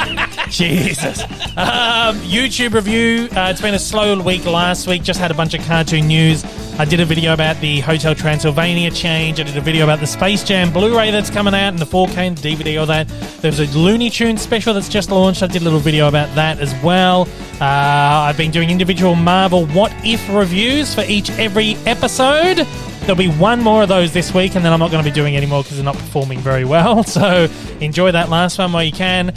Jesus. YouTube review. It's been a slow week last week. Just had a bunch of cartoon news. I did a video about the Hotel Transylvania change. I did a video about the Space Jam Blu-ray that's coming out and the 4K and DVD, all that. There's a Looney Tunes special that's just launched. I did a little video about that as well. I've been doing individual Marvel What If reviews for every episode. There'll be one more of those this week, and then I'm not going to be doing any more because they're not performing very well. So enjoy that last one while you can.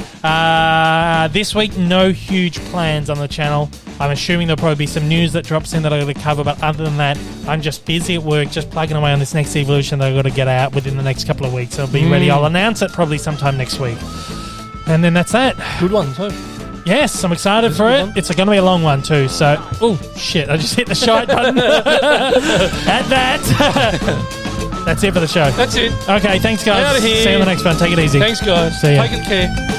This week, no huge plans on the channel. I'm assuming there'll probably be some news that drops in that I'm going to cover, but other than that, I'm just busy at work, just plugging away on this next evolution that I've got to get out within the next couple of weeks. It'll be ready. I'll announce it probably sometime next week. And then that's that. Good one, too. Yes, I'm excited for it. It's going to be a long one too. So, oh shit! I just hit the shite button. At that. That's it for the show. That's it. Okay, thanks guys. Out of here. See you on the next one. Take it easy. Thanks, guys. See ya. Take good care.